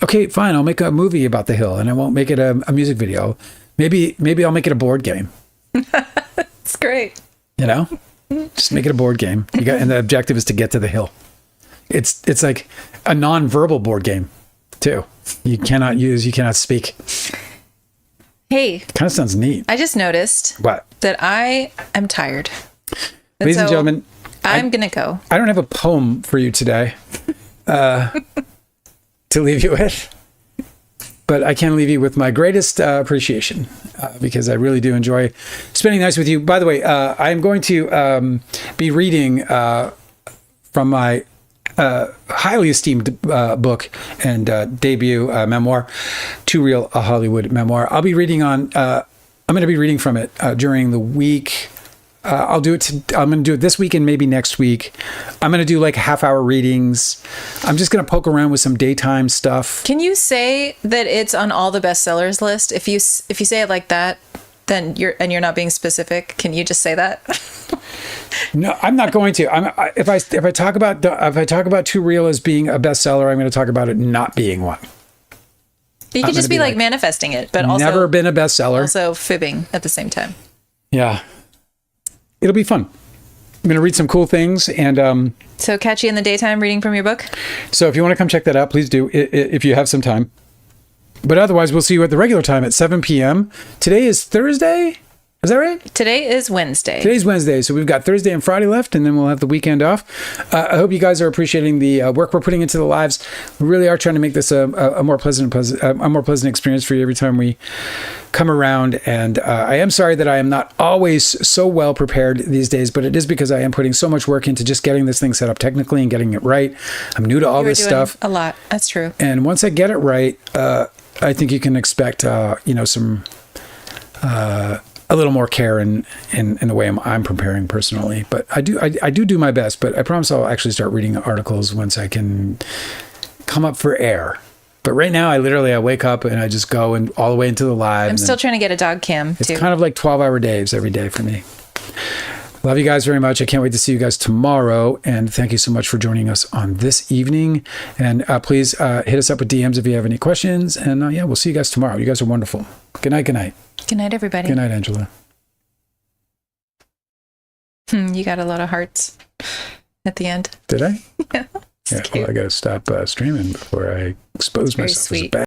Okay, fine. I'll make a movie about the hill, and I won't make it a music video. Maybe I'll make it a board game. That's great. You know, just make it a board game. And the objective is to get to the hill. It's like a non-verbal board game, too. You cannot speak. Hey, kind of sounds neat. I just noticed that I am tired. Ladies and gentlemen, I'm gonna go. I don't have a poem for you today. To leave you with, but I can leave you with my greatest appreciation because I really do enjoy spending nights with you. By the way, I'm going to be reading from my highly esteemed book and debut memoir, Too Real, a Hollywood Memoir. I'm going to be reading from it during the week. I'm going to do it this week and maybe next week. I'm going to do like half-hour readings. I'm just going to poke around with some daytime stuff. Can you say that it's on all the bestsellers list? If you say it like that, then you're not being specific. Can you just say that? No, I'm not going to. If I talk about Too Real as being a bestseller, I'm going to talk about it not being one. You could just be like manifesting it, but also never been a bestseller. Also fibbing at the same time. Yeah. It'll be fun. I'm going to read some cool things. And so catch you in the daytime reading from your book? So if you want to come check that out, please do, if you have some time. But otherwise, we'll see you at the regular time at 7 p.m. Today is Thursday? Is that right? Today is Wednesday. Today's Wednesday, so we've got Thursday and Friday left, and then we'll have the weekend off. I hope you guys are appreciating the work we're putting into the lives. We really are trying to make this a more pleasant experience for you every time we come around. And I am sorry that I am not always so well prepared these days, but it is because I am putting so much work into just getting this thing set up technically and getting it right. I'm new to all this stuff. A lot. That's true. And once I get it right, I think you can expect, some. A little more care in the way I'm preparing personally, but I do my best. But I promise I'll actually start reading articles once I can come up for air. But right now, I wake up and I just go and all the way into the live. I'm still trying to get a dog cam too. It's kind of like 12-hour days every day for me. Love you guys very much. I can't wait to see you guys tomorrow. And thank you so much for joining us on this evening. And please hit us up with DMs if you have any questions. And we'll see you guys tomorrow. You guys are wonderful. Good night. Good night. Good night, everybody. Good night, Angela. You got a lot of hearts at the end. Did I? Yeah. Yeah. Well, I got to stop streaming before I expose myself as a bad